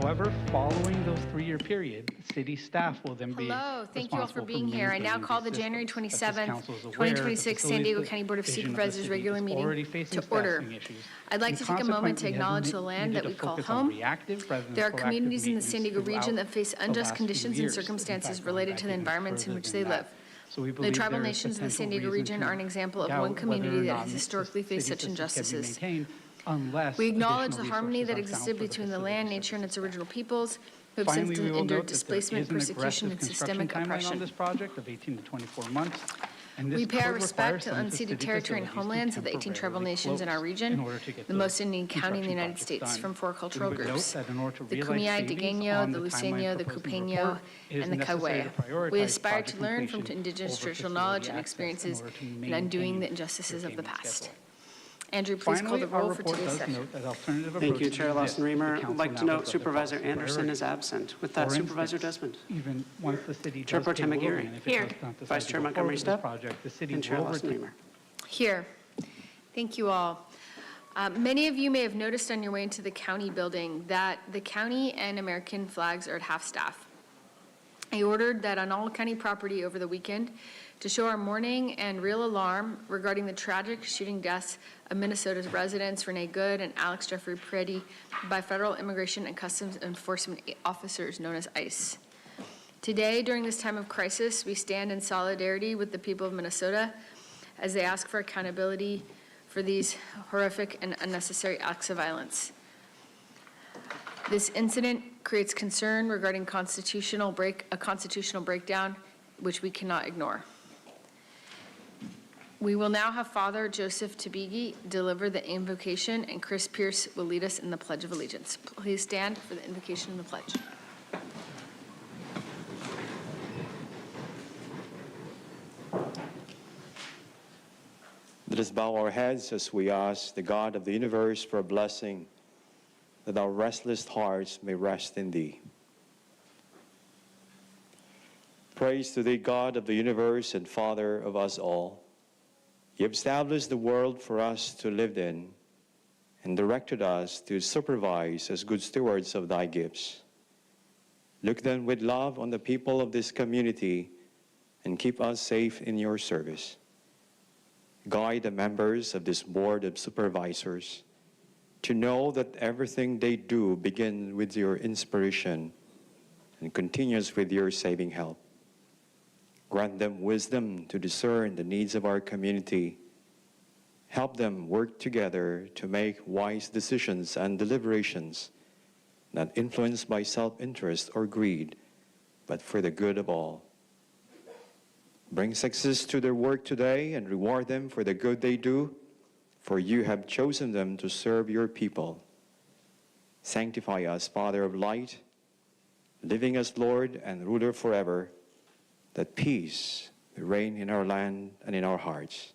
However, following those 3-year period, city staff will then be Hello, thank you all for responsible being here. I now maintaining call the these January systems. As 27th, council is aware, 2026 the San Diego facilities County Board of division Supervisors the city regular is meeting already facing to order. staffing issues. I'd like to take a moment to Consequently, acknowledge the has land needed that we to call focus on home. reactive rather than There are proactive communities in the maintenance San Diego region that throughout face the unjust last conditions few and years. In circumstances fact, related going to the back even environments in further which than they that. live. So we The believe tribal there is nations of the San potential Diego reason region to are an example of doubt one whether or community that not has historically city faced such systems can be injustices. maintained unless We acknowledge the additional harmony resources that are found existed for the between the facility land, nature, and its services original staff. peoples who have since Finally, we will endured note that there displacement, is an persecution, aggressive and construction systemic timeline on oppression. this project of 18 to 24 months. And this We pay our could respect require to some unceded city territory and facilities to homelands of the 18 tribal temporarily nations in our close region, in order to get the those most Indian county in the construction United projects States, done. from 4 cultural We would groups: note that in order to the realize Kumeyaay, savings Degeno, on the the timeline Luiseño, the proposed in the Cupeño, report, it is and the necessary to Cahué. prioritize We aspire project to learn from completion indigenous over traditional facility knowledge and access experiences in order to in undoing the maintain injustices their of the payment past. schedule. Andrew, please call Finally, the our roll for report today's does session. note that alternative Thank you, approaches Chair exist. Lawson-Remer. The council I'd like now to note looks at the Supervisor policy Anderson is priorities. absent. With that, For Supervisor instance, Desmond. even once the city Chair does Pro take Tem over, Aguirre. and if Here. it does not decide Vice to Chair go Montgomery forward with this Stepp. project, the city And Chair will Lawson-Remer. Here. Thank you all. Many of you may have noticed on your way into the county building that the county and American flags are at half-staff. I ordered that on all county property over the weekend to show our mourning and real alarm regarding the tragic shooting deaths of Minnesota's residents Renee Good and Alex Jeffrey Peretti by federal immigration and customs enforcement officers known as ICE. Today, during this time of crisis, we stand in solidarity with the people of Minnesota as they ask for accountability for these horrific and unnecessary acts of violence. This incident creates concern regarding a constitutional breakdown, which we cannot ignore. We will now have Father Joseph Tabigi deliver the invocation, and Chris Pierce will lead us in the Pledge of Allegiance. Please stand for the invocation and the pledge. Let us bow our heads as we ask the God of the universe for a blessing, that our restless hearts may rest in thee. Praise to thee, God of the universe and Father of us all. You have established the world for us to live in and directed us to supervise as good stewards of thy gifts. Look then with love on the people of this community and keep us safe in your service. Guide the members of this board of supervisors to know that everything they do begins with your inspiration and continues with your saving help. Grant them wisdom to discern the needs of our community. Help them work together to make wise decisions and deliberations, not influenced by self-interest or greed, but for the good of all. Bring success to their work today and reward them for the good they do, for you have chosen them to serve your people. Sanctify us, Father of light, living as Lord and ruler forever, that peace may reign in our land and in our hearts,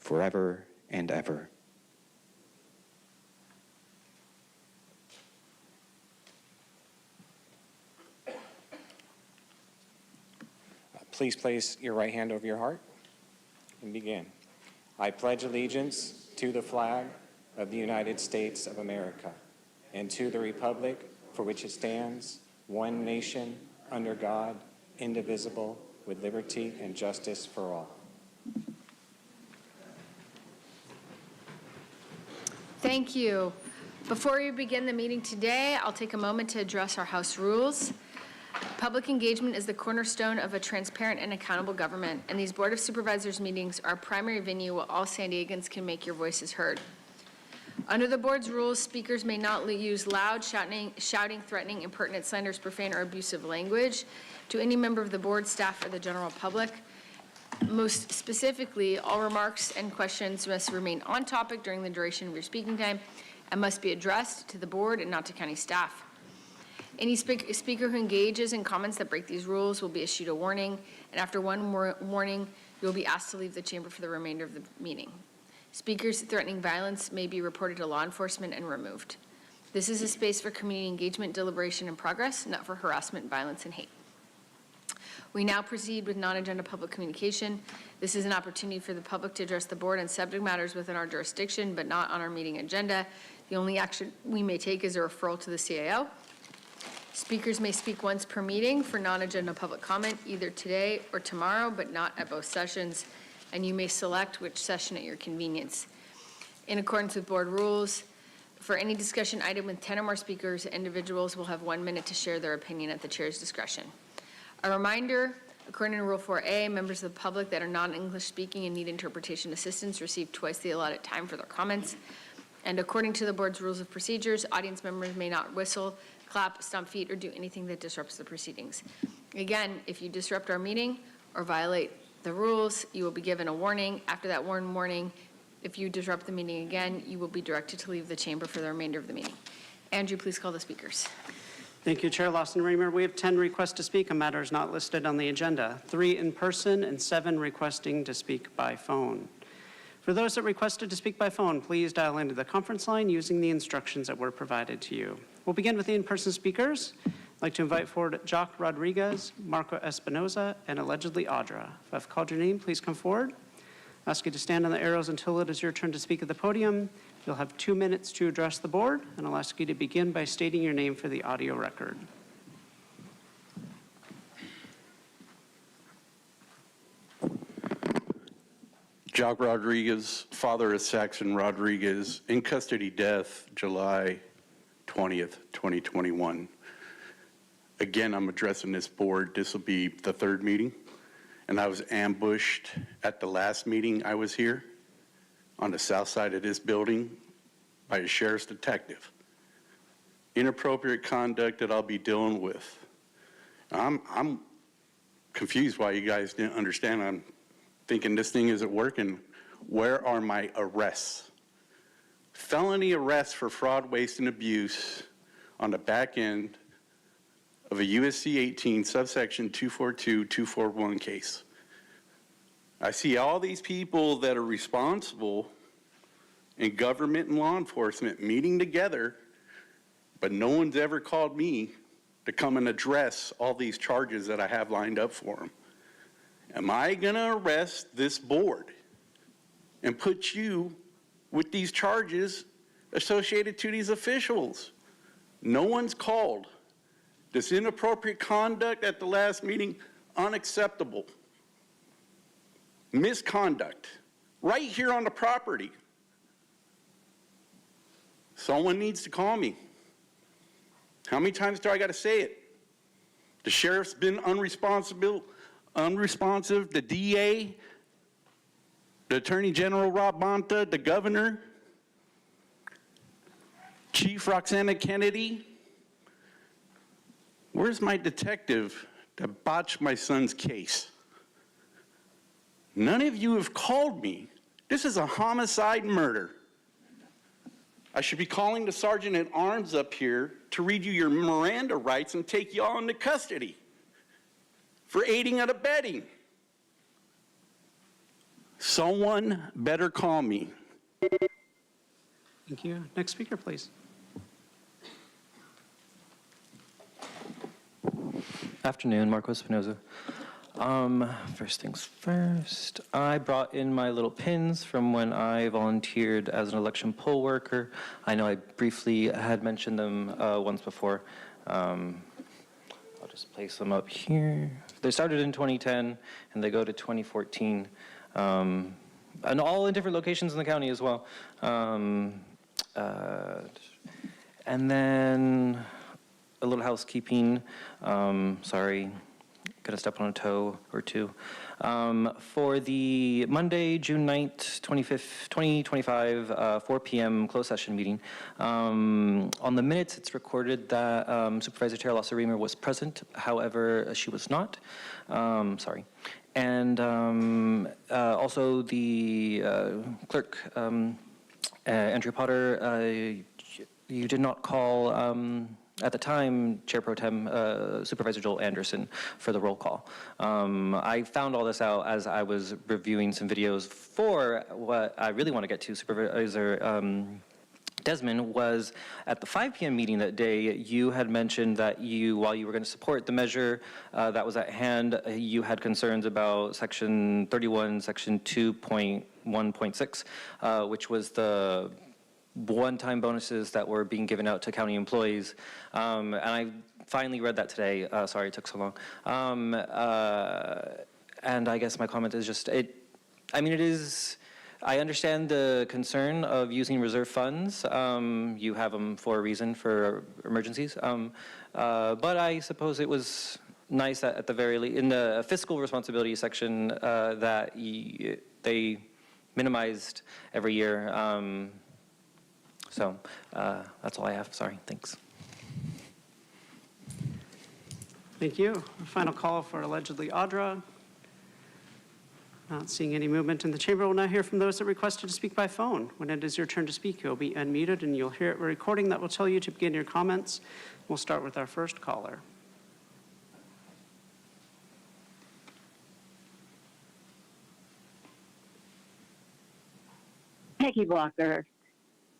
forever and ever. Please place your right hand over your heart and begin. I pledge allegiance to the flag of the United States of America and to the republic for which it stands, one nation, under God, indivisible, with liberty and justice for all. Thank you. Before we begin the meeting today, I'll take a moment to address our House rules. Public engagement is the cornerstone of a transparent and accountable government, and these Board of Supervisors meetings are a primary venue where all San Diegans can make your voices heard. Under the board's rules, speakers may not use loud, shouting, threatening, impertinent, slanderous, profane, or abusive language to any member of the board, staff, or the general public. Most specifically, all remarks and questions must remain on topic during the duration of your speaking time and must be addressed to the board and not to county staff. Any speaker who engages in comments that break these rules will be issued a warning, and after one warning, you will be asked to leave the chamber for the remainder of the meeting. Speakers threatening violence may be reported to law enforcement and removed. This is a space for community engagement, deliberation, and progress, not for harassment, violence, and hate. We now proceed with non-agenda public communication. This is an opportunity for the public to address the board on subject matters within our jurisdiction, but not on our meeting agenda. The only action we may take is a referral to the CAO. Speakers may speak once per meeting for non-agenda public comment, either today or tomorrow, but not at both sessions, and you may select which session at your convenience. In accordance with board rules, for any discussion item with 10 or more speakers, individuals will have 1 minute to share their opinion at the chair's discretion. A reminder, according to Rule 4A, members of the public that are non-English speaking and need interpretation assistance receive twice the allotted time for their comments. And according to the board's rules of procedures, audience members may not whistle, clap, stomp feet, or do anything that disrupts the proceedings. Again, if you disrupt our meeting or violate the rules, you will be given a warning. After that warning, if you disrupt the meeting again, you will be directed to leave the chamber for the remainder of the meeting. Andrew, please call the speakers. Thank you, Chair Lawson-Remer. We have 10 requests to speak on matters not listed on the agenda, 3 in person and 7 requesting to speak by phone. For those that requested to speak by phone, please dial into the conference line using the instructions that were provided to you. We'll begin with the in-person speakers. I'd like to invite forward Jock Rodriguez, Marco Espinoza, and allegedly Audra. If I've called your name, please come forward. I'll ask you to stand on the arrows until it is your turn to speak at the podium. You'll have 2 minutes to address the board, and I'll ask you to begin by stating your name for the audio record. Jock Rodriguez, father of Saxon Rodriguez, in custody death, July 20th, 2021. Again, I'm addressing this board. This will be the 3rd meeting. And I was ambushed at the last meeting I was here on the south side of this building by a sheriff's detective. Inappropriate conduct that I'll be dealing with. I'm confused why you guys didn't understand. I'm thinking this thing isn't working. Where are my arrests? Felony arrests for fraud, waste, and abuse on the back end of a USC 18 subsection 242-241 case. I see all these people that are responsible in government and law enforcement meeting together, but no one's ever called me to come and address all these charges that I have lined up for them. Am I gonna arrest this board and put you with these charges associated to these officials? No one's called. This inappropriate conduct at the last meeting, unacceptable. Misconduct, right here on the property. Someone needs to call me. How many times do I gotta say it? The sheriff's been unresponsive, the DA, the Attorney General Rob Bonta, the governor, Chief Roxana Kennedy. Where's my detective that botched my son's case? None of you have called me. This is a homicide murder. I should be calling the sergeant at arms up here to read you your Miranda rights and take you all into custody for aiding and abetting. Someone better call me. Thank you. Next speaker, please. Afternoon, Marco Espinoza. First things first, I brought in my little pins from when I volunteered as an election poll worker. I know I briefly had mentioned them once before. I'll just place them up here. They started in 2010 and they go to 2014. And all in different locations in the county as well. And then a little housekeeping. Sorry, gonna step on a toe or two. For the Monday, June 9th, 2025, 4 p.m. closed session meeting. On the minutes, it's recorded that Supervisor Tara Losser-Remer was present. However, she was not. Sorry. And also the clerk, Andrew Potter, you did not call at the time, Chair Pro Tem Supervisor Joel Anderson for the roll call. I found all this out as I was reviewing some videos for what I really want to get to. Supervisor Desmond was at the 5 p.m. meeting that day. You had mentioned that while you were going to support the measure that was at hand, you had concerns about Section 31, Section 2.1.6, which was the one-time bonuses that were being given out to county employees. And I finally read that today. Sorry it took so long. And I guess my comment is just, it is, I understand the concern of using reserve funds. You have them for a reason, for emergencies. But I suppose it was nice that at the very least, in the fiscal responsibility section, that they minimized every year. So that's all I have. Sorry, thanks. Thank you. Final call for allegedly Audra. Not seeing any movement in the chamber. We'll now hear from those that requested to speak by phone. When it is your turn to speak, you'll be unmuted and you'll hear a recording that will tell you to begin your comments. We'll start with our first caller. Peggy Blocker.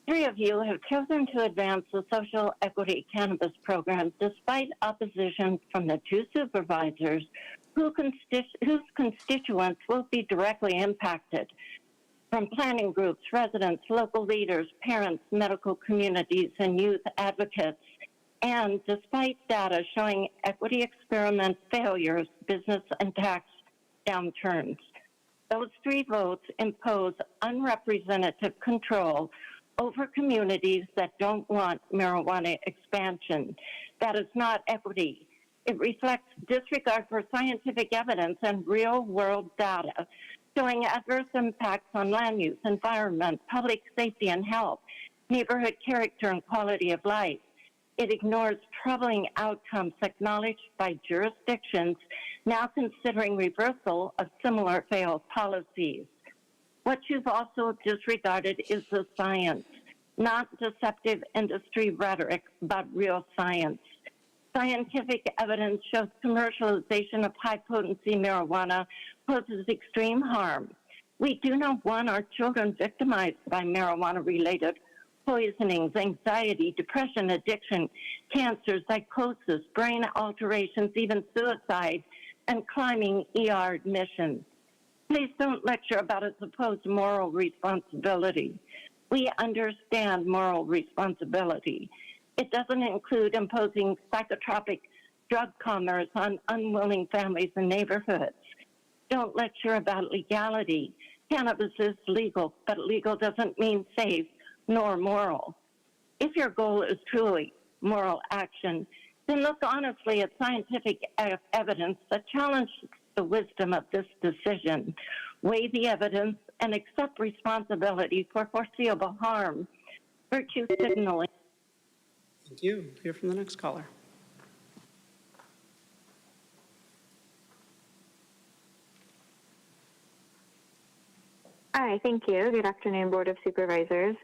3 of you have chosen to advance the social equity cannabis program despite opposition from the 2 supervisors whose constituents will be directly impacted, from planning groups, residents, local leaders, parents, medical communities, and youth advocates. And despite data showing equity experiment failures, business and tax downturns, those 3 votes impose unrepresentative control over communities that don't want marijuana expansion. That is not equity. It reflects disregard for scientific evidence and real-world data showing adverse impacts on land use, environment, public safety and health, neighborhood character and quality of life. It ignores troubling outcomes acknowledged by jurisdictions now considering reversal of similar failed policies. What you've also disregarded is the science, not deceptive industry rhetoric, but real science. Scientific evidence shows commercialization of high-potency marijuana poses extreme harm. We do not want our children victimized by marijuana-related poisonings, anxiety, depression, addiction, cancer, psychosis, brain alterations, even suicide, and climbing ER admissions. Please don't lecture about a supposed moral responsibility. We understand moral responsibility. It doesn't include imposing psychotropic drug commerce on unwilling families and neighborhoods. Don't lecture about legality. Cannabis is legal, but legal doesn't mean safe nor moral. If your goal is truly moral action, then look honestly at scientific evidence that challenges the wisdom of this decision. Weigh the evidence and accept responsibility for foreseeable harm. Virtue signaling. Thank you. Hear from the next caller. Hi, thank you. Good afternoon, Board of Supervisors.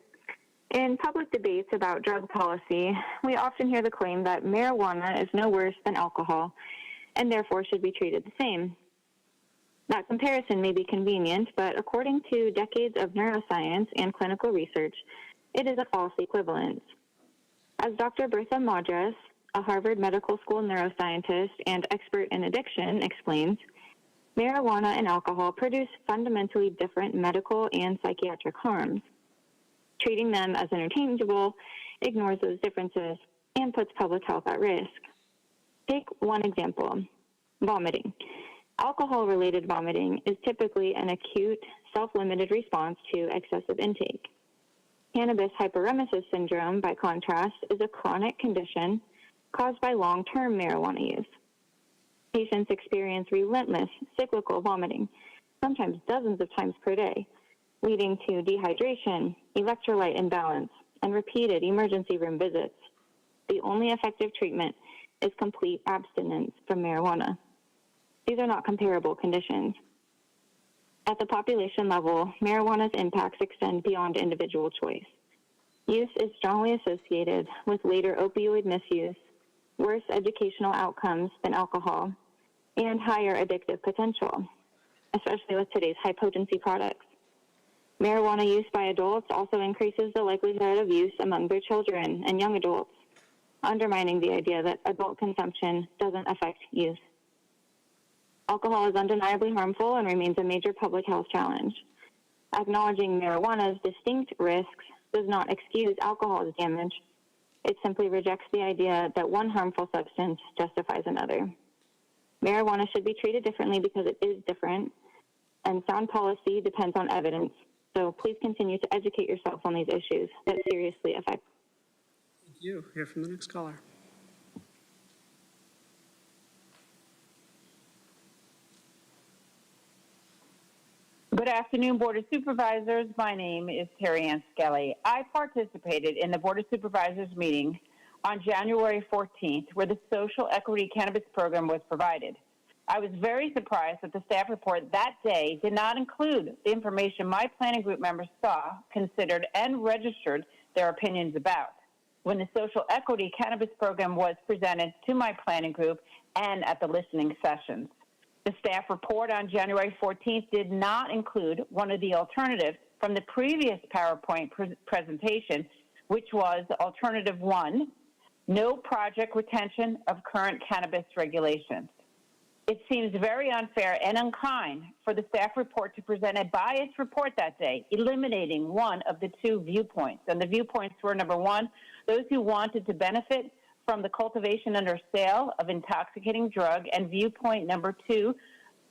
In public debates about drug policy, we often hear the claim that marijuana is no worse than alcohol and therefore should be treated the same. That comparison may be convenient, but according to decades of neuroscience and clinical research, it is a false equivalence. As Dr. Bertha Madras, a Harvard Medical School neuroscientist and expert in addiction, explains, marijuana and alcohol produce fundamentally different medical and psychiatric harms. Treating them as interchangeable ignores those differences and puts public health at risk. Take one example, vomiting. Alcohol-related vomiting is typically an acute, self-limited response to excessive intake. Cannabis hyperemesis syndrome, by contrast, is a chronic condition caused by long-term marijuana use. Patients experience relentless, cyclical vomiting, sometimes dozens of times per day, leading to dehydration, electrolyte imbalance, and repeated emergency room visits. The only effective treatment is complete abstinence from marijuana. These are not comparable conditions. At the population level, marijuana's impacts extend beyond individual choice. Use is strongly associated with later opioid misuse, worse educational outcomes than alcohol, and higher addictive potential, especially with today's high-potency products. Marijuana use by adults also increases the likelihood of use among their children and young adults, undermining the idea that adult consumption doesn't affect youth. Alcohol is undeniably harmful and remains a major public health challenge. Acknowledging marijuana's distinct risks does not excuse alcohol's damage. It simply rejects the idea that one harmful substance justifies another. Marijuana should be treated differently because it is different, and sound policy depends on evidence. So please continue to educate yourself on these issues that seriously affect. Thank you. Hear from the next caller. Good afternoon, Board of Supervisors. My name is Terry Ann Skelly. I participated in the Board of Supervisors meeting on January 14th, where the Social Equity Cannabis Program was provided. I was very surprised that the staff report that day did not include the information my planning group members saw, considered, and registered their opinions about when the Social Equity Cannabis Program was presented to my planning group and at the listening sessions. The staff report on January 14th did not include one of the alternatives from the previous PowerPoint presentation, which was Alternative 1, no project retention of current cannabis regulations. It seems very unfair and unkind for the staff report to present a biased report that day, eliminating one of the two viewpoints. And the viewpoints were, number one, those who wanted to benefit from the cultivation and or sale of intoxicating drug, and viewpoint number two,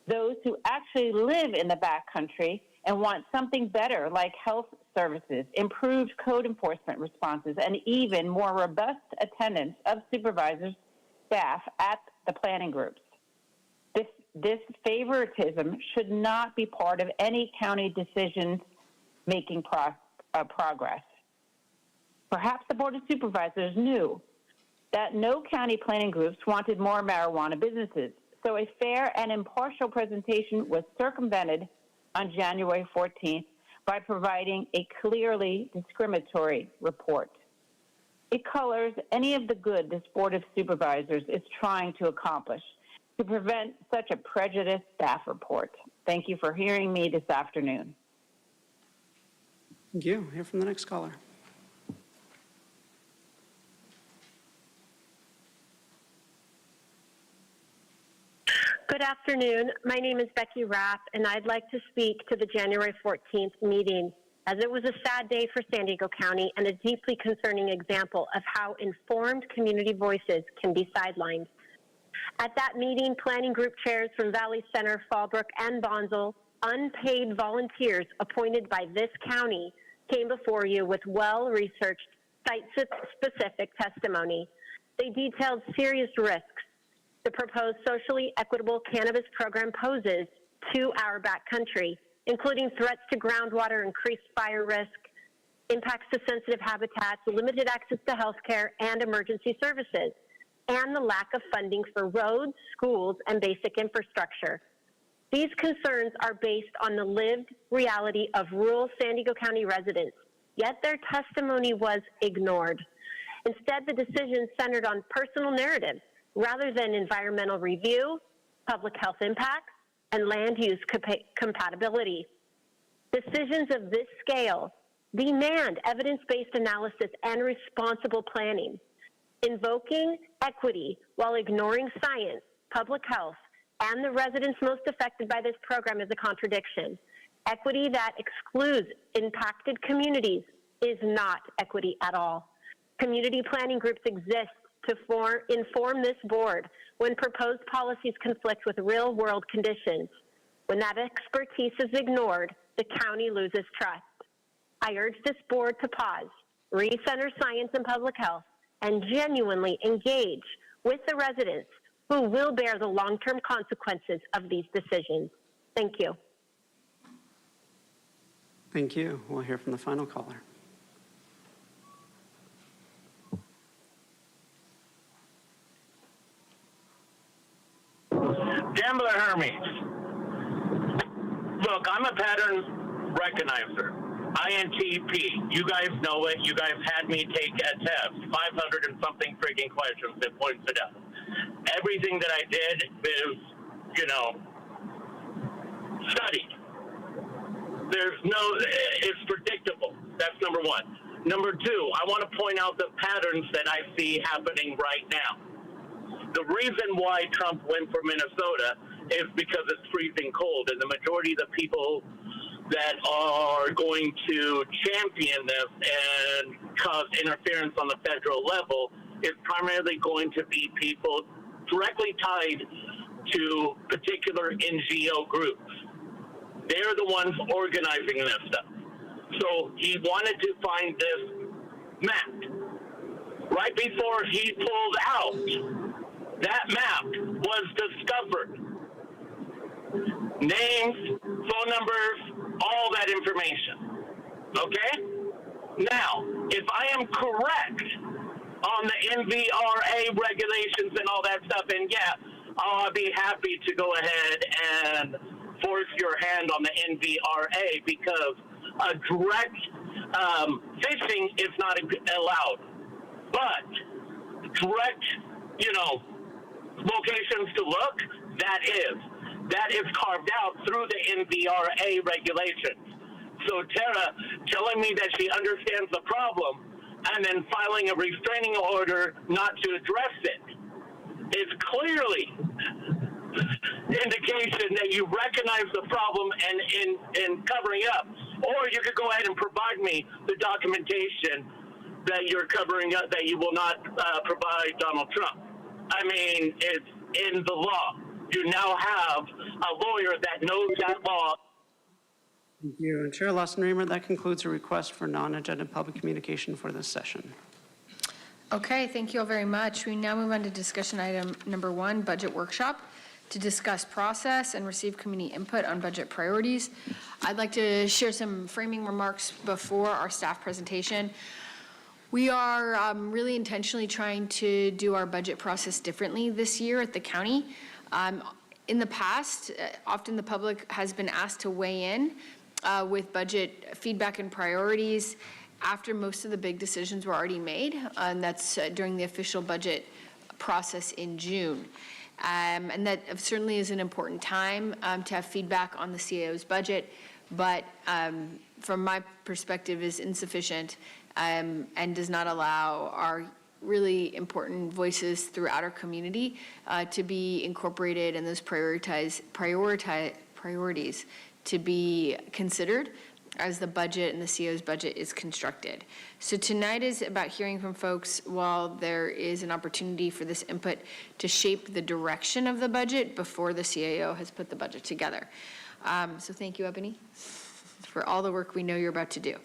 those who actually live in the backcountry and want something better like health services, improved code enforcement responses, and even more robust attendance of supervisors, staff at the planning groups. This favoritism should not be part of any county decision-making progress. Perhaps the Board of Supervisors knew that no county planning groups wanted more marijuana businesses, so a fair and impartial presentation was circumvented on January 14th by providing a clearly discriminatory report. It colors any of the good this Board of Supervisors is trying to accomplish to prevent such a prejudiced staff report. Thank you for hearing me this afternoon. Thank you. Hear from the next caller. Good afternoon. My name is Becky Rapp, and I'd like to speak to the January 14th meeting, as it was a sad day for San Diego County and a deeply concerning example of how informed community voices can be sidelined. At that meeting, planning group chairs from Valley Center, Fallbrook, and Bonsall, unpaid volunteers appointed by this county, came before you with well-researched, site-specific testimony. They detailed serious risks the proposed socially equitable cannabis program poses to our backcountry, including threats to groundwater, increased fire risk, impacts to sensitive habitats, limited access to health care and emergency services, and the lack of funding for roads, schools, and basic infrastructure. These concerns are based on the lived reality of rural San Diego County residents, yet their testimony was ignored. Instead, the decision centered on personal narratives rather than environmental review, public health impacts, and land use compatibility. Decisions of this scale demand evidence-based analysis and responsible planning. Invoking equity while ignoring science, public health, and the residents most affected by this program is a contradiction. Equity that excludes impacted communities is not equity at all. Community planning groups exist to inform this board when proposed policies conflict with real-world conditions. When that expertise is ignored, the county loses trust. I urge this board to pause, recenter science and public health, and genuinely engage with the residents who will bear the long-term consequences of these decisions. Thank you. Thank you. We'll hear from the final caller. Gambler Hermes. Look, I'm a pattern recognizer. INTP. You guys know it. You guys had me take a test. 500 and something freaking questions that points it out. Everything that I did is, studied. It's predictable. That's number one. Number two, I want to point out the patterns that I see happening right now. The reason why Trump went for Minnesota is because it's freezing cold, and the majority of the people that are going to champion this and cause interference on the federal level is primarily going to be people directly tied to particular NGO groups. They're the ones organizing this stuff. So he wanted to find this map. Right before he pulled out, that map was discovered. Names, phone numbers, all that information. Okay? Now, if I am correct on the NVRA regulations and all that stuff, and yeah, I'll be happy to go ahead and force your hand on the NVRA because direct fishing is not allowed. But direct, locations to look, that is carved out through the NVRA regulations. So Tara telling me that she understands the problem and then filing a restraining order not to address it is clearly indication that you recognize the problem and in covering up. Or you could go ahead and provide me the documentation that you're covering up, that you will not provide Donald Trump. I mean, it's in the law. You now have a lawyer that knows that law. Thank you. And Chair Lawson-Remer, that concludes a request for non-agenda public communication for this session. Okay, thank you all very much. We now move on to discussion item number 1, budget workshop, to discuss process and receive community input on budget priorities. I'd like to share some framing remarks before our staff presentation. We are really intentionally trying to do our budget process differently this year at the county. In the past, often the public has been asked to weigh in with budget feedback and priorities after most of the big decisions were already made, and that's during the official budget process in June. And that certainly is an important time to have feedback on the CAO's budget, but from my perspective is insufficient and does not allow our really important voices throughout our community to be incorporated and those priorities to be considered as the budget and the CO's budget is constructed. So tonight is about hearing from folks while there is an opportunity for this input to shape the direction of the budget before the CAO has put the budget together. So thank you, Ebony, for all the work we know you're about to do.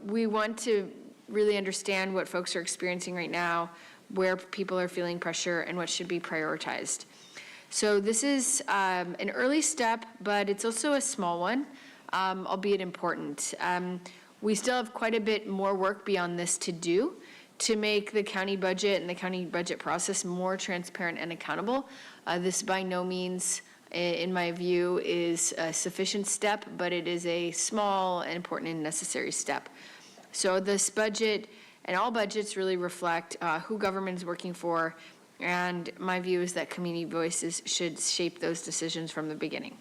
We want to really understand what folks are experiencing right now, where people are feeling pressure, and what should be prioritized. So this is an early step, but it's also a small one, albeit important. We still have quite a bit more work beyond this to do to make the county budget and the county budget process more transparent and accountable. This by no means, in my view, is a sufficient step, but it is a small and important and necessary step. So this budget and all budgets really reflect who government is working for, and my view is that community voices should shape those decisions from the beginning.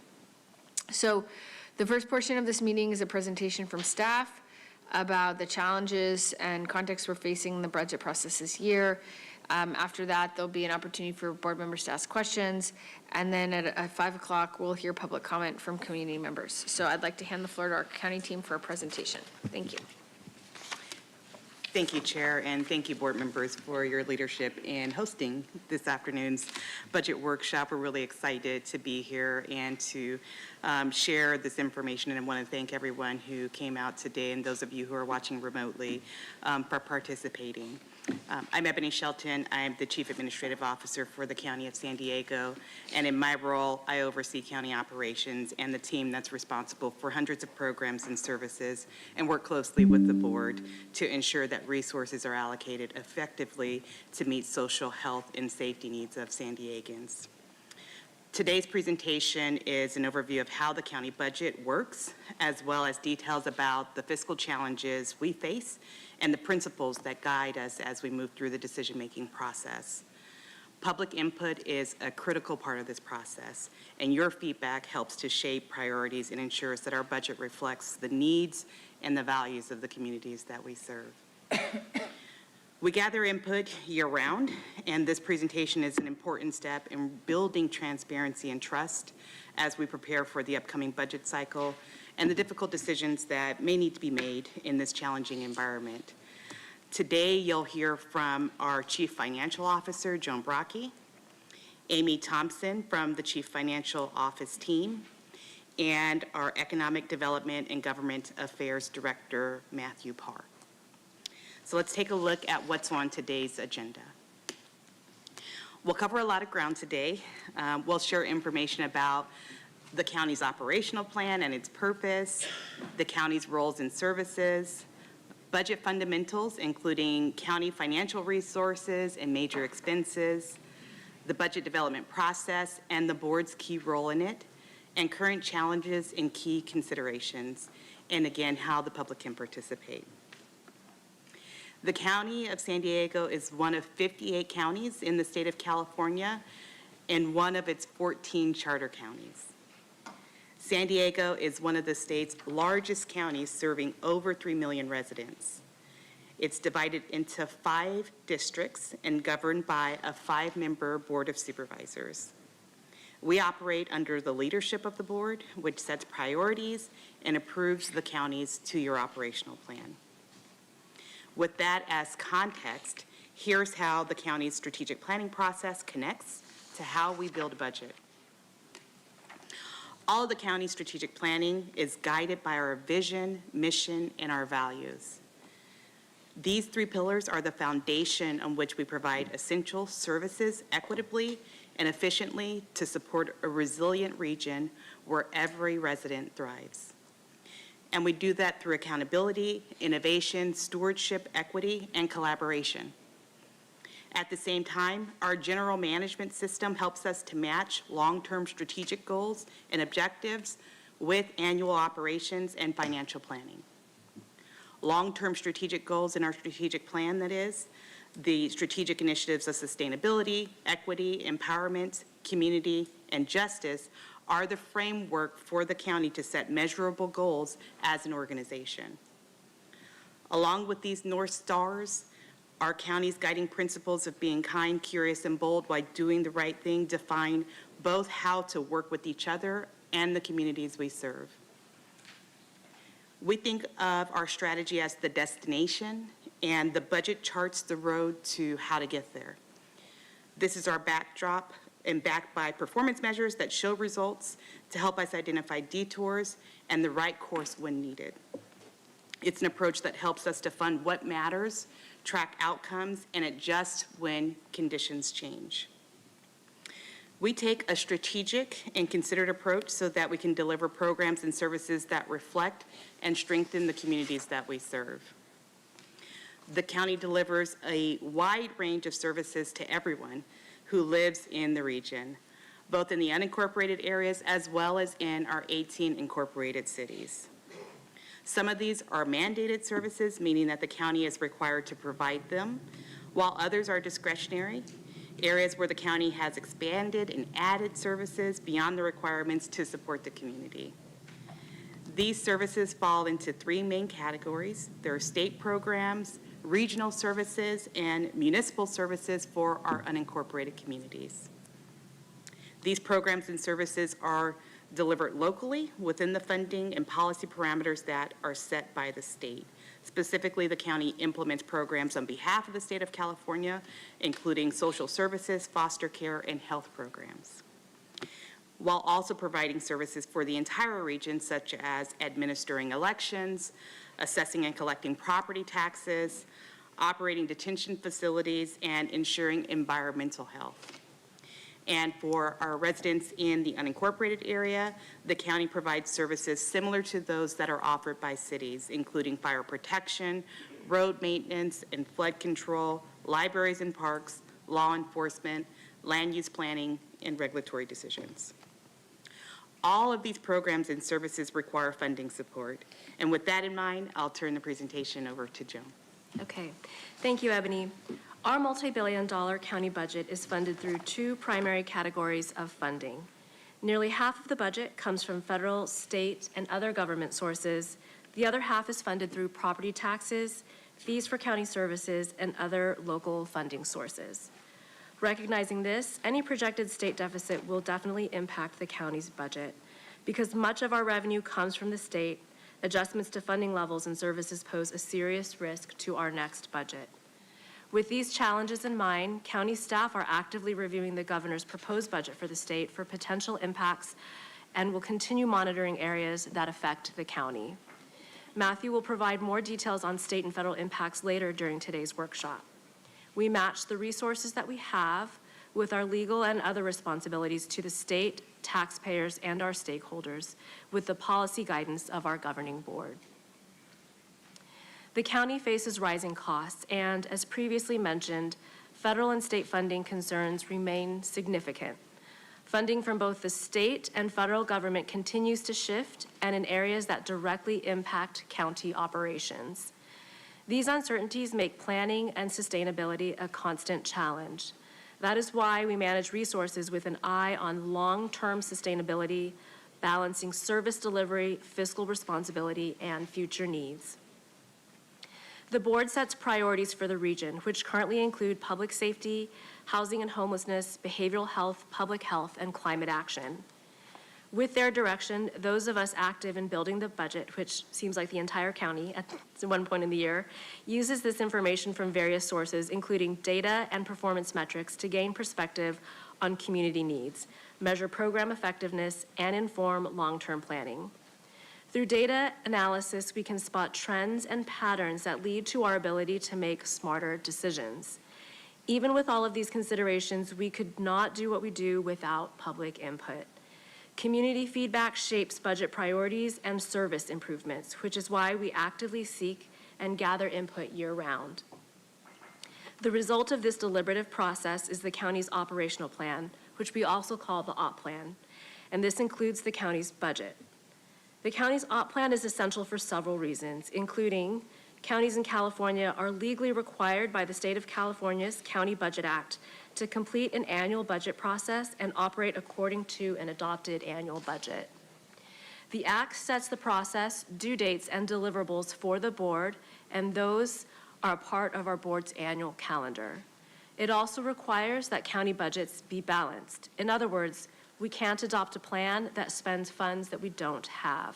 So the first portion of this meeting is a presentation from staff about the challenges and context we're facing in the budget process this year. After that, there'll be an opportunity for board members to ask questions. And then at 5 o'clock, we'll hear public comment from community members. So I'd like to hand the floor to our county team for a presentation. Thank you. Thank you, Chair, and thank you, board members, for your leadership in hosting this afternoon's budget workshop. We're really excited to be here and to share this information, and I want to thank everyone who came out today and those of you who are watching remotely for participating. I'm Ebony Shelton. I'm the Chief Administrative Officer for the County of San Diego, and in my role, I oversee county operations and the team that's responsible for hundreds of programs and services, and work closely with the board to ensure that resources are allocated effectively to meet social health and safety needs of San Diegans. Today's presentation is an overview of how the county budget works, as well as details about the fiscal challenges we face and the principles that guide us as we move through the decision-making process. Public input is a critical part of this process, and your feedback helps to shape priorities and ensures that our budget reflects the needs and the values of the communities that we serve. We gather input year-round, and this presentation is an important step in building transparency and trust as we prepare for the upcoming budget cycle, and the difficult decisions that may need to be made in this challenging environment. Today, you'll hear from our Chief Financial Officer, Joan Brockie, Amy Thompson from the Chief Financial Office team, and our Economic Development and Government Affairs Director, Matthew Parr. So let's take a look at what's on today's agenda. We'll cover a lot of ground today. We'll share information about the county's operational plan and its purpose, the county's roles and services, budget fundamentals, including county financial resources and major expenses, the budget development process and the board's key role in it, and current challenges and key considerations, and again, how the public can participate. The County of San Diego is one of 58 counties in the state of California and one of its 14 charter counties. San Diego is one of the state's largest counties, serving over 3 million residents. It's divided into 5 districts and governed by a 5-member Board of Supervisors. We operate under the leadership of the board, which sets priorities and approves the county's 2-year operational plan. With that as context, here's how the county's strategic planning process connects to how we build a budget. All of the county's strategic planning is guided by our vision, mission, and our values. These 3 pillars are the foundation on which we provide essential services equitably and efficiently to support a resilient region where every resident thrives. And we do that through accountability, innovation, stewardship, equity, and collaboration. At the same time, our general management system helps us to match long-term strategic goals and objectives with annual operations and financial planning. Long-term strategic goals in our strategic plan, that is, the strategic initiatives of sustainability, equity, empowerment, community, and justice are the framework for the county to set measurable goals as an organization. Along with these North Stars, our county's guiding principles of being kind, curious, and bold while doing the right thing define both how to work with each other and the communities we serve. We think of our strategy as the destination, and the budget charts the road to how to get there. This is our backdrop and backed by performance measures that show results to help us identify detours and the right course when needed. It's an approach that helps us to fund what matters, track outcomes, and adjust when conditions change. We take a strategic and considered approach so that we can deliver programs and services that reflect and strengthen the communities that we serve. The county delivers a wide range of services to everyone who lives in the region, both in the unincorporated areas as well as in our 18 incorporated cities. Some of these are mandated services, meaning that the county is required to provide them, while others are discretionary, areas where the county has expanded and added services beyond the requirements to support the community. These services fall into 3 main categories. There are state programs, regional services, and municipal services for our unincorporated communities. These programs and services are delivered locally within the funding and policy parameters that are set by the state. Specifically, the county implements programs on behalf of the state of California, including social services, foster care, and health programs, while also providing services for the entire region, such as administering elections, assessing and collecting property taxes, operating detention facilities, and ensuring environmental health. And for our residents in the unincorporated area, the county provides services similar to those that are offered by cities, including fire protection, road maintenance and flood control, libraries and parks, law enforcement, land use planning, and regulatory decisions. All of these programs and services require funding support. And with that in mind, I'll turn the presentation over to Joan. Okay, thank you, Ebony. Our multi-billion-dollar county budget is funded through 2 primary categories of funding. Nearly half of the budget comes from federal, state, and other government sources. The other half is funded through property taxes, fees for county services, and other local funding sources. Recognizing this, any projected state deficit will definitely impact the county's budget. Because much of our revenue comes from the state, adjustments to funding levels and services pose a serious risk to our next budget. With these challenges in mind, county staff are actively reviewing the governor's proposed budget for the state for potential impacts and will continue monitoring areas that affect the county. Matthew will provide more details on state and federal impacts later during today's workshop. We match the resources that we have with our legal and other responsibilities to the state, taxpayers, and our stakeholders with the policy guidance of our governing board. The county faces rising costs, and as previously mentioned, federal and state funding concerns remain significant. Funding from both the state and federal government continues to shift, and in areas that directly impact county operations. These uncertainties make planning and sustainability a constant challenge. That is why we manage resources with an eye on long-term sustainability, balancing service delivery, fiscal responsibility, and future needs. The board sets priorities for the region, which currently include public safety, housing and homelessness, behavioral health, public health, and climate action. With their direction, those of us active in building the budget, which seems like the entire county at one point in the year, uses this information from various sources, including data and performance metrics, to gain perspective on community needs, measure program effectiveness, and inform long-term planning. Through data analysis, we can spot trends and patterns that lead to our ability to make smarter decisions. Even with all of these considerations, we could not do what we do without public input. Community feedback shapes budget priorities and service improvements, which is why we actively seek and gather input year-round. The result of this deliberative process is the county's operational plan, which we also call the OP plan, and this includes the county's budget. The county's OP plan is essential for several reasons, including counties in California are legally required by the State of California's County Budget Act to complete an annual budget process and operate according to an adopted annual budget. The Act sets the process, due dates, and deliverables for the board, and those are a part of our board's annual calendar. It also requires that county budgets be balanced. In other words, we can't adopt a plan that spends funds that we don't have.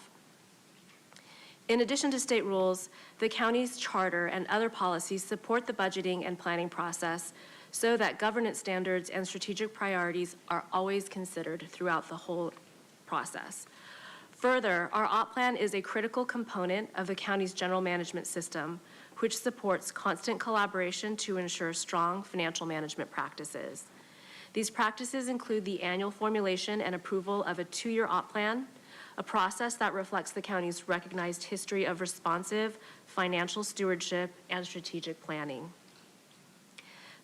In addition to state rules, the county's charter and other policies support the budgeting and planning process so that governance standards and strategic priorities are always considered throughout the whole process. Further, our OP plan is a critical component of the county's general management system, which supports constant collaboration to ensure strong financial management practices. These practices include the annual formulation and approval of a 2-year OP plan, a process that reflects the county's recognized history of responsive financial stewardship and strategic planning.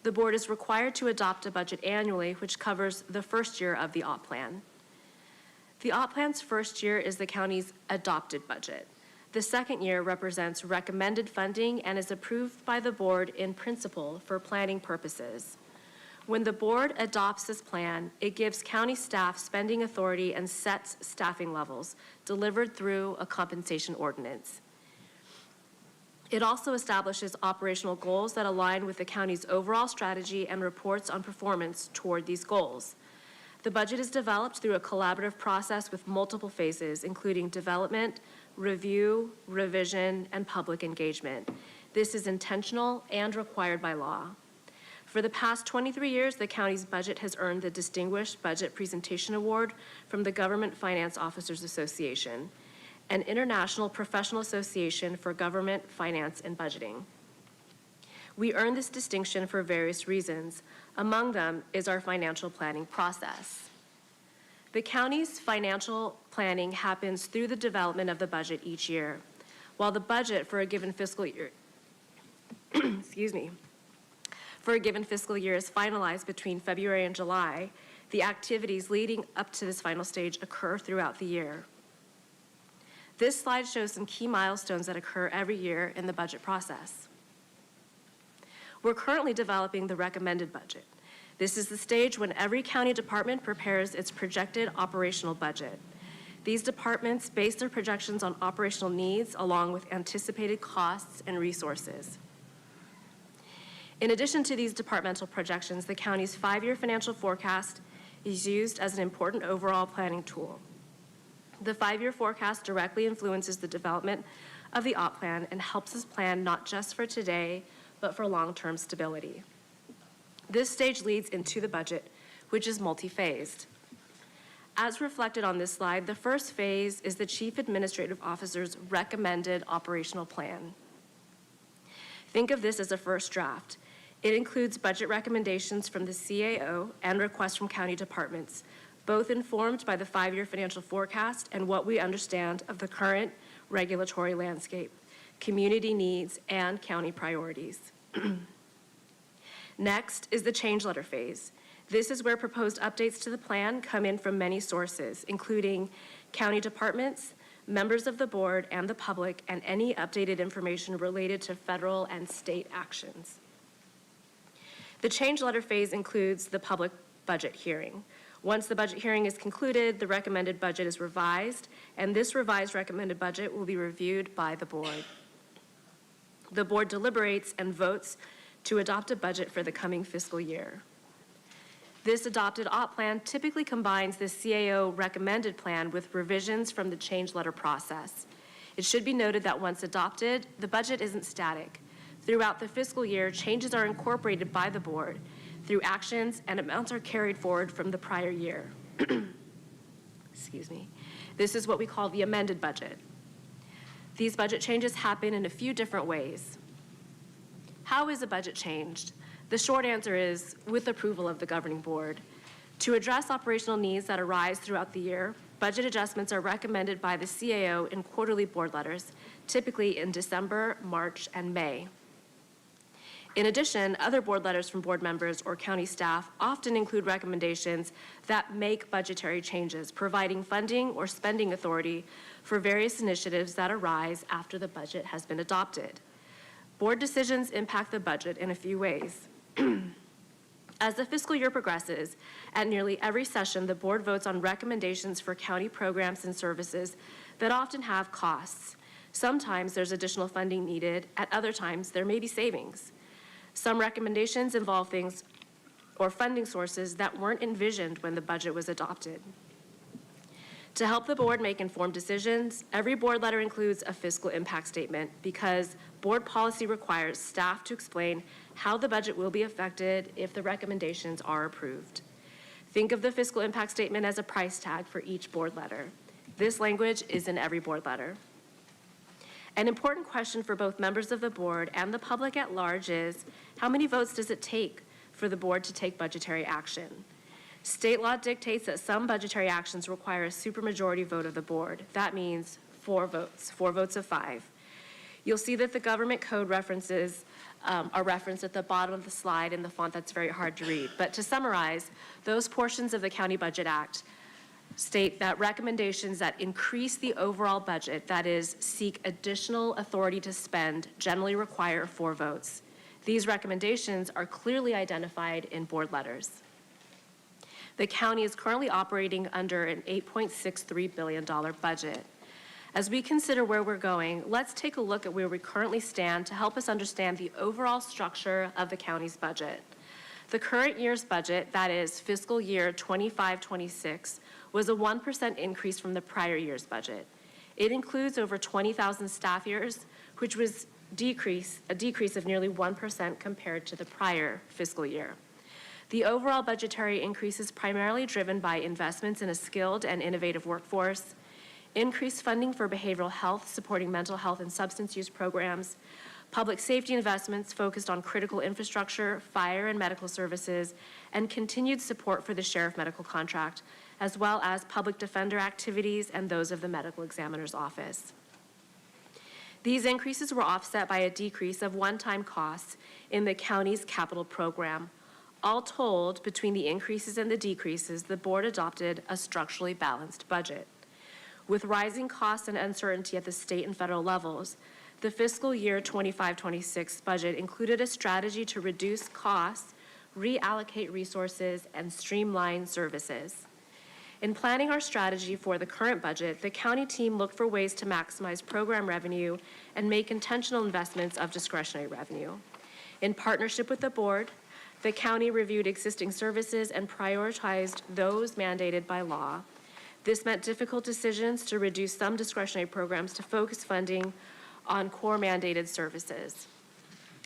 The board is required to adopt a budget annually, which covers the first year of the OP plan. The OP plan's first year is the county's adopted budget. The second year represents recommended funding and is approved by the board in principle for planning purposes. When the board adopts this plan, it gives county staff spending authority and sets staffing levels delivered through a compensation ordinance. It also establishes operational goals that align with the county's overall strategy and reports on performance toward these goals. The budget is developed through a collaborative process with multiple phases, including development, review, revision, and public engagement. This is intentional and required by law. For the past 23 years, the county's budget has earned the Distinguished Budget Presentation Award from the Government Finance Officers Association, an international professional association for government, finance, and budgeting. We earned this distinction for various reasons. Among them is our financial planning process. The county's financial planning happens through the development of the budget each year. While the budget for a given fiscal year, for a given fiscal year is finalized between February and July, the activities leading up to this final stage occur throughout the year. This slide shows some key milestones that occur every year in the budget process. We're currently developing the recommended budget. This is the stage when every county department prepares its projected operational budget. These departments base their projections on operational needs along with anticipated costs and resources. In addition to these departmental projections, the county's 5-year financial forecast is used as an important overall planning tool. The 5-year forecast directly influences the development of the op plan and helps us plan not just for today, but for long-term stability. This stage leads into the budget, which is multi-phased. As reflected on this slide, the first phase is the Chief Administrative Officer's recommended operational plan. Think of this as a first draft. It includes budget recommendations from the CAO and requests from county departments, both informed by the 5-year financial forecast and what we understand of the current regulatory landscape, community needs, and county priorities. Next is the change letter phase. This is where proposed updates to the plan come in from many sources, including county departments, members of the board, and the public, and any updated information related to federal and state actions. The change letter phase includes the public budget hearing. Once the budget hearing is concluded, the recommended budget is revised, and this revised recommended budget will be reviewed by the board. The board deliberates and votes to adopt a budget for the coming fiscal year. This adopted op plan typically combines the CAO recommended plan with revisions from the change letter process. It should be noted that once adopted, the budget isn't static. Throughout the fiscal year, changes are incorporated by the board through actions, and amounts are carried forward from the prior year. Excuse me. This is what we call the amended budget. These budget changes happen in a few different ways. How is a budget changed? The short answer is with approval of the governing board. To address operational needs that arise throughout the year, budget adjustments are recommended by the CAO in quarterly board letters, typically in December, March, and May. In addition, other board letters from board members or county staff often include recommendations that make budgetary changes, providing funding or spending authority for various initiatives that arise after the budget has been adopted. Board decisions impact the budget in a few ways. As the fiscal year progresses, at nearly every session, the board votes on recommendations for county programs and services that often have costs. Sometimes there's additional funding needed, at other times there may be savings. Some recommendations involve things or funding sources that weren't envisioned when the budget was adopted. To help the board make informed decisions, every board letter includes a fiscal impact statement because board policy requires staff to explain how the budget will be affected if the recommendations are approved. Think of the fiscal impact statement as a price tag for each board letter. This language is in every board letter. An important question for both members of the board and the public at large is, how many votes does it take for the board to take budgetary action? State law dictates that some budgetary actions require a supermajority vote of the board. That means 4 votes of 5. You'll see that the government code references are referenced at the bottom of the slide in the font that's very hard to read. But to summarize, those portions of the County Budget Act state that recommendations that increase the overall budget, that is, seek additional authority to spend, generally require 4 votes. These recommendations are clearly identified in board letters. The county is currently operating under an $8.63 billion budget. As we consider where we're going, let's take a look at where we currently stand to help us understand the overall structure of the county's budget. The current year's budget, that is fiscal year 25-26, was a 1% increase from the prior year's budget. It includes over 20,000 staff years, which was a decrease of nearly 1% compared to the prior fiscal year. The overall budgetary increase is primarily driven by investments in a skilled and innovative workforce, increased funding for behavioral health, supporting mental health and substance use programs, public safety investments focused on critical infrastructure, fire and medical services, and continued support for the sheriff medical contract, as well as public defender activities and those of the medical examiner's office. These increases were offset by a decrease of one-time costs in the county's capital program. All told, between the increases and the decreases, the board adopted a structurally balanced budget. With rising costs and uncertainty at the state and federal levels, the fiscal year 25-26 budget included a strategy to reduce costs, reallocate resources, and streamline services. In planning our strategy for the current budget, the county team looked for ways to maximize program revenue and make intentional investments of discretionary revenue. In partnership with the board, the county reviewed existing services and prioritized those mandated by law. This meant difficult decisions to reduce some discretionary programs to focus funding on core mandated services.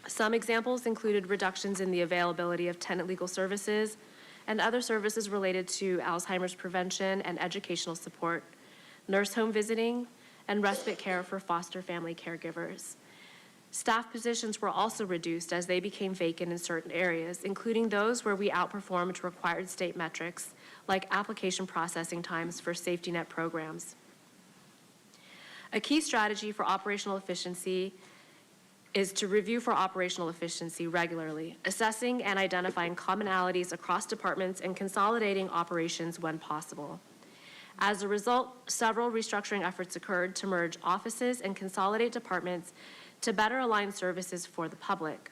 Some examples included reductions in the availability of tenant legal services and other services related to Alzheimer's prevention and educational support, nurse home visiting, and respite care for foster family caregivers. Staff positions were also reduced as they became vacant in certain areas, including those where we outperformed required state metrics, like application processing times for safety net programs. A key strategy for operational efficiency is to review for operational efficiency regularly, assessing and identifying commonalities across departments and consolidating operations when possible. As a result, several restructuring efforts occurred to merge offices and consolidate departments to better align services for the public.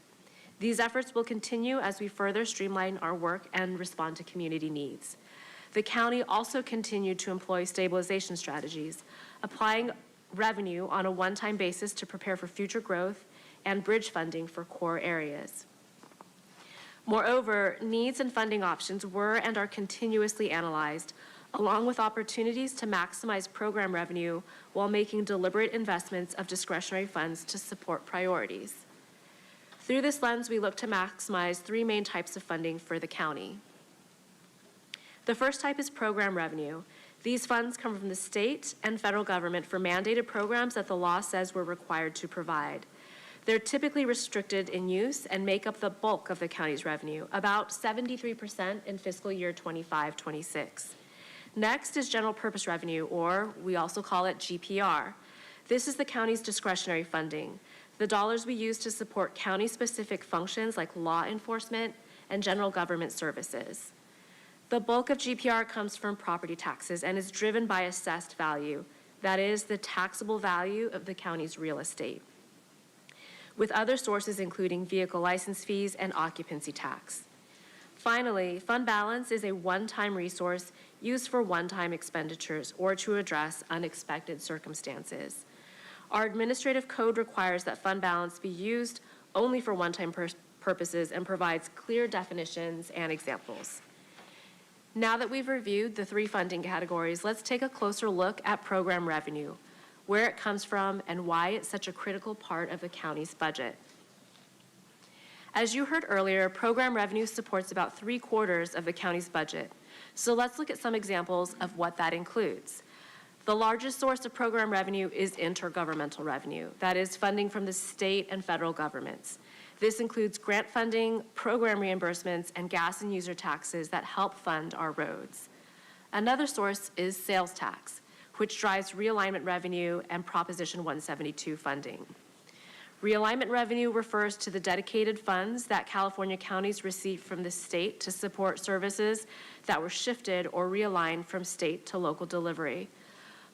These efforts will continue as we further streamline our work and respond to community needs. The county also continued to employ stabilization strategies, applying revenue on a one-time basis to prepare for future growth and bridge funding for core areas. Moreover, needs and funding options were and are continuously analyzed, along with opportunities to maximize program revenue while making deliberate investments of discretionary funds to support priorities. Through this lens, we look to maximize three main types of funding for the county. The first type is program revenue. These funds come from the state and federal government for mandated programs that the law says we're required to provide. They're typically restricted in use and make up the bulk of the county's revenue, about 73% in fiscal year 25-26. Next is general purpose revenue, or we also call it GPR. This is the county's discretionary funding, the dollars we use to support county-specific functions like law enforcement and general government services. The bulk of GPR comes from property taxes and is driven by assessed value, that is, the taxable value of the county's real estate, with other sources including vehicle license fees and occupancy tax. Finally, fund balance is a one-time resource used for one-time expenditures or to address unexpected circumstances. Our administrative code requires that fund balance be used only for one-time purposes and provides clear definitions and examples. Now that we've reviewed the three funding categories, let's take a closer look at program revenue, where it comes from, and why it's such a critical part of the county's budget. As you heard earlier, program revenue supports about 3/4 of the county's budget. So let's look at some examples of what that includes. The largest source of program revenue is intergovernmental revenue, that is funding from the state and federal governments. This includes grant funding, program reimbursements, and gas and user taxes that help fund our roads. Another source is sales tax, which drives realignment revenue and Proposition 172 funding. Realignment revenue refers to the dedicated funds that California counties receive from the state to support services that were shifted or realigned from state to local delivery.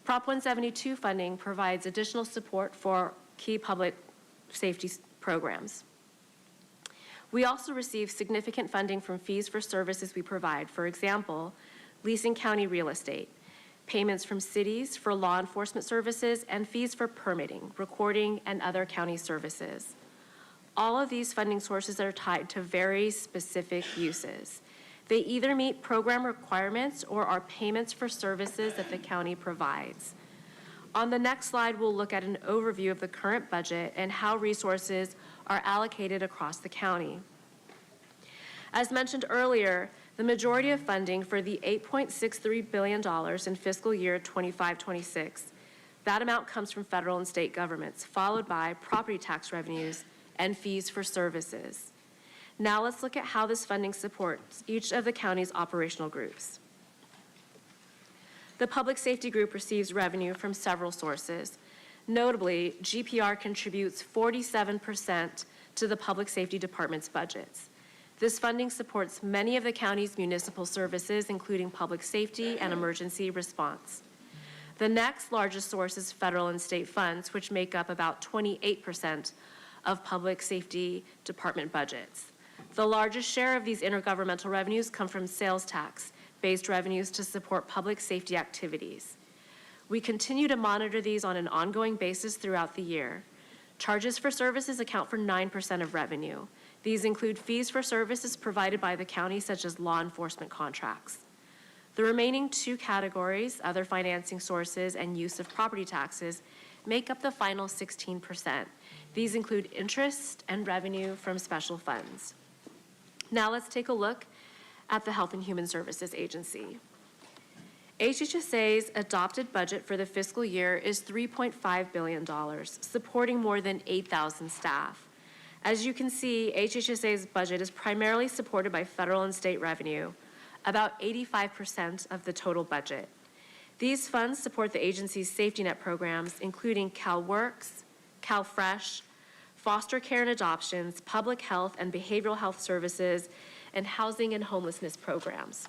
Prop 172 funding provides additional support for key public safety programs. We also receive significant funding from fees for services we provide. For example, leasing county real estate, payments from cities for law enforcement services, and fees for permitting, recording, and other county services. All of these funding sources are tied to very specific uses. They either meet program requirements or are payments for services that the county provides. On the next slide, we'll look at an overview of the current budget and how resources are allocated across the county. As mentioned earlier, the majority of funding for the $8.63 billion in fiscal year 25-26, that amount comes from federal and state governments, followed by property tax revenues and fees for services. Now let's look at how this funding supports each of the county's operational groups. The Public Safety Group receives revenue from several sources. Notably, GPR contributes 47% to the Public Safety Department's budgets. This funding supports many of the county's municipal services, including public safety and emergency response. The next largest source is federal and state funds, which make up about 28% of Public Safety Department budgets. The largest share of these intergovernmental revenues come from sales tax-based revenues to support public safety activities. We continue to monitor these on an ongoing basis throughout the year. Charges for services account for 9% of revenue. These include fees for services provided by the county, such as law enforcement contracts. The remaining two categories, other financing sources and use of property taxes, make up the final 16%. These include interest and revenue from special funds. Now let's take a look at the Health and Human Services Agency. HHSA's adopted budget for the fiscal year is $3.5 billion, supporting more than 8,000 staff. As you can see, HHSA's budget is primarily supported by federal and state revenue, about 85% of the total budget. These funds support the agency's safety net programs, including CalWorks, CalFresh, foster care and adoptions, public health and behavioral health services, and housing and homelessness programs.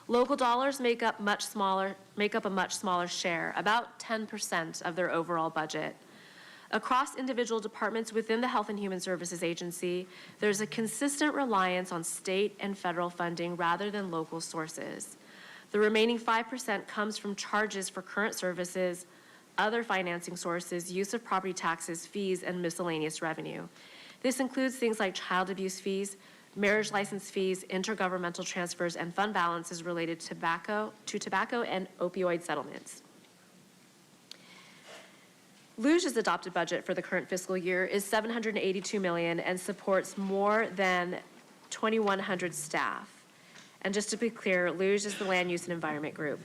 Local dollars make up a much smaller share, about 10% of their overall budget. Across individual departments within the Health and Human Services Agency, there's a consistent reliance on state and federal funding rather than local sources. The remaining 5% comes from charges for current services, other financing sources, use of property taxes, fees, and miscellaneous revenue. This includes things like child abuse fees, marriage license fees, intergovernmental transfers, and fund balances related to tobacco and opioid settlements. LUJ's adopted budget for the current fiscal year is $782 million and supports more than 2,100 staff. And just to be clear, LUJ is the Land Use and Environment Group.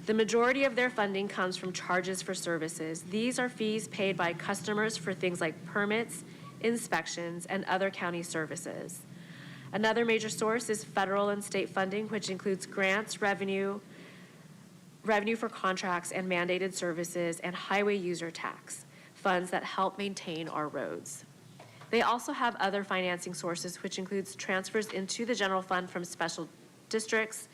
The majority of their funding comes from charges for services. These are fees paid by customers for things like permits, inspections, and other county services. Another major source is federal and state funding, which includes grants, revenue for contracts and mandated services, and highway user tax, funds that help maintain our roads. They also have other financing sources, which includes transfers into the general fund from special districts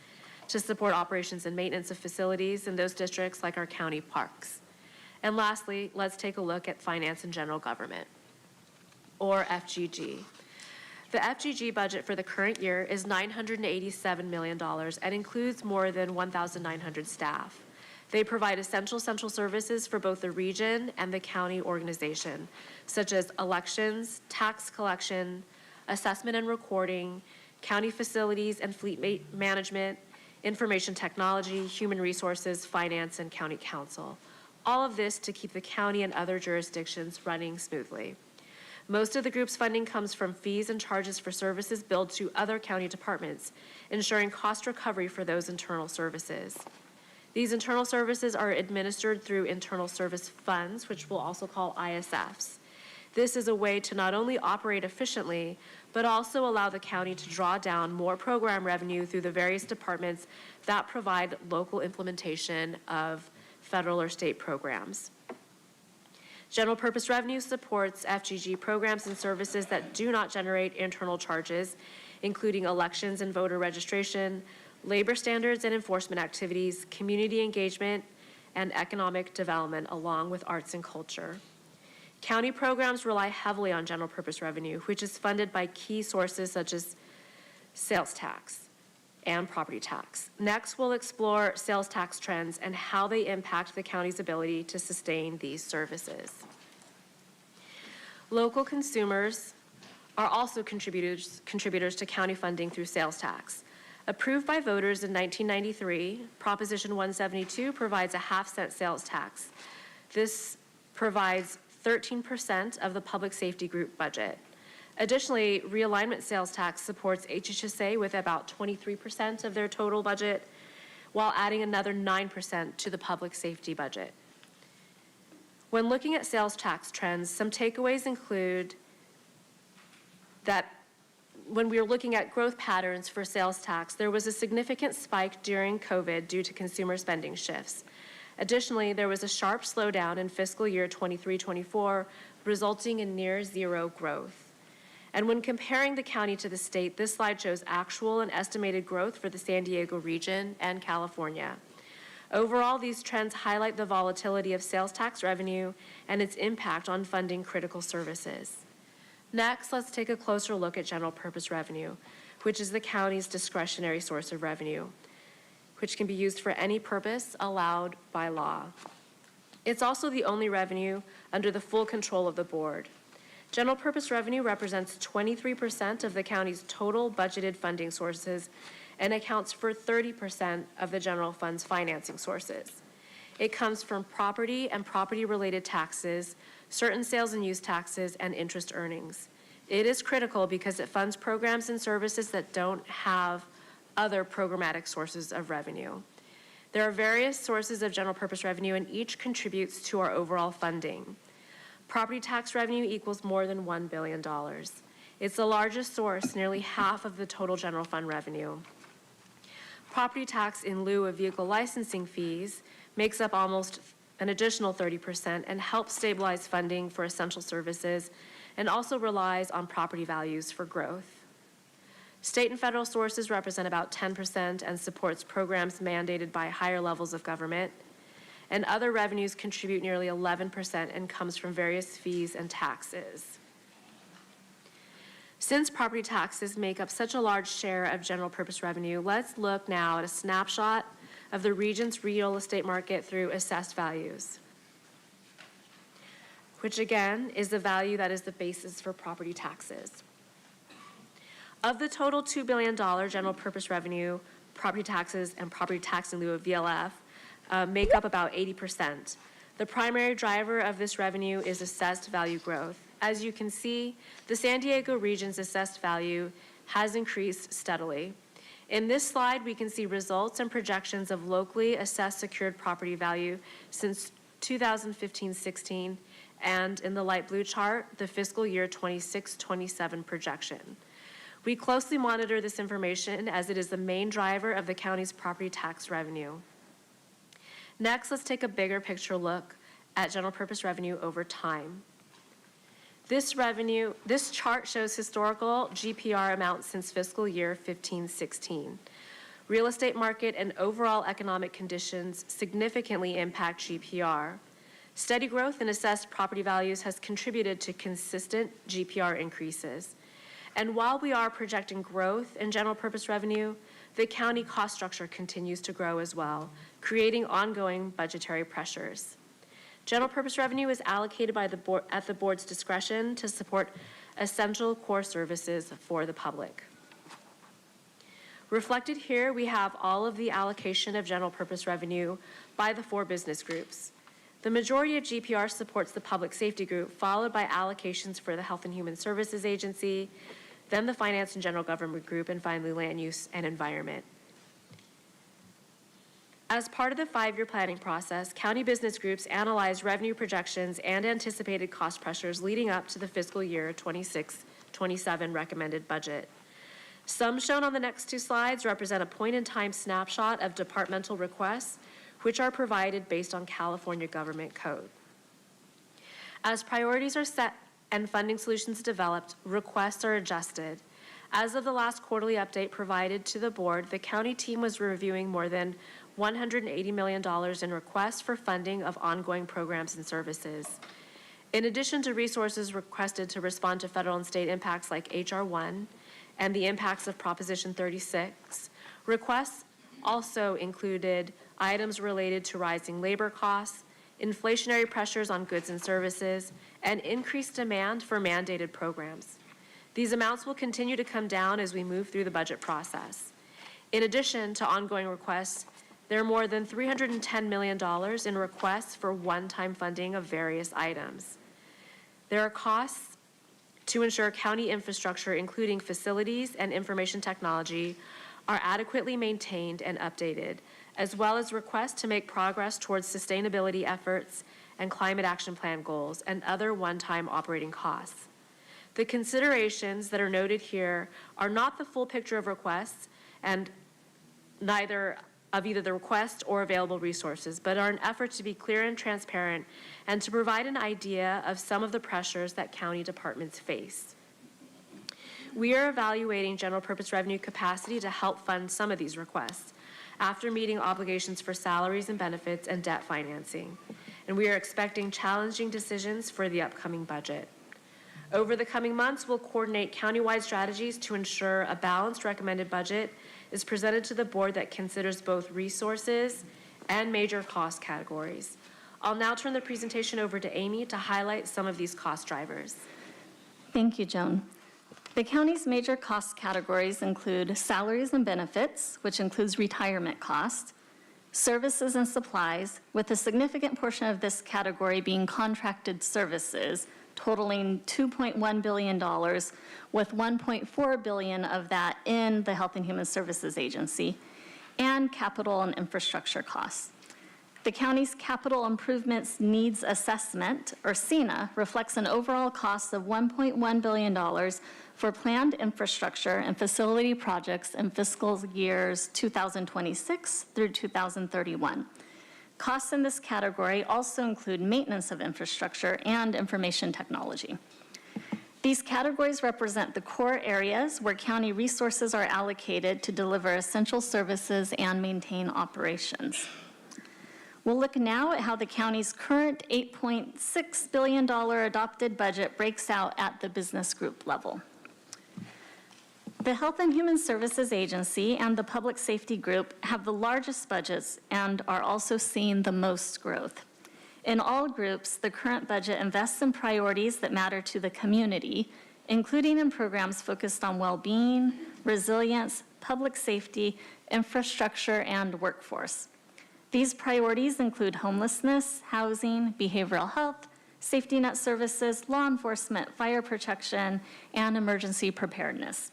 to support operations and maintenance of facilities in those districts, like our county parks. And lastly, let's take a look at finance and general government, or FGG. The FGG budget for the current year is $987 million and includes more than 1,900 staff. They provide essential central services for both the region and the county organization, such as elections, tax collection, assessment and recording, county facilities and fleet management, information technology, human resources, finance, and county council. All of this to keep the county and other jurisdictions running smoothly. Most of the group's funding comes from fees and charges for services billed to other county departments, ensuring cost recovery for those internal services. These internal services are administered through internal service funds, which we'll also call ISFs. This is a way to not only operate efficiently, but also allow the county to draw down more program revenue through the various departments that provide local implementation of federal or state programs. General purpose revenue supports FGG programs and services that do not generate internal charges, including elections and voter registration, labor standards and enforcement activities, community engagement, and economic development, along with arts and culture. County programs rely heavily on general purpose revenue, which is funded by key sources such as sales tax and property tax. Next, we'll explore sales tax trends and how they impact the county's ability to sustain these services. Local consumers are also contributors to county funding through sales tax. Approved by voters in 1993, Proposition 172 provides a half-cent sales tax. This provides 13% of the public safety group budget. Additionally, realignment sales tax supports HHSA with about 23% of their total budget, while adding another 9% to the public safety budget. When looking at sales tax trends, some takeaways include that when we were looking at growth patterns for sales tax, there was a significant spike during COVID due to consumer spending shifts. Additionally, there was a sharp slowdown in fiscal year 23-24, resulting in near zero growth. And when comparing the county to the state, this slide shows actual and estimated growth for the San Diego region and California. Overall, these trends highlight the volatility of sales tax revenue and its impact on funding critical services. Next, let's take a closer look at general purpose revenue, which is the county's discretionary source of revenue, which can be used for any purpose allowed by law. It's also the only revenue under the full control of the board. General purpose revenue represents 23% of the county's total budgeted funding sources and accounts for 30% of the general fund's financing sources. It comes from property and property-related taxes, certain sales and use taxes, and interest earnings. It is critical because it funds programs and services that don't have other programmatic sources of revenue. There are various sources of general purpose revenue, and each contributes to our overall funding. Property tax revenue equals more than $1 billion. It's the largest source, nearly half of the total general fund revenue. Property tax in lieu of vehicle licensing fees makes up almost an additional 30% and helps stabilize funding for essential services and also relies on property values for growth. State and federal sources represent about 10% and supports programs mandated by higher levels of government. And other revenues contribute nearly 11% and comes from various fees and taxes. Since property taxes make up such a large share of general purpose revenue, let's look now at a snapshot of the region's real estate market through assessed values, which again is the value that is the basis for property taxes. Of the total $2 billion general purpose revenue, property taxes and property tax in lieu of VLF make up about 80%. The primary driver of this revenue is assessed value growth. As you can see, the San Diego region's assessed value has increased steadily. In this slide, we can see results and projections of locally assessed secured property value since 2015-16, and in the light blue chart, the fiscal year 26-27 projection. We closely monitor this information as it is the main driver of the county's property tax revenue. Next, let's take a bigger picture look at general purpose revenue over time. This chart shows historical GPR amounts since fiscal year 15-16. Real estate market and overall economic conditions significantly impact GPR. Steady growth in assessed property values has contributed to consistent GPR increases. And while we are projecting growth in general purpose revenue, the county cost structure continues to grow as well, creating ongoing budgetary pressures. General purpose revenue is allocated by the board at the board's discretion to support essential core services for the public. Reflected here, we have all of the allocation of general purpose revenue by the 4 business groups. The majority of GPR supports the public safety group, followed by allocations for the Health and Human Services Agency, then the Finance and General Government Group, and finally Land Use and Environment. As part of the 5-year planning process, county business groups analyze revenue projections and anticipated cost pressures leading up to the fiscal year 26-27 recommended budget. Some shown on the next 2 slides represent a point-in-time snapshot of departmental requests, which are provided based on California government code. As priorities are set and funding solutions developed, requests are adjusted. As of the last quarterly update provided to the board, the county team was reviewing more than $180 million in requests for funding of ongoing programs and services. In addition to resources requested to respond to federal and state impacts like H.R. 1 and the impacts of Proposition 36, requests also included items related to rising labor costs, inflationary pressures on goods and services, and increased demand for mandated programs. These amounts will continue to come down as we move through the budget process. In addition to ongoing requests, there are more than $310 million in requests for one-time funding of various items. There are costs to ensure county infrastructure, including facilities and information technology, are adequately maintained and updated, as well as requests to make progress towards sustainability efforts and climate action plan goals and other one-time operating costs. The considerations that are noted here are not the full picture of requests and neither of either the request or available resources, but are an effort to be clear and transparent and to provide an idea of some of the pressures that county departments face. We are evaluating general purpose revenue capacity to help fund some of these requests after meeting obligations for salaries and benefits and debt financing. And we are expecting challenging decisions for the upcoming budget. Over the coming months, we'll coordinate countywide strategies to ensure a balanced recommended budget is presented to the board that considers both resources and major cost categories. I'll now turn the presentation over to Amy to highlight some of these cost drivers. Thank you, Joan. The county's major cost categories include salaries and benefits, which includes retirement costs, services and supplies, with a significant portion of this category being contracted services, totaling $2.1 billion, with $1.4 billion of that in the Health and Human Services Agency, and capital and infrastructure costs. The county's capital improvements needs assessment, or CINA, reflects an overall cost of $1.1 billion for planned infrastructure and facility projects in fiscal years 2026 through 2031. Costs in this category also include maintenance of infrastructure and information technology. These categories represent the core areas where county resources are allocated to deliver essential services and maintain operations. We'll look now at how the county's current $8.6 billion adopted budget breaks out at the business group level. The Health and Human Services Agency and the Public Safety Group have the largest budgets and are also seeing the most growth. In all groups, the current budget invests in priorities that matter to the community, including in programs focused on well-being, resilience, public safety, infrastructure, and workforce. These priorities include homelessness, housing, behavioral health, safety net services, law enforcement, fire protection, and emergency preparedness.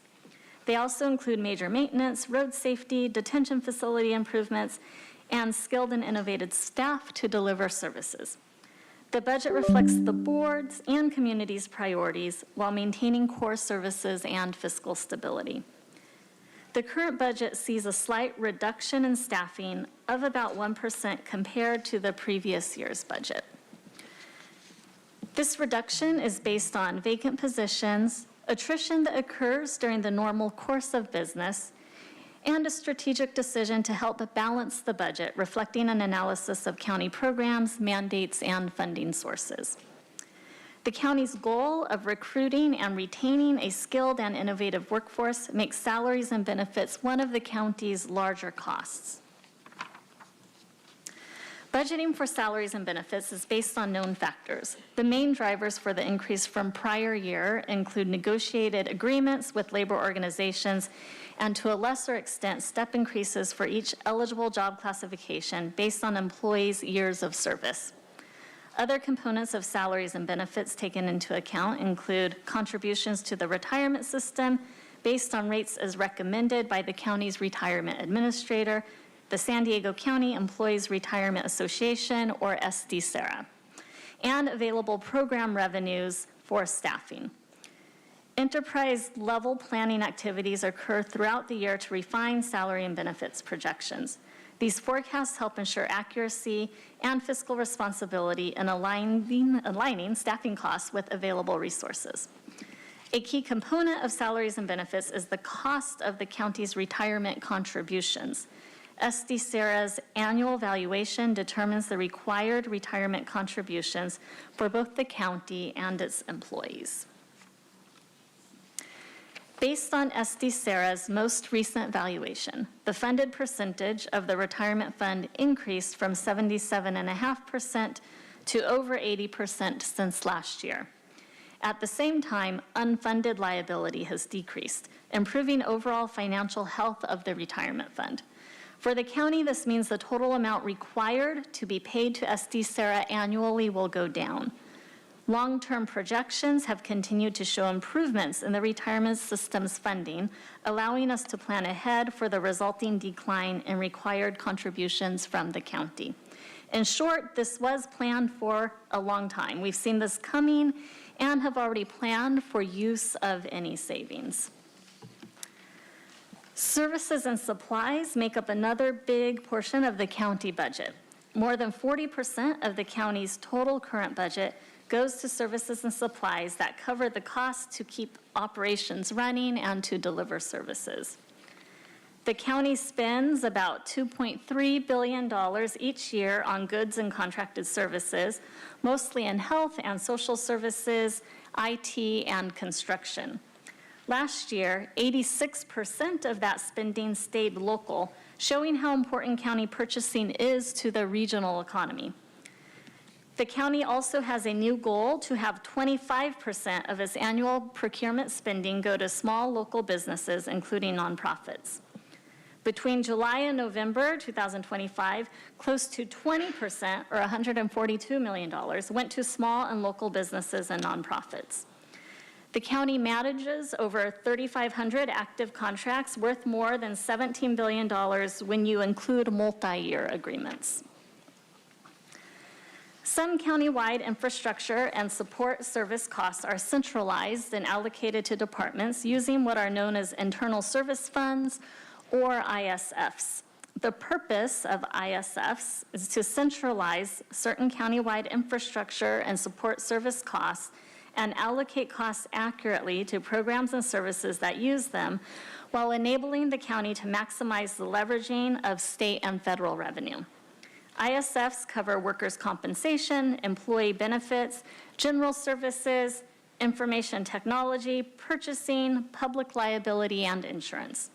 They also include major maintenance, road safety, detention facility improvements, and skilled and innovative staff to deliver services. The budget reflects the board's and community's priorities while maintaining core services and fiscal stability. The current budget sees a slight reduction in staffing of about 1% compared to the previous year's budget. This reduction is based on vacant positions, attrition that occurs during the normal course of business, and a strategic decision to help balance the budget, reflecting an analysis of county programs, mandates, and funding sources. The county's goal of recruiting and retaining a skilled and innovative workforce makes salaries and benefits one of the county's larger costs. Budgeting for salaries and benefits is based on known factors. The main drivers for the increase from prior year include negotiated agreements with labor organizations and, to a lesser extent, step increases for each eligible job classification based on employees' years of service. Other components of salaries and benefits taken into account include contributions to the retirement system based on rates as recommended by the county's retirement administrator, the San Diego County Employees Retirement Association, or SD-SARA, and available program revenues for staffing. Enterprise-level planning activities occur throughout the year to refine salary and benefits projections. These forecasts help ensure accuracy and fiscal responsibility in aligning staffing costs with available resources. A key component of salaries and benefits is the cost of the county's retirement contributions. SD-SARA's annual valuation determines the required retirement contributions for both the county and its employees. Based on SD-SARA's most recent valuation, the funded percentage of the retirement fund increased from 77.5% to over 80% since last year. At the same time, unfunded liability has decreased, improving overall financial health of the retirement fund. For the county, this means the total amount required to be paid to SD-SARA annually will go down. Long-term projections have continued to show improvements in the retirement system's funding, allowing us to plan ahead for the resulting decline in required contributions from the county. In short, this was planned for a long time. We've seen this coming and have already planned for use of any savings. Services and supplies make up another big portion of the county budget. More than 40% of the county's total current budget goes to services and supplies that cover the cost to keep operations running and to deliver services. The county spends about $2.3 billion each year on goods and contracted services, mostly in health and social services, IT, and construction. Last year, 86% of that spending stayed local, showing how important county purchasing is to the regional economy. The county also has a new goal to have 25% of its annual procurement spending go to small local businesses, including nonprofits. Between July and November 2025, close to 20%, or $142 million, went to small and local businesses and nonprofits. The county manages over 3,500 active contracts worth more than $17 billion when you include multi-year agreements. Some countywide infrastructure and support service costs are centralized and allocated to departments using what are known as internal service funds or ISFs. The purpose of ISFs is to centralize certain countywide infrastructure and support service costs and allocate costs accurately to programs and services that use them, while enabling the county to maximize the leveraging of state and federal revenue. ISFs cover workers' compensation, employee benefits, general services, information technology, purchasing, public liability, and insurance.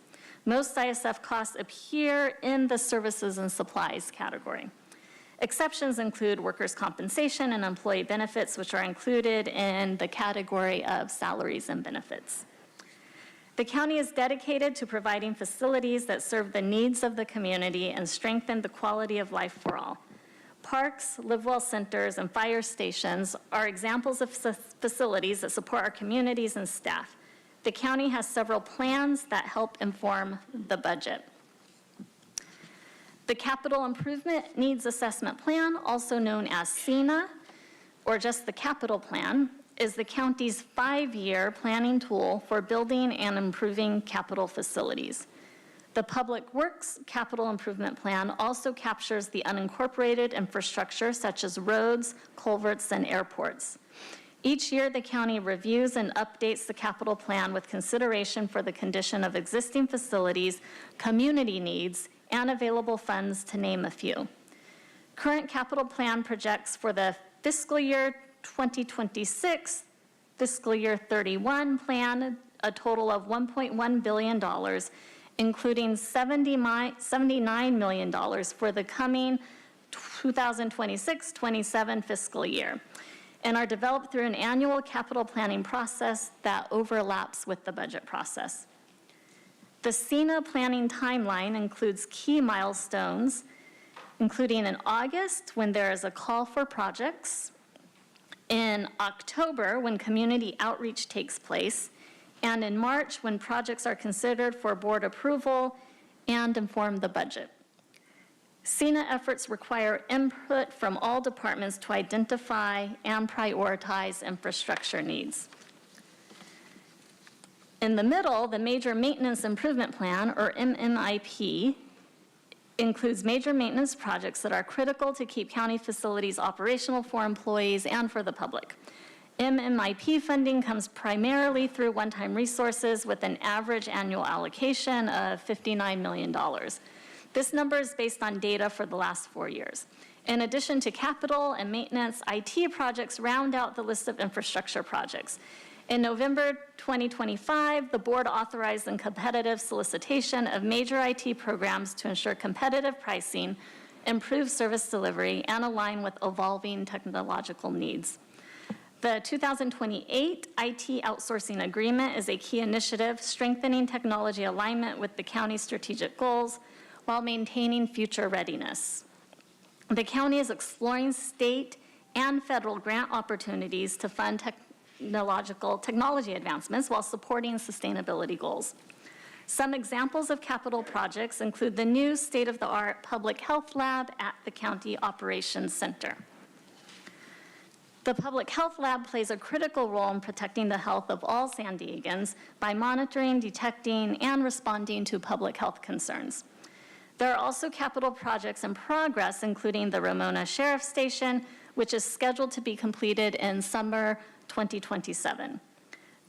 Most ISF costs appear in the services and supplies category. Exceptions include workers' compensation and employee benefits, which are included in the category of salaries and benefits. The county is dedicated to providing facilities that serve the needs of the community and strengthen the quality of life for all. Parks, live-well centers, and fire stations are examples of facilities that support our communities and staff. The county has several plans that help inform the budget. The Capital Improvement Needs Assessment Plan, also known as CINA, or just the Capital Plan, is the county's 5-year planning tool for building and improving capital facilities. The Public Works Capital Improvement Plan also captures the unincorporated infrastructure such as roads, culverts, and airports. Each year, the county reviews and updates the capital plan with consideration for the condition of existing facilities, community needs, and available funds, to name a few. Current capital plan projects for the fiscal year 2026, fiscal year 31 plan, a total of $1.1 billion, including $79 million for the coming 2026-27 fiscal year, and are developed through an annual capital planning process that overlaps with the budget process. The CINA planning timeline includes key milestones, including in August, when there is a call for projects, in October, when community outreach takes place, and in March, when projects are considered for board approval and inform the budget. CINA efforts require input from all departments to identify and prioritize infrastructure needs. In the middle, the Major Maintenance Improvement Plan, or MMIP, includes major maintenance projects that are critical to keep county facilities operational for employees and for the public. MMIP funding comes primarily through one-time resources with an average annual allocation of $59 million. This number is based on data for the last 4 years. In addition to capital and maintenance, IT projects round out the list of infrastructure projects. In November 2025, the board authorized the competitive solicitation of major IT programs to ensure competitive pricing, improve service delivery, and align with evolving technological needs. The 2028 IT outsourcing agreement is a key initiative strengthening technology alignment with the county's strategic goals while maintaining future readiness. The county is exploring state and federal grant opportunities to fund technology advancements while supporting sustainability goals. Some examples of capital projects include the new state-of-the-art public health lab at the County Operations Center. The public health lab plays a critical role in protecting the health of all San Diegans by monitoring, detecting, and responding to public health concerns. There are also capital projects in progress, including the Ramona Sheriff Station, which is scheduled to be completed in summer 2027.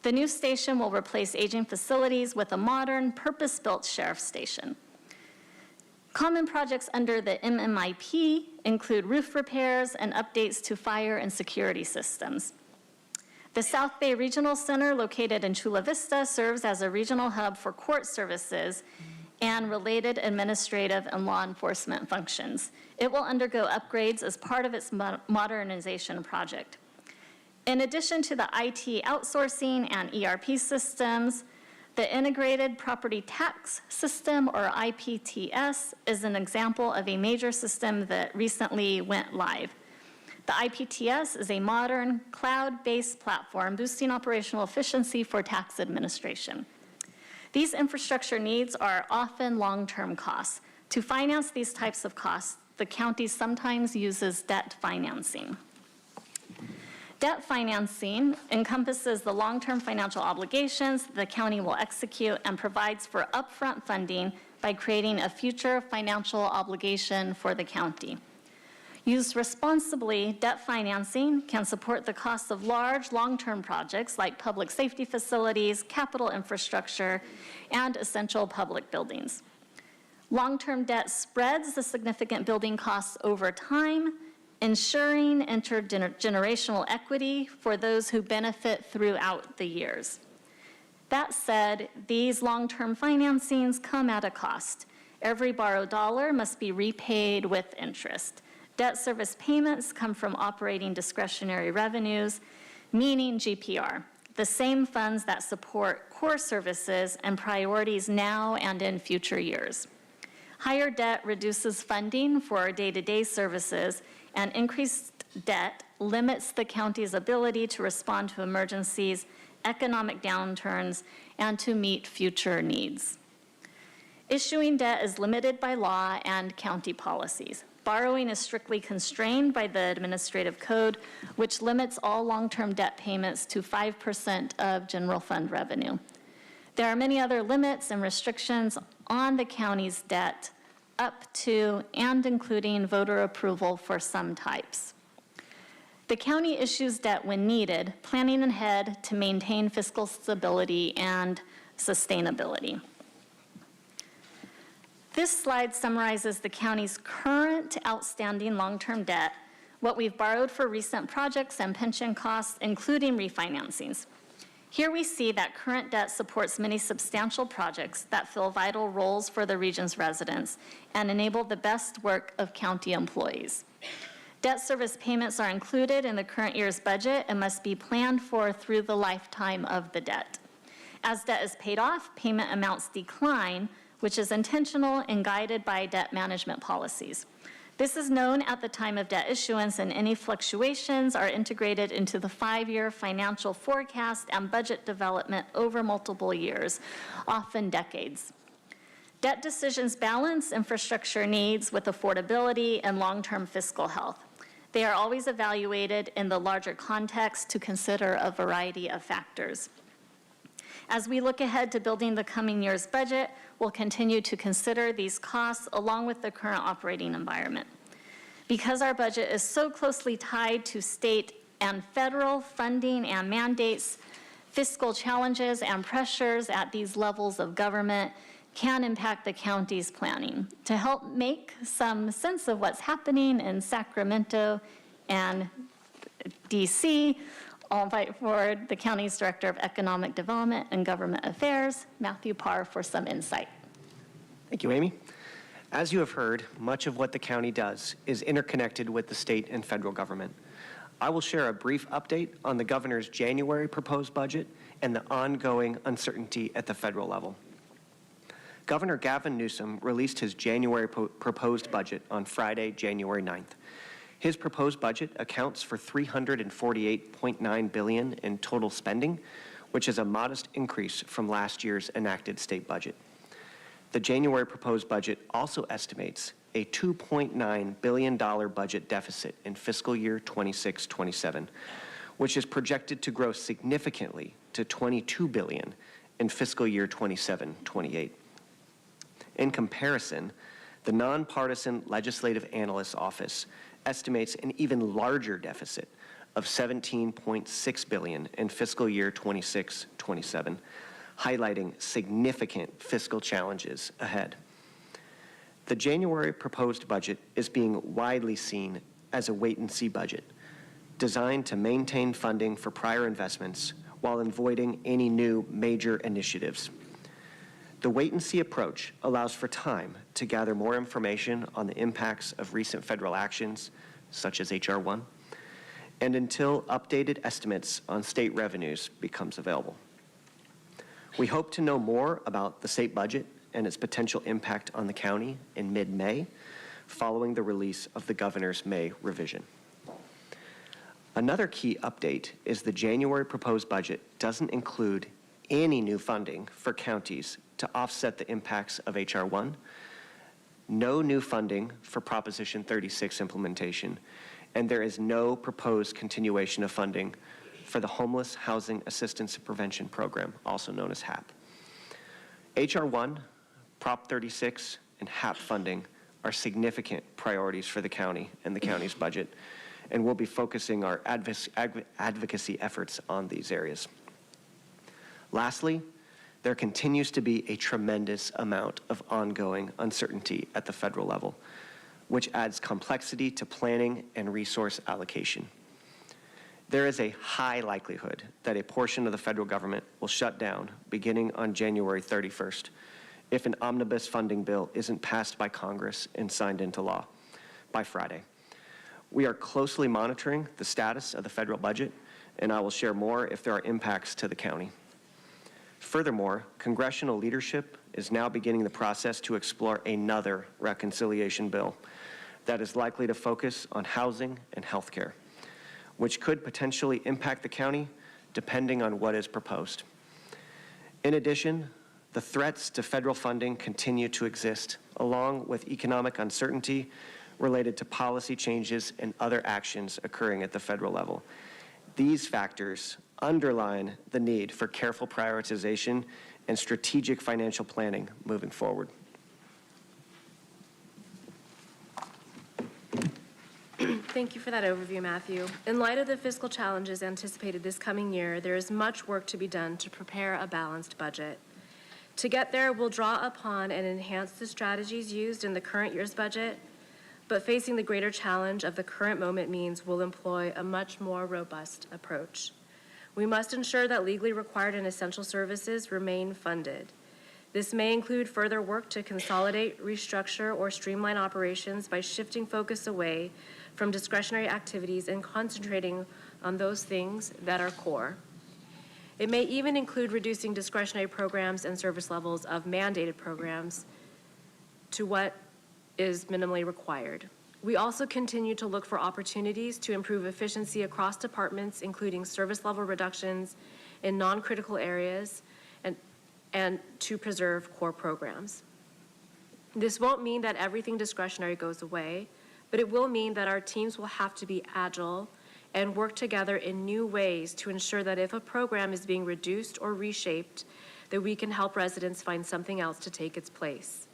The new station will replace aging facilities with a modern, purpose-built sheriff station. Common projects under the MMIP include roof repairs and updates to fire and security systems. The South Bay Regional Center, located in Chula Vista, serves as a regional hub for court services and related administrative and law enforcement functions. It will undergo upgrades as part of its modernization project. In addition to the IT outsourcing and ERP systems, the Integrated Property Tax System, or IPTS, is an example of a major system that recently went live. The IPTS is a modern, cloud-based platform boosting operational efficiency for tax administration. These infrastructure needs are often long-term costs. To finance these types of costs, the county sometimes uses debt financing. Debt financing encompasses the long-term financial obligations the county will execute and provides for upfront funding by creating a future financial obligation for the county. Used responsibly, debt financing can support the costs of large, long-term projects like public safety facilities, capital infrastructure, and essential public buildings. Long-term debt spreads the significant building costs over time, ensuring intergenerational equity for those who benefit throughout the years. That said, these long-term financings come at a cost. Every borrowed dollar must be repaid with interest. Debt service payments come from operating discretionary revenues, meaning GPR, the same funds that support core services and priorities now and in future years. Higher debt reduces funding for our day-to-day services, and increased debt limits the county's ability to respond to emergencies, economic downturns, and to meet future needs. Issuing debt is limited by law and county policies. Borrowing is strictly constrained by the administrative code, which limits all long-term debt payments to 5% of general fund revenue. There are many other limits and restrictions on the county's debt, up to and including voter approval for some types. The county issues debt when needed, planning ahead to maintain fiscal stability and sustainability. This slide summarizes the county's current outstanding long-term debt, what we've borrowed for recent projects and pension costs, including refinancings. Here we see that current debt supports many substantial projects that fill vital roles for the region's residents and enable the best work of county employees. Debt service payments are included in the current year's budget and must be planned for through the lifetime of the debt. As debt is paid off, payment amounts decline, which is intentional and guided by debt management policies. This is known at the time of debt issuance, and any fluctuations are integrated into the 5-year financial forecast and budget development over multiple years, often decades. Debt decisions balance infrastructure needs with affordability and long-term fiscal health. They are always evaluated in the larger context to consider a variety of factors. As we look ahead to building the coming year's budget, we'll continue to consider these costs along with the current operating environment. Because our budget is so closely tied to state and federal funding and mandates, fiscal challenges and pressures at these levels of government can impact the county's planning. To help make some sense of what's happening in Sacramento and DC, I'll invite forward the county's Director of Economic Development and Government Affairs, Matthew Parr, for some insight. Thank you, Amy. As you have heard, much of what the county does is interconnected with the state and federal government. I will share a brief update on the governor's January proposed budget and the ongoing uncertainty at the federal level. Governor Gavin Newsom released his January proposed budget on Friday, January 9th. His proposed budget accounts for $348.9 billion in total spending, which is a modest increase from last year's enacted state budget. The January proposed budget also estimates a $2.9 billion budget deficit in fiscal year 26-27, which is projected to grow significantly to $22 billion in fiscal year 27-28. In comparison, the Nonpartisan Legislative Analyst's Office estimates an even larger deficit of $17.6 billion in fiscal year 26-27, highlighting significant fiscal challenges ahead. The January proposed budget is being widely seen as a wait-and-see budget, designed to maintain funding for prior investments while avoiding any new major initiatives. The wait-and-see approach allows for time to gather more information on the impacts of recent federal actions, such as H.R. 1, and until updated estimates on state revenues becomes available. We hope to know more about the state budget and its potential impact on the county in mid-May, following the release of the governor's May revision. Another key update is the January proposed budget doesn't include any new funding for counties to offset the impacts of H.R. 1, no new funding for Proposition 36 implementation, and there is no proposed continuation of funding for the Homeless Housing Assistance and Prevention Program, also known as HAP. H.R. 1, Prop 36, and HAP funding are significant priorities for the county and the county's budget, and we'll be focusing our advocacy efforts on these areas. Lastly, there continues to be a tremendous amount of ongoing uncertainty at the federal level, which adds complexity to planning and resource allocation. There is a high likelihood that a portion of the federal government will shut down beginning on January 31st if an omnibus funding bill isn't passed by Congress and signed into law by Friday. We are closely monitoring the status of the federal budget, and I will share more if there are impacts to the county. Furthermore, congressional leadership is now beginning the process to explore another reconciliation bill that is likely to focus on housing and health care, which could potentially impact the county depending on what is proposed. In addition, the threats to federal funding continue to exist, along with economic uncertainty related to policy changes and other actions occurring at the federal level. These factors underline the need for careful prioritization and strategic financial planning moving forward. Thank you for that overview, Matthew. In light of the fiscal challenges anticipated this coming year, there is much work to be done to prepare a balanced budget. To get there, we'll draw upon and enhance the strategies used in the current year's budget, but facing the greater challenge of the current moment means we'll employ a much more robust approach. We must ensure that legally required and essential services remain funded. This may include further work to consolidate, restructure, or streamline operations by shifting focus away from discretionary activities and concentrating on those things that are core. It may even include reducing discretionary programs and service levels of mandated programs to what is minimally required. We also continue to look for opportunities to improve efficiency across departments, including service level reductions in non-critical areas and to preserve core programs. This won't mean that everything discretionary goes away, but it will mean that our teams will have to be agile and work together in new ways to ensure that if a program is being reduced or reshaped, that we can help residents find something else to take its place.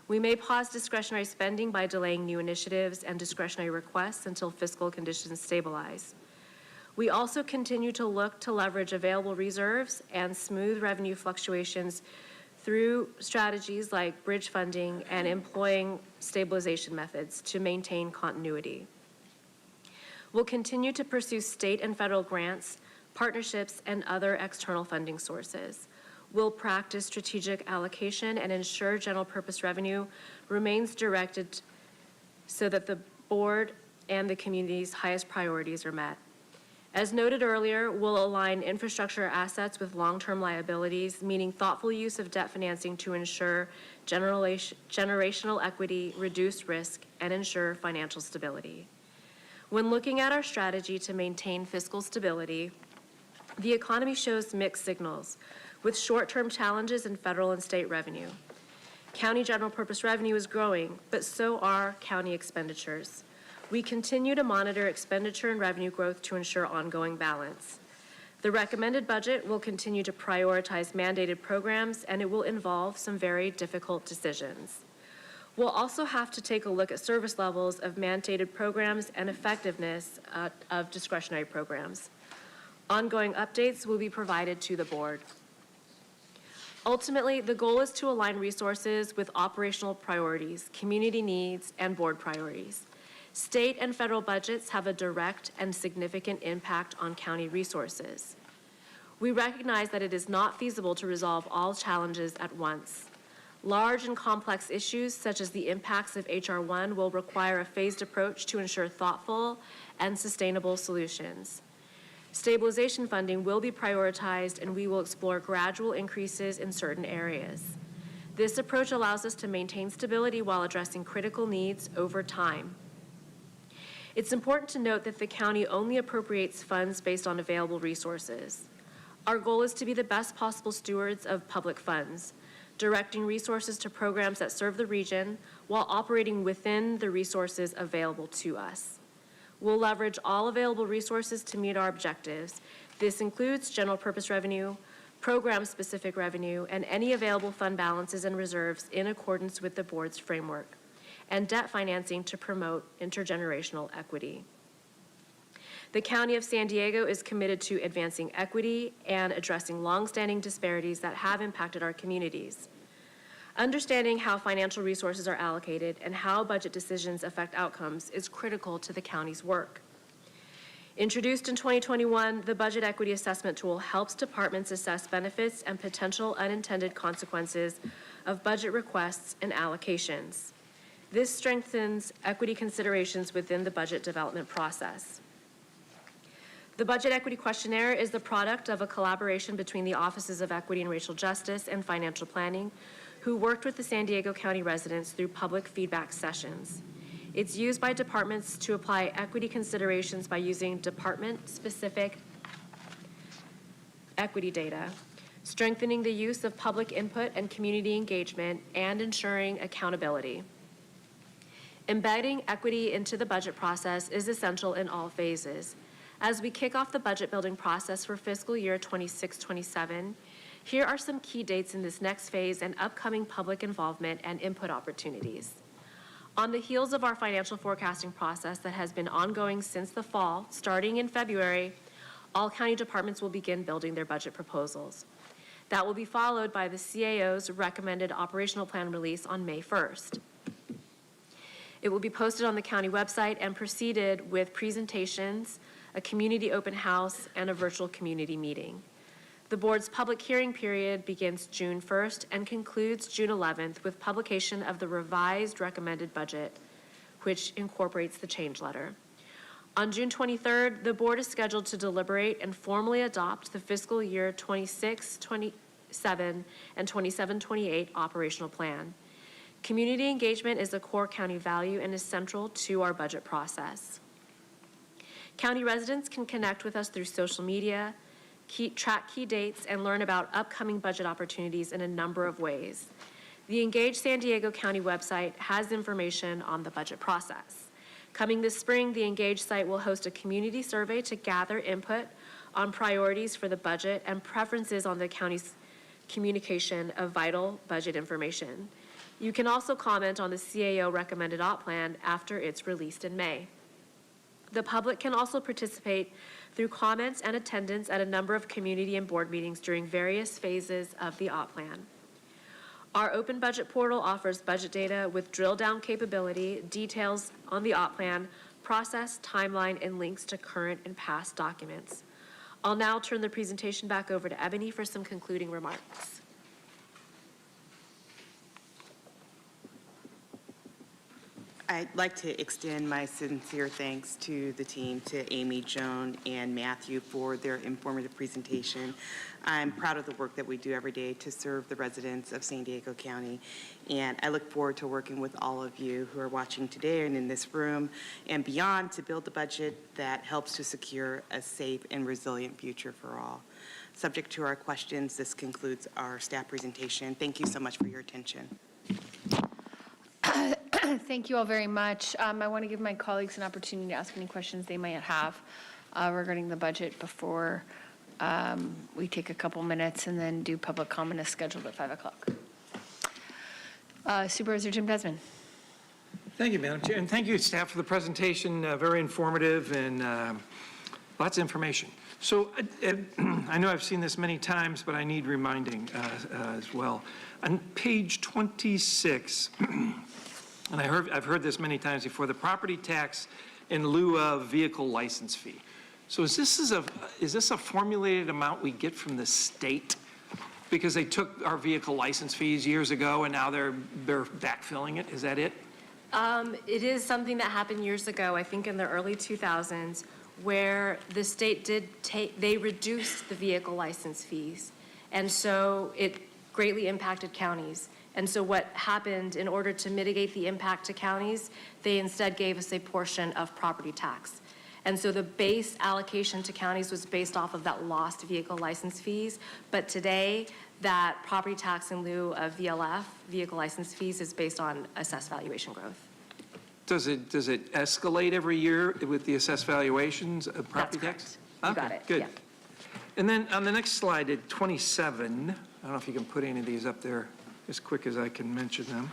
We may pause discretionary spending by delaying new initiatives and discretionary requests until fiscal conditions stabilize. We also continue to look to leverage available reserves and smooth revenue fluctuations through strategies like bridge funding and employing stabilization methods to maintain continuity. We'll continue to pursue state and federal grants, partnerships, and other external funding sources. We'll practice strategic allocation and ensure general purpose revenue remains directed so that the board and the community's highest priorities are met. As noted earlier, we'll align infrastructure assets with long-term liabilities, meaning thoughtful use of debt financing to ensure generational equity, reduce risk, and ensure financial stability. When looking at our strategy to maintain fiscal stability, the economy shows mixed signals, with short-term challenges in federal and state revenue. County general purpose revenue is growing, but so are county expenditures. We continue to monitor expenditure and revenue growth to ensure ongoing balance. The recommended budget will continue to prioritize mandated programs, and it will involve some very difficult decisions. We'll also have to take a look at service levels of mandated programs and effectiveness of discretionary programs. Ongoing updates will be provided to the board. Ultimately, the goal is to align resources with operational priorities, community needs, and board priorities. State and federal budgets have a direct and significant impact on county resources. We recognize that it is not feasible to resolve all challenges at once. Large and complex issues, such as the impacts of H.R. 1, will require a phased approach to ensure thoughtful and sustainable solutions. Stabilization funding will be prioritized, and we will explore gradual increases in certain areas. This approach allows us to maintain stability while addressing critical needs over time. It's important to note that the county only appropriates funds based on available resources. Our goal is to be the best possible stewards of public funds, directing resources to programs that serve the region while operating within the resources available to us. We'll leverage all available resources to meet our objectives. This includes general purpose revenue, program-specific revenue, and any available fund balances and reserves in accordance with the board's framework, and debt financing to promote intergenerational equity. The County of San Diego is committed to advancing equity and addressing longstanding disparities that have impacted our communities. Understanding how financial resources are allocated and how budget decisions affect outcomes is critical to the county's work. Introduced in 2021, the Budget Equity Assessment Tool helps departments assess benefits and potential unintended consequences of budget requests and allocations. This strengthens equity considerations within the budget development process. The Budget Equity Questionnaire is the product of a collaboration between the Offices of Equity and Racial Justice and Financial Planning, who worked with the San Diego County residents through public feedback sessions. It's used by departments to apply equity considerations by using department-specific equity data, strengthening the use of public input and community engagement, and ensuring accountability. Embedding equity into the budget process is essential in all phases. As we kick off the budget building process for fiscal year 26-27, here are some key dates in this next phase and upcoming public involvement and input opportunities. On the heels of our financial forecasting process that has been ongoing since the fall, starting in February, all county departments will begin building their budget proposals. That will be followed by the CAO's recommended operational plan release on May 1st. It will be posted on the county website and preceded with presentations, a community open house, and a virtual community meeting. The board's public hearing period begins June 1st and concludes June 11th with publication of the revised recommended budget, which incorporates the change letter. On June 23rd, the board is scheduled to deliberate and formally adopt the fiscal year 26-27 and 27-28 operational plan. Community engagement is a core county value and is central to our budget process. County residents can connect with us through social media, track key dates, and learn about upcoming budget opportunities in a number of ways. The Engage San Diego County website has information on the budget process. Coming this spring, the Engage site will host a community survey to gather input on priorities for the budget and preferences on the county's communication of vital budget information. You can also comment on the CAO recommended op plan after it's released in May. The public can also participate through comments and attendance at a number of community and board meetings during various phases of the op plan. Our open budget portal offers budget data with drill down capability, details on the op plan, process, timeline, and links to current and past documents. I'll now turn the presentation back over to Ebony for some concluding remarks. I'd like to extend my sincere thanks to the team, to Amy, Joan, and Matthew for their informative presentation. I'm proud of the work that we do every day to serve the residents of San Diego County, and I look forward to working with all of you who are watching today and in this room and beyond to build the budget that helps to secure a safe and resilient future for all. Subject to our questions, this concludes our staff presentation. Thank you so much for your attention. Thank you all very much. I want to give my colleagues an opportunity to ask any questions they might have regarding the budget before we take a couple minutes and then do public comment as scheduled at 5 o'clock. Supervisor Jim Desmond. Thank you, Madam Chair, and thank you, staff, for the presentation. Very informative and lots of information. So I know I've seen this many times, but I need reminding as well. On page 26, and I've heard this many times before, the property tax in lieu of vehicle license fee. So is this a formulated amount we get from the state? Because they took our vehicle license fees years ago and now they're backfilling it, is that it? It is something that happened years ago, I think in the early 2000s, where the state they reduced the vehicle license fees. And so it greatly impacted counties. And so what happened, in order to mitigate the impact to counties, they instead gave us a portion of property tax. And so the base allocation to counties was based off of that lost vehicle license fees. But today, that property tax in lieu of VLF, vehicle license fees, is based on assessed valuation growth. Does it escalate every year with the assessed valuations of property tax? You got it, Good. yeah. And then on the next slide at 27, I don't know if you can put any of these up there as quick as I can mention them,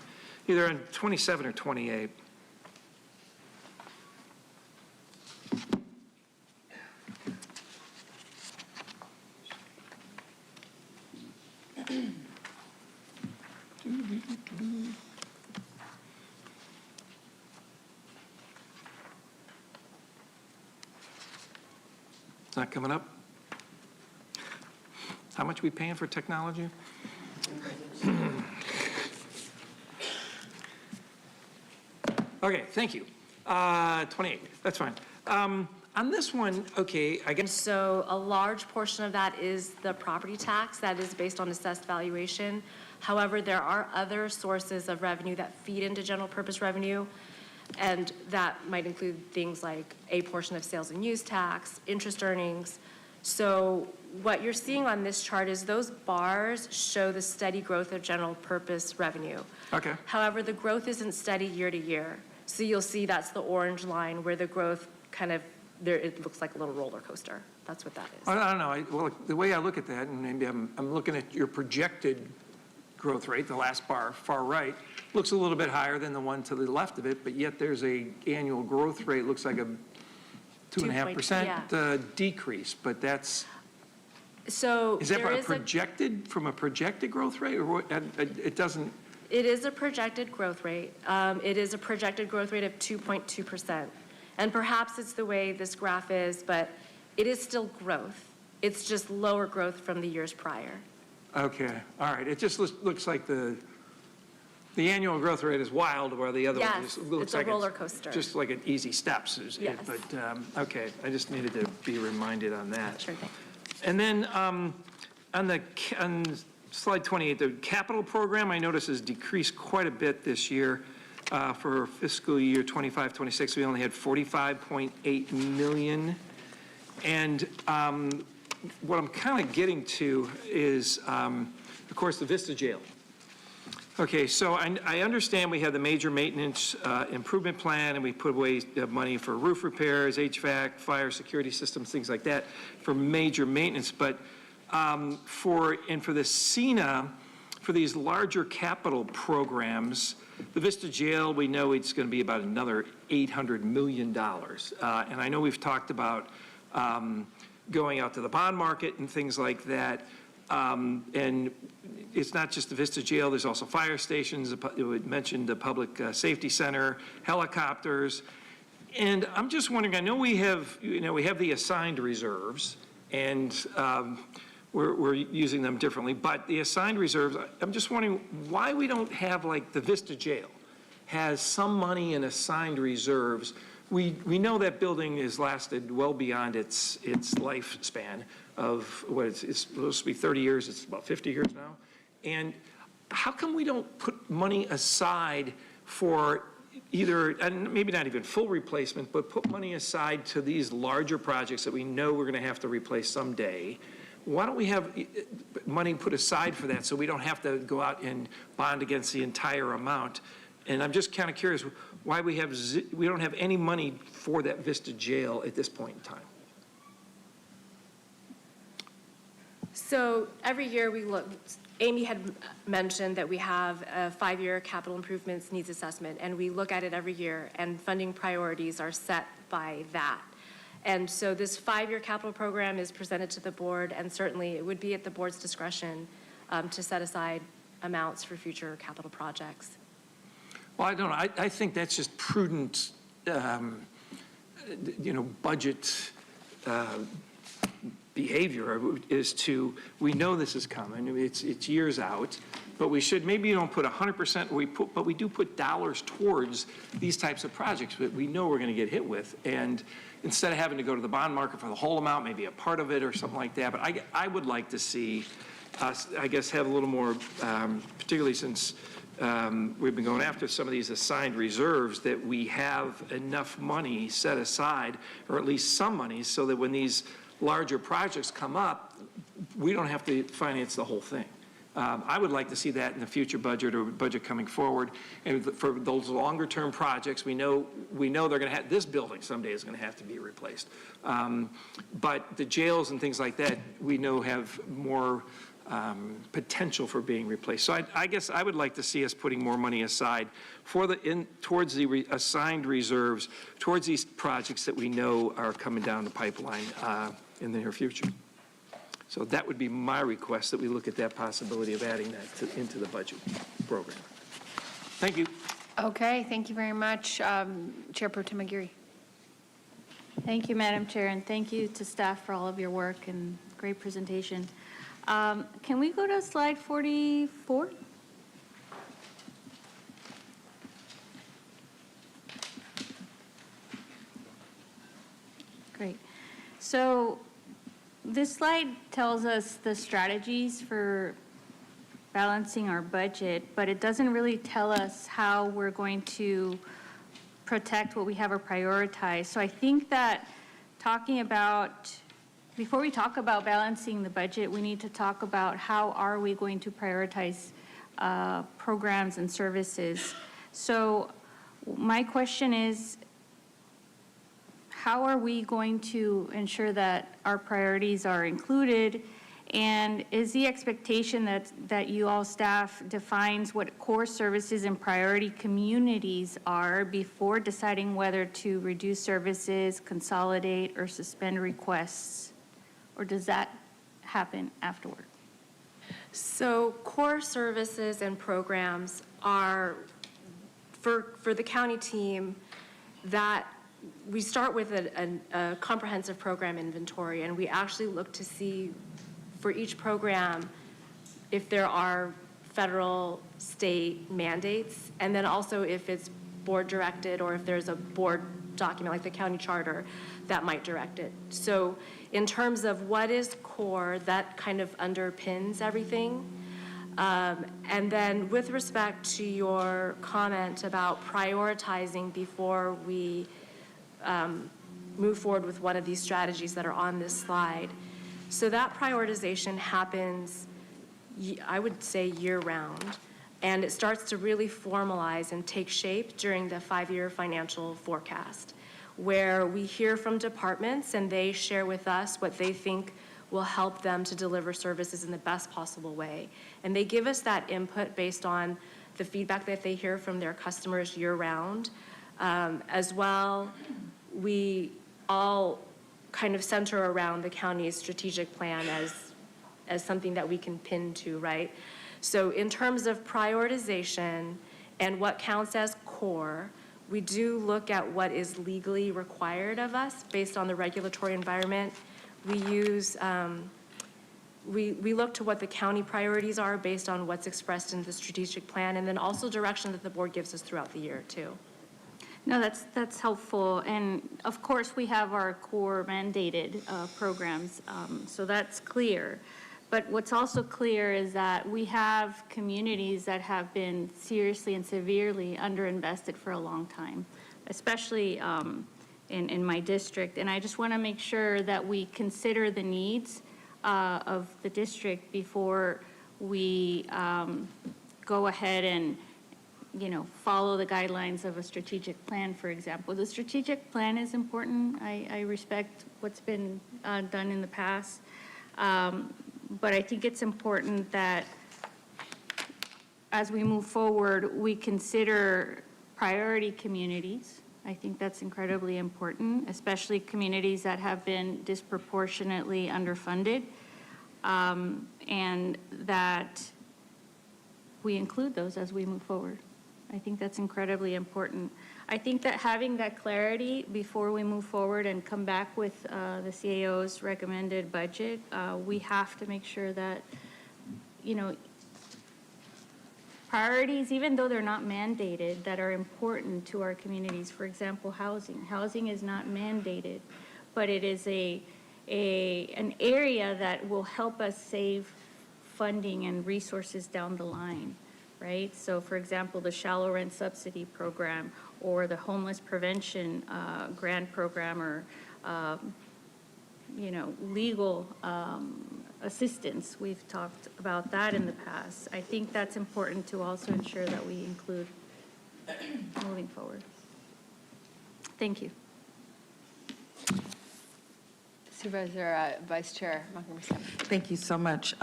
either on 27 or 28. It's not coming up? How much are we paying for technology? Okay, thank you. 28, that's fine. On this one, okay, I guess. So a large portion of that is the property tax that is based on assessed valuation. However, there are other sources of revenue that feed into general purpose revenue, and that might include things like a portion of sales and use tax, interest earnings. So what you're seeing on this chart is those bars show the steady growth of general purpose revenue. Okay. However, the growth isn't steady year to year. So you'll see that's the orange line where the growth kind of, there, it looks like a little roller coaster. That's what that is. I don't know. Well, the way I look at that, and maybe I'm looking at your projected growth rate, the last bar, far right, looks a little bit higher than the one to the left of it, but yet there's a annual growth rate, looks like a 2.5% decrease, but that's, so is that there from a projected growth rate, or what? It doesn't? It is a projected growth rate. It is a projected growth rate of 2.2%. And perhaps it's the way this graph is, but it is still growth. It's just lower growth from the years prior. Okay, all right. It just looks like the annual growth rate is wild, where the other one Yes, just looks it's a like roller coaster. just like an easy steps. Yes. But, okay, I just needed to be reminded on that. Sure thing. And then on slide 28, the capital program, I notice, has decreased quite a bit this year. For fiscal year 25-26, we only had 45.8 million. And what I'm kind of getting to is, of course, the Vista Jail. Okay, so I understand we have the major maintenance improvement plan, and we put away money for roof repairs, HVAC, fire security systems, things like that for major maintenance. But for the SENA, for these larger capital programs, the Vista Jail, we know it's going to be about another $800 million. And I know we've talked about going out to the bond market and things like that. And it's not just the Vista Jail, there's also fire stations, you mentioned the public safety center, helicopters. And I'm just wondering, I know we have the assigned reserves, and we're using them differently, but the assigned reserves, I'm just wondering why we don't have, like, the Vista Jail has some money in assigned reserves. We know that building has lasted well beyond its lifespan of what it's supposed to be 30 years, it's about 50 years now. And how come we don't put money aside for either, and maybe not even full replacement, but put money aside to these larger projects that we know we're going to have to replace someday? Why don't we have money put aside for that so we don't have to go out and bond against the entire amount? And I'm just kind of curious why we don't have any money for that Vista Jail at this point in time. So every year we look, Amy had mentioned that we have a 5-year capital improvements needs assessment, and we look at it every year, and funding priorities are set by that. And so this 5-year capital program is presented to the board, and certainly it would be at the board's discretion to set aside amounts for future capital projects. Well, I don't know. I think that's just prudent, budget behavior is to, we know this is coming, it's years out, but we should, maybe you don't put 100%, but we do put dollars towards these types of projects that we know we're going to get hit with. And instead of having to go to the bond market for the whole amount, maybe a part of it or something like that. But I would like to see us, I guess, have a little more, particularly since we've been going after some of these assigned reserves, that we have enough money set aside, or at least some money, so that when these larger projects come up, we don't have to finance the whole thing. I would like to see that in the future budget or budget coming forward. And for those longer term projects, we know they're going to have, this building someday is going to have to be replaced. But the jails and things like that, we know have more potential for being replaced. So I guess I would like to see us putting more money aside for towards the assigned reserves, towards these projects that we know are coming down the pipeline in the near future. So that would be my request, that we look at that possibility of adding that into the budget program. Thank you. Okay, thank you very much. Chair Pro Tem Aguirre. Thank you, Madam Chair, and thank you to staff for all of your work and great presentation. Can we go to slide 44? Great. So this slide tells us the strategies for balancing our budget, but it doesn't really tell us how we're going to protect what we have or prioritize. So I think that before we talk about balancing the budget, we need to talk about how are we going to prioritize programs and services. So my question is, how are we going to ensure that our priorities are included? And is the expectation that you all staff defines what core services and priority communities are before deciding whether to reduce services, consolidate, or suspend requests? Or does that happen afterward? So core services and programs are, for the county team, that we start with a comprehensive program inventory, and we actually look to see for each program if there are federal, state mandates, and then also if it's board directed or if there's a board document like the county charter that might direct it. So in terms of what is core, that kind of underpins everything. And then with respect to your comment about prioritizing before we move forward with one of these strategies that are on this slide. So that prioritization happens, I would say, year-round, and it starts to really formalize and take shape during the 5-year financial forecast, where we hear from departments and they share with us what they think will help them to deliver services in the best possible way. And they give us that input based on the feedback that they hear from their customers year-round. As well, we all kind of center around the county's strategic plan as something that we can pin to, right? So in terms of prioritization and what counts as core, we do look at what is legally required of us based on the regulatory environment. We use, we look to what the county priorities are based on what's expressed in the strategic plan, and then also direction that the board gives us throughout the year too. No, that's helpful. And of course, we have our core mandated programs, so that's clear. But what's also clear is that we have communities that have been seriously and severely underinvested for a long time, especially in my district. And I just want to make sure that we consider the needs of the district before we go ahead and follow the guidelines of a strategic plan, for example. The strategic plan is important. I respect what's been done in the past. But I think it's important that as we move forward, we consider priority communities. I think that's incredibly important, especially communities that have been disproportionately underfunded, and that we include those as we move forward. I think that's incredibly important. I think that having that clarity before we move forward and come back with the CAO's recommended budget, we have to make sure that, you know, priorities, even though they're not mandated, that are important to our communities. For example, housing. Housing is not mandated, but it is an area that will help us save funding and resources down the line, right? So for example, the shallow rent subsidy program or the homeless prevention grant program or, you know, legal assistance. We've talked about that in the past. I think that's important to also ensure that we include moving forward. Thank you. Supervisor Vice Chair Montgomery. Thank you so much.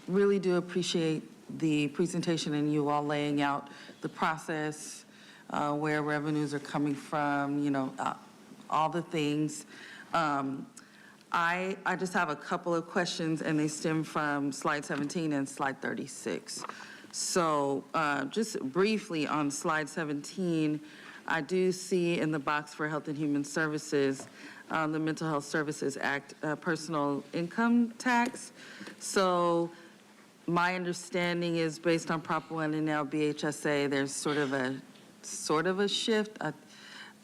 Really do appreciate the presentation and you all laying out the process, where revenues are coming from, you know, all the things. I just have a couple of questions and they stem from slide 17 and slide 36. So just briefly on slide 17, I do see in the box for Health and Human Services, the Mental Health Services Act, personal income tax. So my understanding is based on Prop 1 and now BHSA, there's sort of a shift.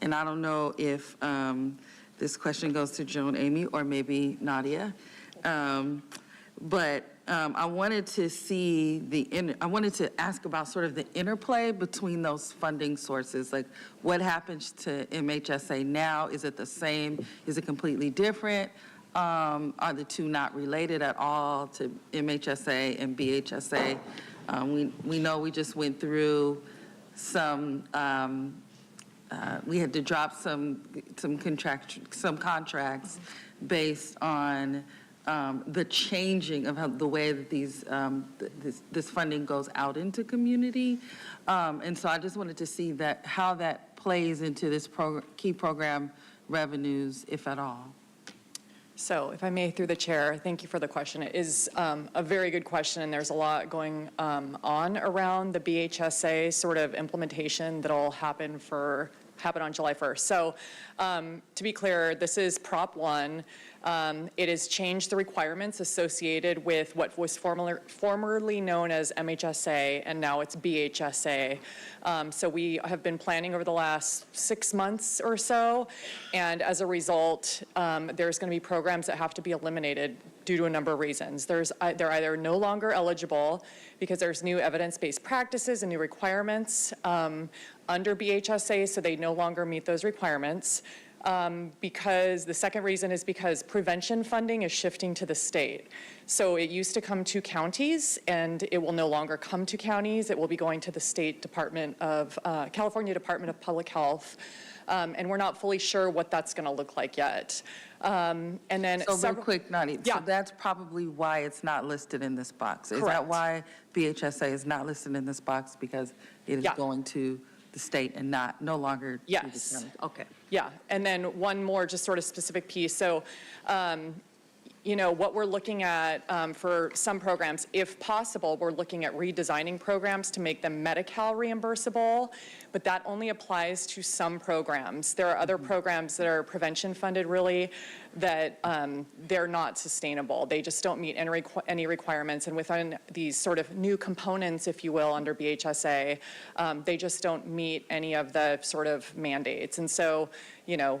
And I don't know if this question goes to Joan, Amy, or maybe Nadia. But I wanted to see I wanted to ask about sort of the interplay between those funding sources. Like what happens to MHSA now? Is it the same? Is it completely different? Are the two not related at all to MHSA and BHSA? We know we just went through some, we had to drop some contracts based on the changing of how the way that this funding goes out into community. And so I just wanted to see how that plays into this key program revenues, if at all. So if I may, through the chair, thank you for the question. It is a very good question, and there's a lot going on around the BHSA sort of implementation that'll happen on July 1st. So to be clear, this is Prop 1. It has changed the requirements associated with what was formerly known as MHSA, and now it's BHSA. So we have been planning over the last 6 months or so, and as a result, there's going to be programs that have to be eliminated due to a number of reasons. They're either no longer eligible because there's new evidence-based practices and new requirements under BHSA, so they no longer meet those requirements. Because the second reason is because prevention funding is shifting to the state. So it used to come to counties, and it will no longer come to counties. It will be going to the state Department of, California Department of Public Health. And we're not fully sure what that's going to look like yet. And then so real quick, Nadia, so that's probably why it's not listed in this box. Is that why BHSA is not listed in this box? Because it is going to the state and no longer to the county? Okay. Yeah, and then one more just sort of specific piece. So, you know, what we're looking at for some programs, if possible, we're looking at redesigning programs to make them Medi-Cal reimbursable, but that only applies to some programs. There are other programs that are prevention funded really that they're not sustainable. They just don't meet any requirements, and within these sort of new components, if you will, under BHSA, they just don't meet any of the sort of mandates. And so, you know,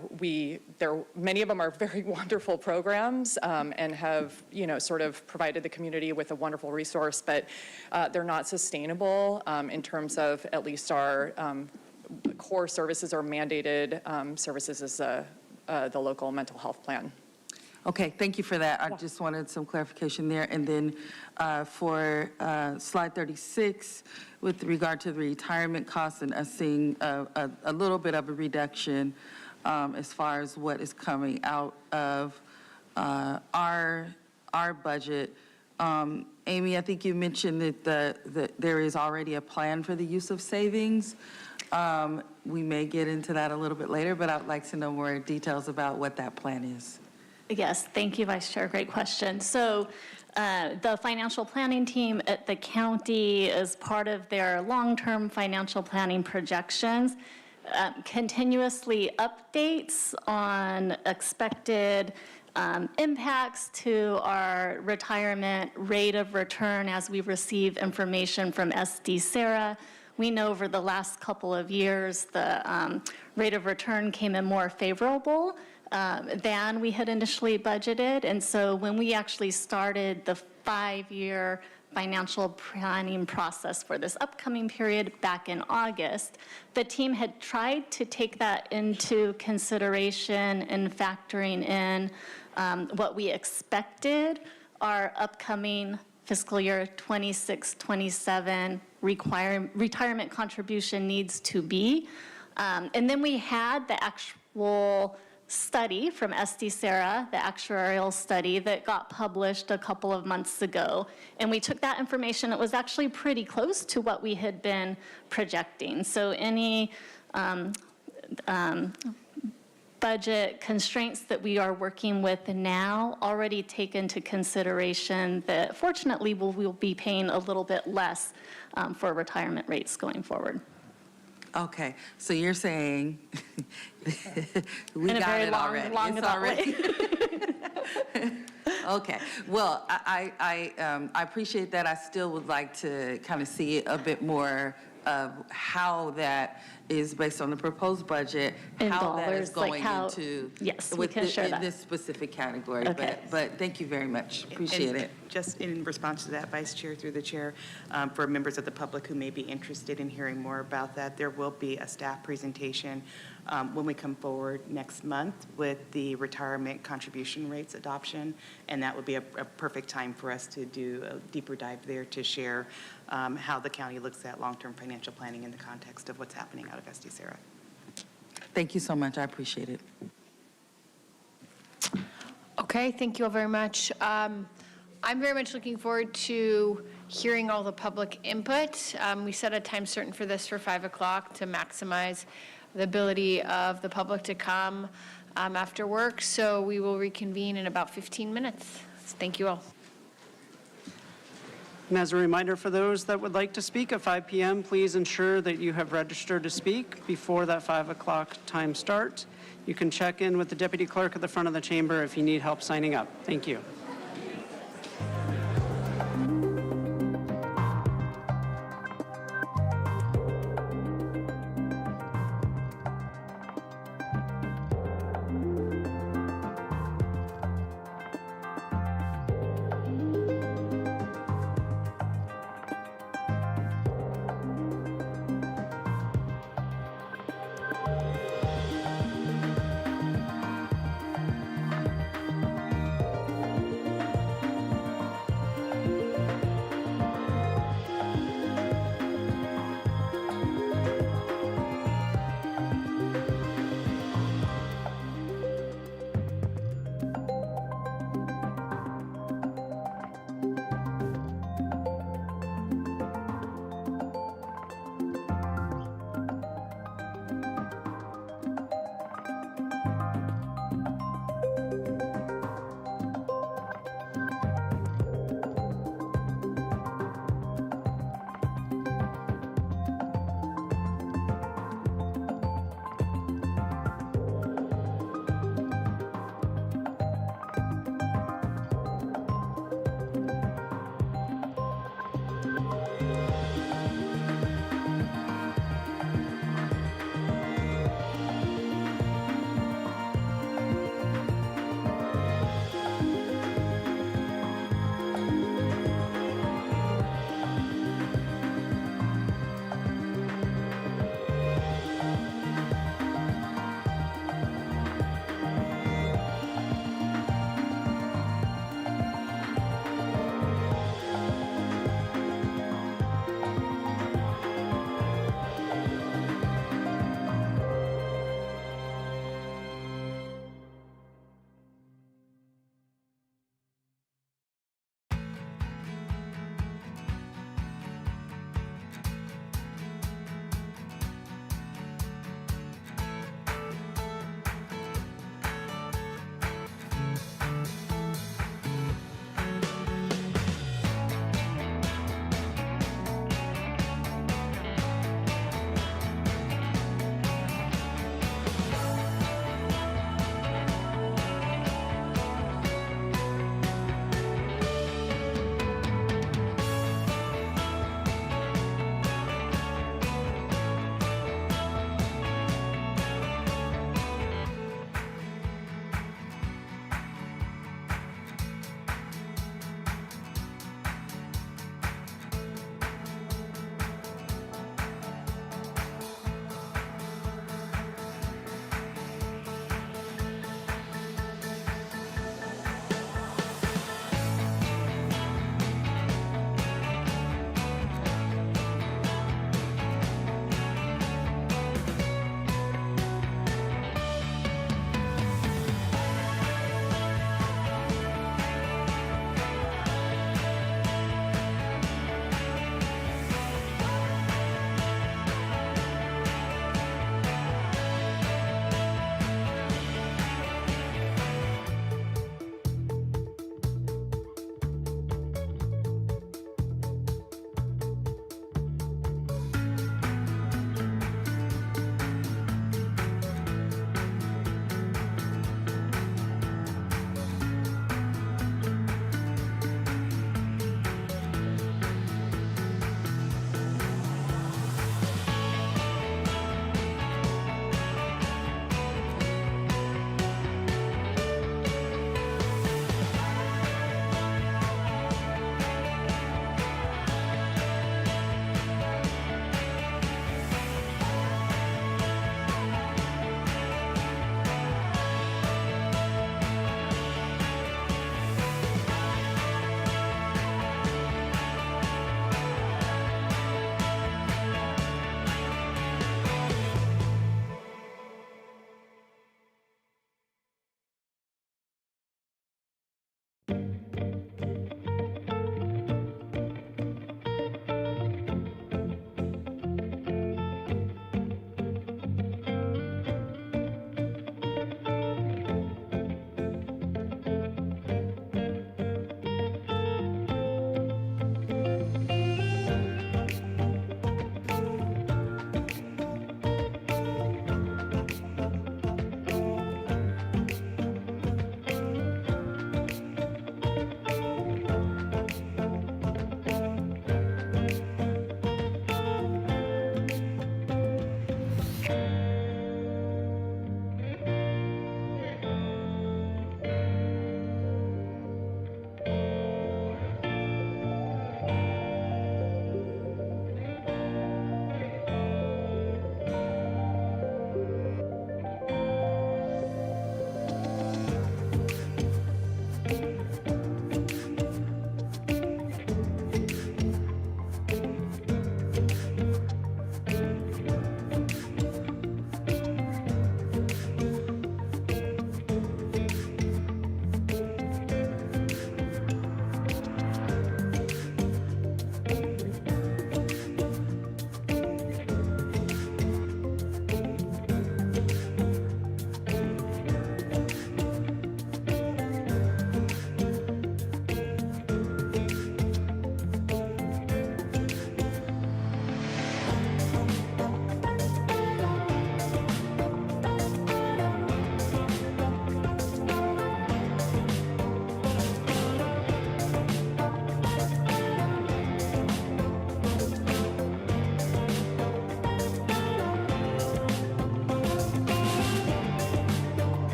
many of them are very wonderful programs and have, you know, sort of provided the community with a wonderful resource, but they're not sustainable in terms of at least our core services or mandated services as the local mental health plan. Okay, thank you for that. I just wanted some clarification there. And then for slide 36, with regard to the retirement costs and us seeing a little bit of a reduction as far as what is coming out of our budget. Amy, I think you mentioned that there is already a plan for the use of savings. We may get into that a little bit later, but I'd like to know more details about what that plan is. Yes, thank you, Vice Chair. Great question. So The financial planning team at the county, as part of their long-term financial planning projections, continuously updates on expected impacts to our retirement rate of return as we receive information from SD Sarah. We know over the last couple of years, the rate of return came in more favorable than we had initially budgeted. And so when we actually started the 5-year financial planning process for this upcoming period back in August, the team had tried to take that into consideration and factoring in what we expected our upcoming fiscal year 26-27 retirement contribution needs to be. And then we had the actual study from SD Sarah, the actuarial study that got published a couple of months ago. And we took that information, it was actually pretty close to what we had been projecting. So any budget constraints that we are working with now already take into consideration that fortunately we'll be paying a little bit less for retirement rates going forward. Okay, so you're saying we In a got very it long, already. roundabout way. Okay, well, I appreciate that. I still would like to kind of see a bit more of how that is based on the proposed budget, In how that is dollars, like going how- into yes, we with can share in that. this specific category. Okay. But thank you very much. Appreciate And it. Just in response to that, Vice Chair, through the chair, for members of the public who may be interested in hearing more about that, there will be a staff presentation when we come forward next month with the retirement contribution rates adoption, and that would be a perfect time for us to do a deeper dive there to share how the county looks at long-term financial planning in the context of what's happening out of SD Sarah. Thank you so much. I appreciate it. Okay, thank you all very much. I'm very much looking forward to hearing all the public input. We set a time certain for this for 5 o'clock to maximize the ability of the public to come after work. So we will reconvene in about 15 minutes. Thank you all. And as a reminder for those that would like to speak at 5 p.m., please ensure that you have registered to speak before that 5 o'clock time starts. You can check in with the deputy clerk at the front of the chamber if you need help signing up. Thank you.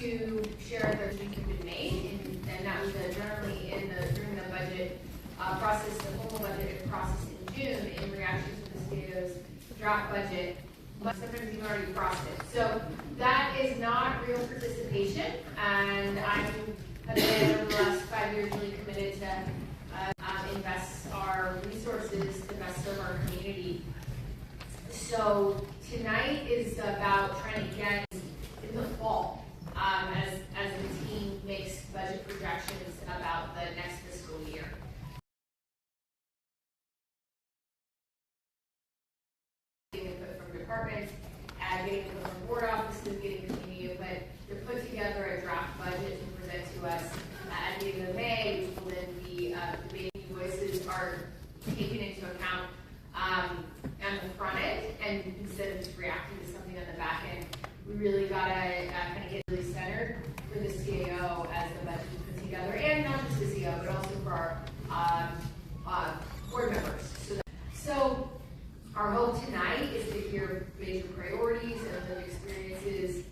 to share the changes have been made, and that was generally during the budget process, the formal budget process in June in reaction to the STAO's draft budget, but sometimes you've already crossed it. So that is not real participation, and I've been over the last 5 years really committed to invest our resources to best serve our community. So tonight is about trying to get in the fall as the team makes budget projections about the next fiscal year. Getting input from departments, getting input from board offices, getting community input to put together a draft budget to present to us at the end of May, which will then be the main voices are taken into account on the front end, and instead of just reacting to something on the back end, we really gotta kind of get really centered for the CAO as the budget is put together, and not just the CAO, but also for our board members. So our hope tonight is to hear major priorities and lived experiences.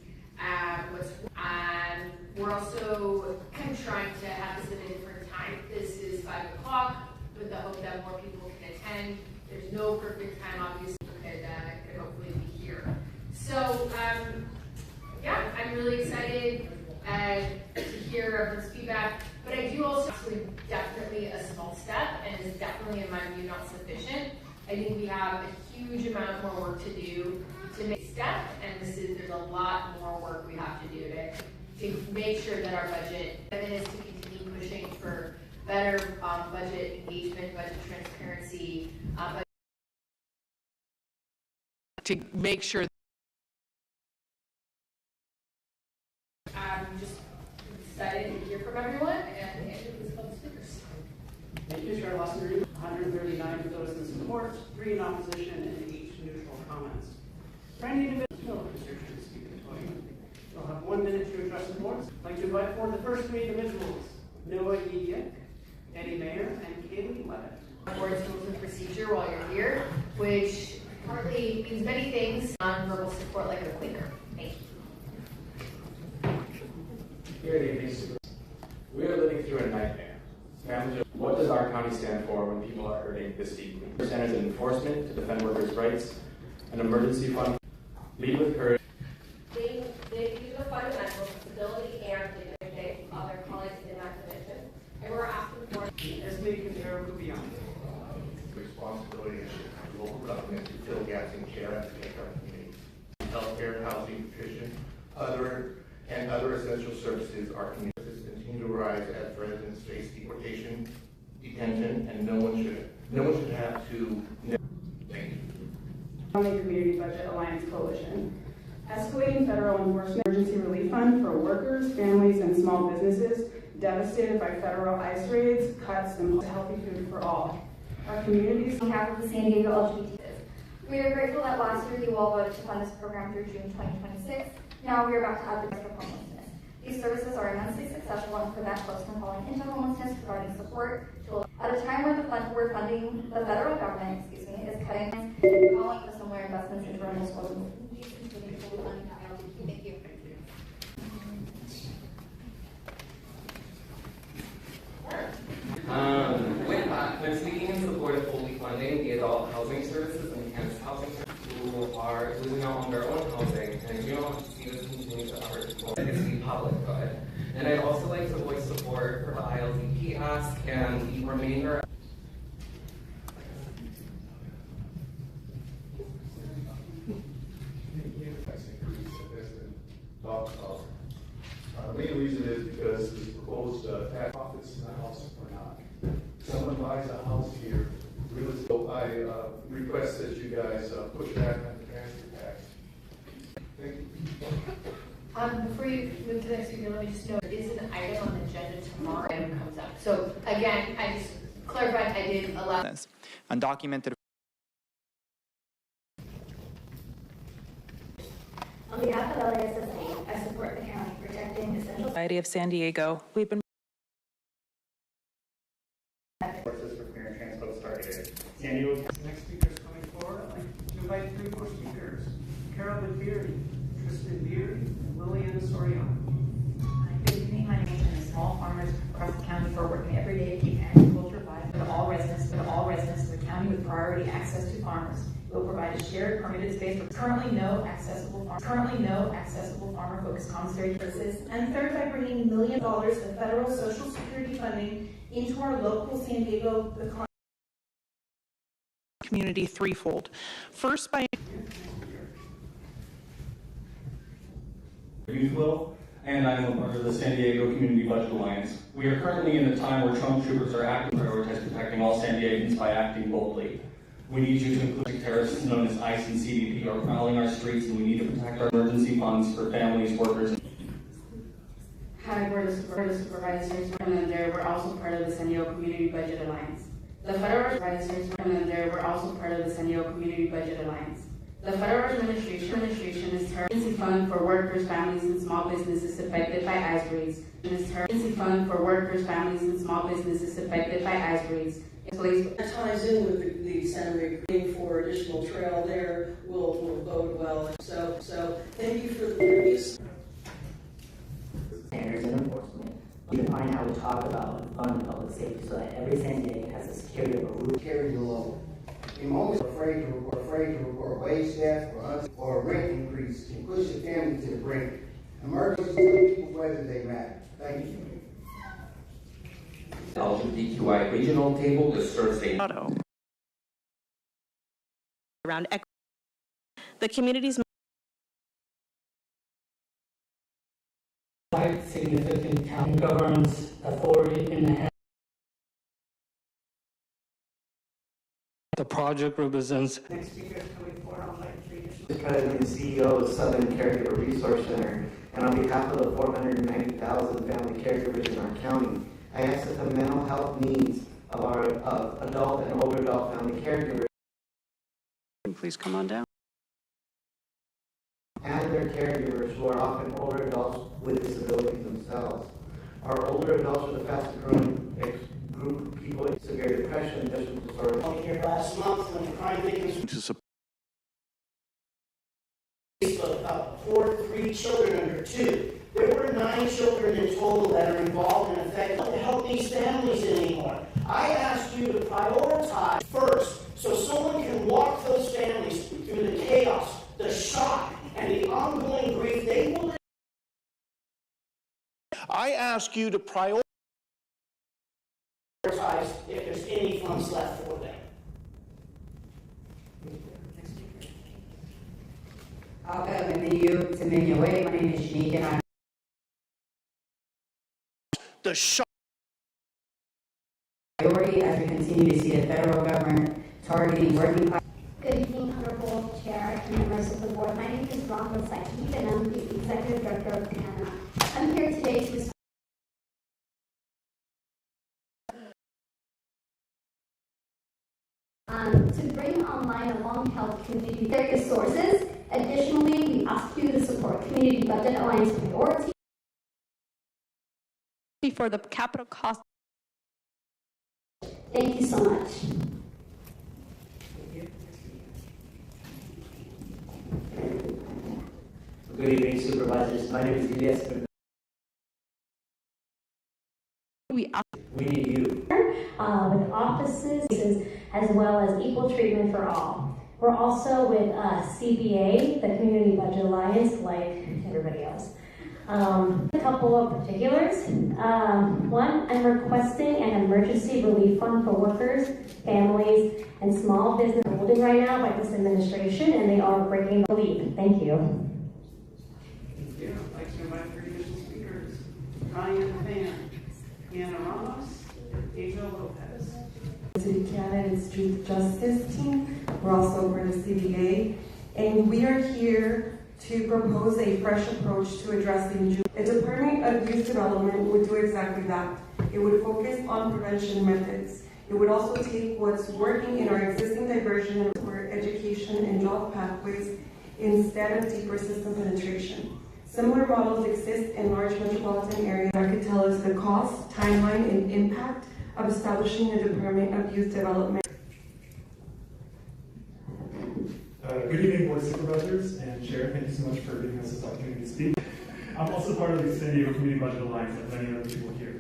We're also kind of trying to have this at a different time. This is 5 o'clock with the hope that more people can attend. There's no perfect time, obviously, could hopefully be here. So, yeah, I'm really excited to hear everyone's feedback, but I do also actually definitely a small step, and is definitely, in my view, not sufficient. I think we have a huge amount more work to do to make a step, and there's a lot more work we have to do to make sure that our budget is to continue pushing for better budget engagement, budget transparency, to make sure. I'm just excited to hear from everyone, and please call the speakers. Thank you, Chair Lawson. 139 of those in support, 3 in opposition, and 8 neutral comments. For any individual restriction to speak to the podium, you'll have 1 minute to address the board. I'd like to invite forward the first 3 individuals: Noah Yek, Eddie Mayer, and Kaylee Levitt. Board's rules and procedure while you're here, which partly means many things, non-verbal support like a Quaker. Thank you. Good evening. We are living through a nightmare. What does our county stand for when people are hurting this deeply? Centers of enforcement to defend workers' rights, an emergency fund, lead with courage. They use the fundamentals of stability and dignity of their colleagues in that division, and we're asking for responsibility of local government to fill gaps in care and protect our community. Healthcare, housing, nutrition, other essential services our communities continue to rise as residents face deportation, detention, and no one should have to. Thank you. County Community Budget Alliance Coalition. Escalating federal enforcement emergency relief fund for workers, families, and small businesses devastated by federal ICE raids, cuts, and healthy food for all. Our communities. On behalf of the San Diego LGBT. We are grateful that last year you all voted to fund this program through June 2026. Now we are about to add the risk of homelessness. These services are immensely successful and prevent folks from falling into homelessness, providing support to at a time where we're funding the federal government, is cutting and calling for similar investments into rental schools. Thank you. When speaking in support of fully funding the adult housing services and campus housing who are losing out on their own housing, and we don't want to see this continue to hurt the public good. And I'd also like to voice support for the ILDP ask and the remainder. The main reason is because the proposed tax profits in the house or not. Someone buys a house here, really. So I request that you guys push back on the transfer tax. Thank you. Before you move to the next speaker, let me just know there is an item on the agenda tomorrow that comes up. So again, I just clarified I did allow this undocumented. On behalf of LASSA, I support the county protecting essential. Society of San Diego. We've been. San Diego. Next speaker is coming forward. I'd like to invite 3 more speakers: Carolyn Beery, Tristan Beery, and Lillian Soriano. small farmers across the county for working every day to keep agriculture viable for all residents of the county with priority access to farmers. It will provide a shared permitted space for currently no accessible farmer-focused commissary services. And third, by bringing $1 million of federal Social Security funding into our local San Diego economy. Community threefold. First, by Youth Will, and I'm a part of the San Diego Community Budget Alliance. We are currently in a time where Trump troopers are acting to prioritize protecting all San Diegans by acting boldly. We need you to include terrorists known as ICE and CBP are prowling our streets, and we need to protect our emergency funds for families, workers. Hi, Board of Supervisors. We're also part of the San Diego Community Budget Alliance. The federal supervisors we're also part of the San Diego Community Budget Alliance. The federal administration is emergency fund for workers, families, and small businesses affected by ice raids. Emergency fund for workers, families, and small businesses affected by ice raids. That ties in with the Santa Maria for additional trail there will bode well. So thank you for the previous standards and enforcement. You can find how we talk about and fund public safety so that every San Diego has the security of a roof. Carry the load. I'm always afraid to report wage theft or a rent increase can push the family to the brink. Emergencies to people whether they matter. Thank you. LGBTQI regional table that serves around the community's significant county governance authority in the head. The project represents. Next speaker is coming forward on like 3 issues. The President and CEO of Southern Caregiver Resource Center, and on behalf of the 490,000 family caregivers in our county, I ask that the mental health needs of our adult and older adult family caregivers. Please come on down. And their caregivers, who are often older adults with disabilities themselves. Our older adults are the fastest growing group of people with severe depression and addiction disorder. Here last month when the crime victims poured 3 children under 2. There were 9 children in total that are involved in affected to help these families anymore. I ask you to prioritize first so someone can walk those families through the chaos, the shock, and the ongoing grief they will. I ask you to prioritize if there's any funds left for them. Welcome to you to Minuet. My name is Shanique and I'm the shock. Priority as we continue to see the federal government targeting working class. Good evening, Honorable Chair and members of the board. My name is Rhonda Sakeet and I'm the Executive Director of CANA. I'm here today to bring online a long-held community various sources. Additionally, we ask you to support Community Budget Alliance priority for the capital cost. Thank you so much. Good evening, Supervisors. My name is Elias. We need you. With offices as well as equal treatment for all. We're also with CBA, the Community Budget Alliance, like everybody else. A couple of particulars. One, I'm requesting an emergency relief fund for workers, families, and small business holding right now by this administration, and they are breaking the lead. Thank you. Thank you. I'd like to invite 3 additional speakers. Ryan Van, Anna Ramos, Asia Lopez. City Candidates Truth Justice Team. We're also part of CBA, and we are here to propose a fresh approach to addressing youth. A Department of Youth Development would do exactly that. It would focus on prevention methods. It would also take what's working in our existing diversion for education and job pathways instead of deeper system penetration. Similar models exist in large metropolitan areas that could tell us the cost, timeline, and impact of establishing a Department of Youth Development. Good evening, Board of Supervisors and Chair. Thank you so much for giving us this opportunity to speak. I'm also part of the San Diego Community Budget Alliance, like many other people here.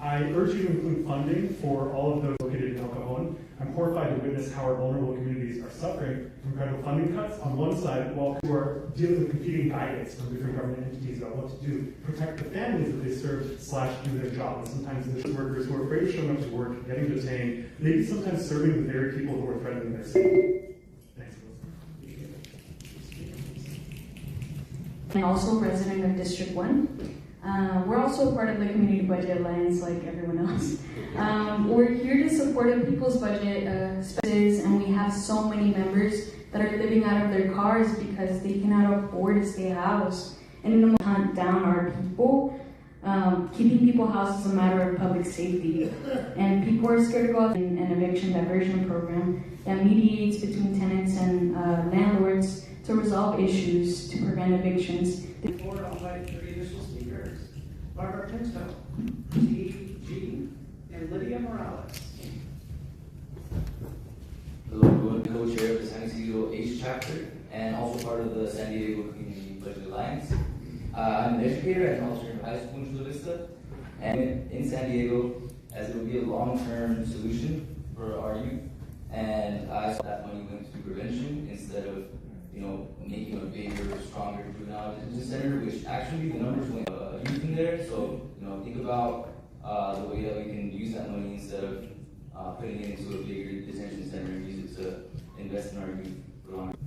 I urge you to include funding for all of those located in El Cajon. I'm horrified to witness how our vulnerable communities are suffering from incredible funding cuts on one side, while who are dealing with competing guidance from different government entities about what to do, protect the families that they serve / do their job. And sometimes the workers who are afraid of showing up to work, getting detained, maybe sometimes serving the very people who are threatening their safety. Thanks. I'm also a resident of District 1. We're also part of the Community Budget Alliance like everyone else. We're here to support the people's budget spaces, and we have so many members that are living out of their cars because they cannot afford to stay housed. And in the hunt down our people, keeping people housed is a matter of public safety. And people are scared to go out in an eviction diversion program that mediates between tenants and landlords to resolve issues to prevent evictions. Board, I'll invite three additional speakers. Barbara Pinto, Steve G, and Lydia Morales. Hello, everyone. Co-chair of the San Diego H chapter and also part of the San Diego Community Budget Alliance. I'm an educator at an alternative high school in Chula Vista, and in San Diego, as it would be a long-term solution for our youth. And I saw that money went to prevention instead of making a bigger, stronger juvenile detention center, which actually the numbers went youth in there. So, think about the way that we can use that money instead of putting it into a bigger detention center and use it to invest in our youth for longer.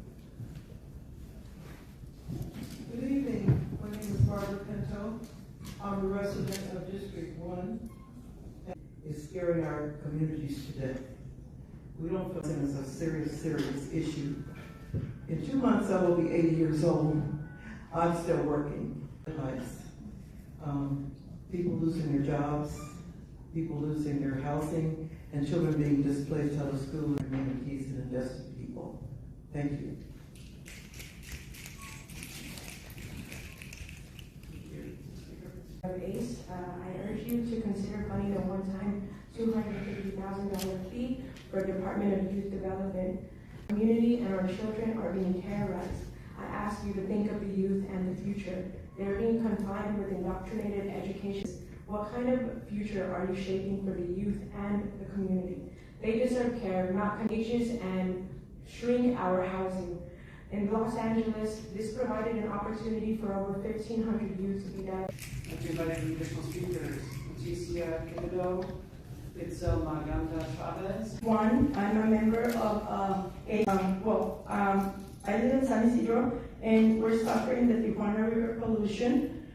Good evening. My name is Barbara Pinto. I'm a resident of District 1. It's scaring our communities to death. We don't feel it as a serious issue. In 2 months, I will be 80 years old. I'm still working. People losing their jobs, people losing their housing, and children being displaced out of school communities and invested people. Thank you. ACE, I urge you to consider funding a one-time $250,000 fee for Department of Youth Development. Community and our children are being terrorized. I ask you to think of the youth and the future. They're being confined with indoctrinated education. What kind of future are you shaping for the youth and the community? They deserve care, not contagious, and shrink our housing. In Los Angeles, this provided an opportunity for over 1,500 youth to be diagnosed. I'd invite any additional speakers. Leticia Quevedo, Itzel Maganda Chavez. One, I'm a member of I live in San Isidro, and we're suffering the Tijuana River pollution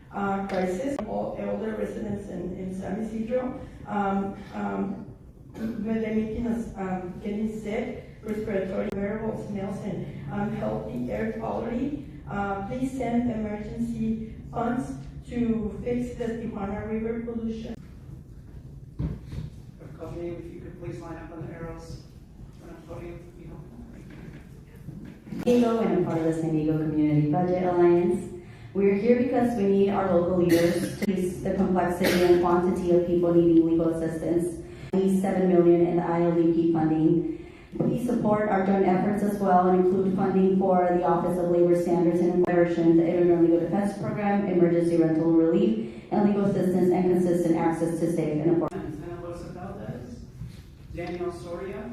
crisis. All elder residents in San Isidro, when they're making us getting sick, respiratory variable smells, and unhealthy air quality. Please send emergency funds to fix the Tijuana River pollution. Company, if you could please line up on the arrows. Podium. Diego, and I'm part of the San Diego Community Budget Alliance. We are here because we need our local leaders to reduce the complexity and quantity of people needing legal assistance. We need $7 million in the ILDP funding. Please support our joint efforts as well and include funding for the Office of Labor Standards and Enforcement, the Interim Legal Defense Program, Emergency Rental Relief, and legal assistance and consistent access to safe and affordable. Daniel Soria,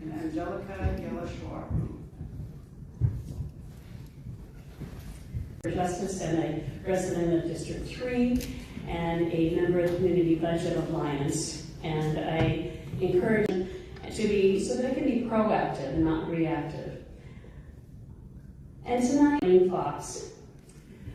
and Angelica Yelashwar. Justice and a resident of District 3 and a member of the Community Budget Alliance. And I encourage them to be, so they can be proactive and not reactive. And tonight, thoughts.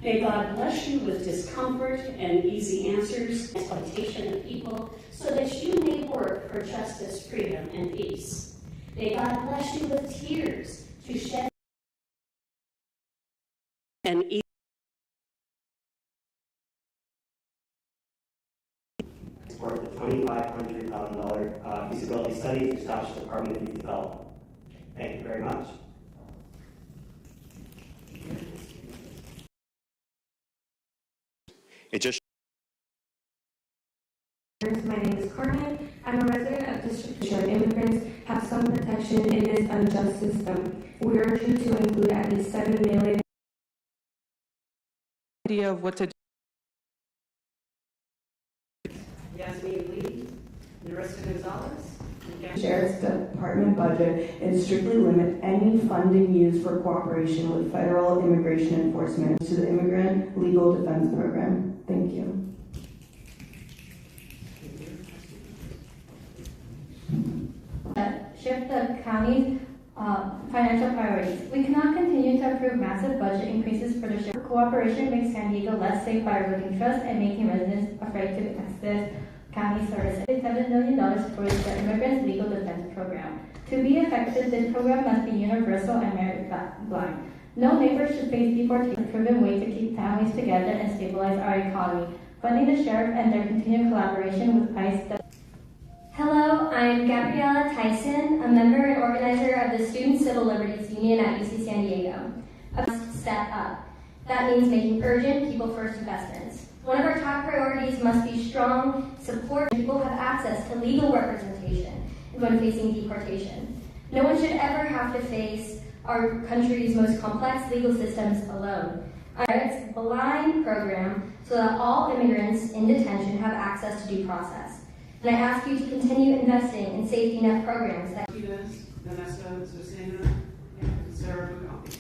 May God bless you with discomfort and easy answers, exploitation of people, so that you may work for justice, freedom, and peace. May God bless you with tears to shed and support the $2,500,000 feasibility study to establish the Department of Youth Development. Thank you very much. It just My name is Carmen. I'm a resident of District 2. Immigrants have some protection in this unjust system. We urge you to include at least $7 million. Idea of what to do. Yasmin Trustee Gonzalez. Sheriff's Department budget and strictly limit any funding used for cooperation with federal immigration enforcement to the Immigrant Legal Defense Program. Thank you. Shift the county's financial priorities. We cannot continue to approve massive budget increases for the sheriff. Cooperation makes San Diego less safe by eroding trust and making residents afraid to access county services. $7 million towards the Immigrant Legal Defense Program. To be effective, this program must be universal and merit-blind. No neighbor should face deportation, a proven way to keep families together and stabilize our economy. Funding the sheriff and their continued collaboration with ICE. Hello, I'm Gabriella Tyson, a member and organizer of the Student Civil Liberties Union at UC San Diego. A step up. That means making urgent, people-first investments. One of our top priorities must be strong support. People have access to legal representation when facing deportation. No one should ever have to face our country's most complex legal systems alone. It's a blind program so that all immigrants in detention have access to due process. And I ask you to continue investing in safety net programs that Vanessa Susana, and Sarah Bugami.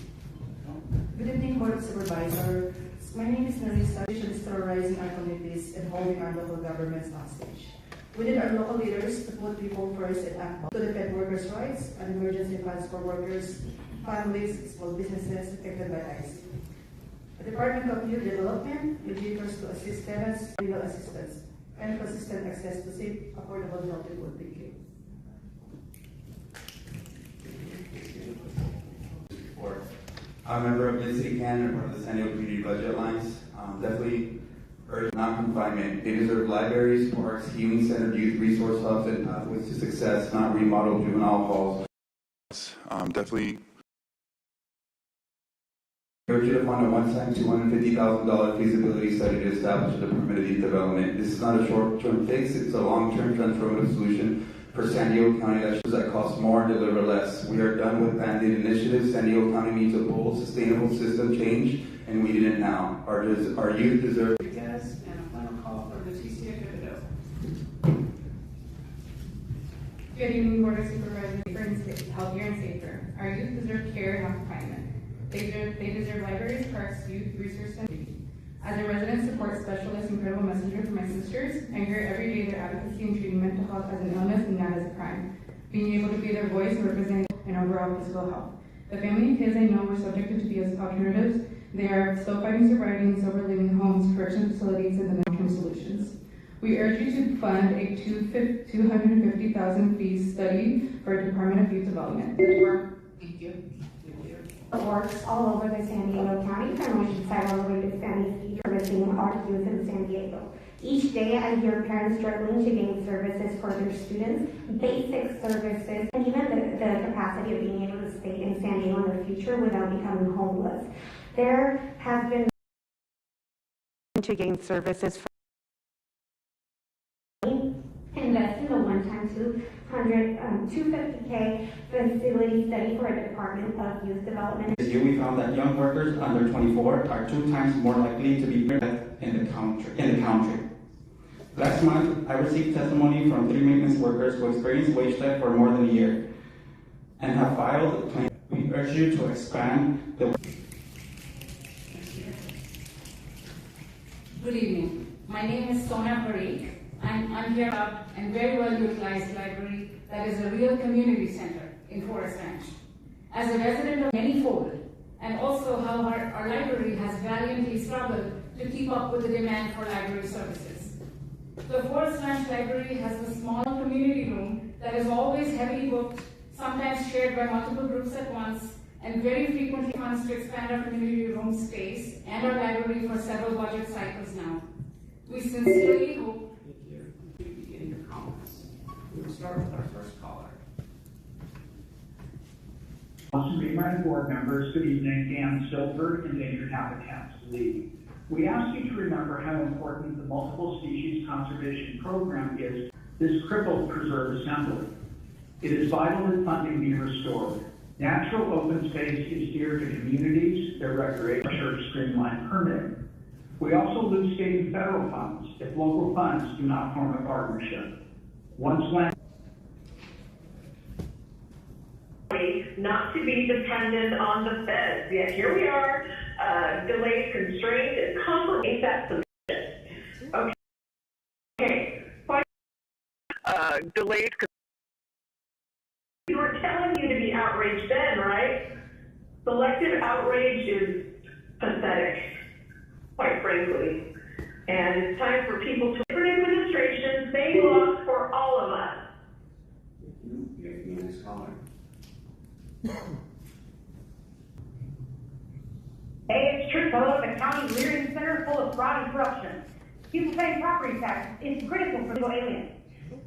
Good evening, Board of Supervisors. My name is Narissa. Should is terrorizing our communities and holding our local governments hostage. We need our local leaders to put people first and act to defend workers' rights and emergency funds for workers, families, small businesses affected by ICE. The Department of Youth Development registers to assist tenants, legal assistance, and consistent access to safe, affordable, healthy food. Thank you. I'm a member of Mid-City Can and part of the San Diego Community Budget Alliance. Definitely urge non-confinement. They deserve libraries, parks, healing-centered youth resource hubs, and pathways to success, not remodeled juvenile halls. Definitely urge you to fund a one-time $250,000 feasibility study to establish a Department of Youth Development. This is not a short-term fix, it's a long-term transformative solution for San Diego County that costs more and deliver less. We are done with Band-Aid initiatives. San Diego County needs a bold, sustainable system change, and we need it now. Our youth deserve. And a final call for the TCA Capital. Good evening, Board of Supervisors. Healthier and safer. Our youth deserve care, not confinement. They deserve libraries, parks, youth resource centers. As a resident support specialist and credible messenger for my sisters, I hear every day their advocacy and treating mental health as an illness and not as a crime. Being able to be their voice and representing and overall physical health. The family and kids I know were subjected to be as alternatives. They are still fighting sobriety in sober living homes, correction facilities, and the long-term solutions. We urge you to fund a $250,000 fee study for Department of Youth Development. Thank you. Works all over the San Diego County from which federal related families servicing our youth in San Diego. Each day I hear parents struggling to gain services for their students, basic services, and even the capacity of being able to stay in San Diego in the future without becoming homeless. There has been to gain services for invest in the one-time $250K facility study for a Department of Youth Development. This year we found that young workers under 24 are 2 times more likely to be burned in the country. Last month, I received testimony from 3 maintenance workers who experienced wage theft for more than a year and have filed claims. We urge you to expand the. Good evening. My name is Sona Parikh. I'm here about a very well utilized library that is a real community center in Forest Ranch. As a resident of manyfold, and also how our library has valiantly struggled to keep up with the demand for library services. The Forest Ranch Library has a small community room that is always heavily booked, sometimes shared by multiple groups at once, and very frequently funds to expand our community room space and our library for several budget cycles now. We sincerely hope In your comments. We will start with our first caller. Remind board members, good evening, Dan Silver, Endangered Habitats League. We ask you to remember how important the Multiple Species Conservation Program is. This crippled preserve assembly. It is vital that funding be restored. Natural open space is dear to communities, their recreation, to streamline permitting. We also lose state and federal funds if local funds do not form a partnership. Once land not to be dependent on the feds. Yet here we are, delayed, constrained, and complicated that solution. Okay. Delayed. We were telling you to be outraged then, right? Selective outrage is pathetic, quite frankly. And it's time for people to different administrations, same laws for all of us. Hey, it's true. Hello, the county leading center full of fraud and corruption. People paying property taxes is critical for illegal aliens.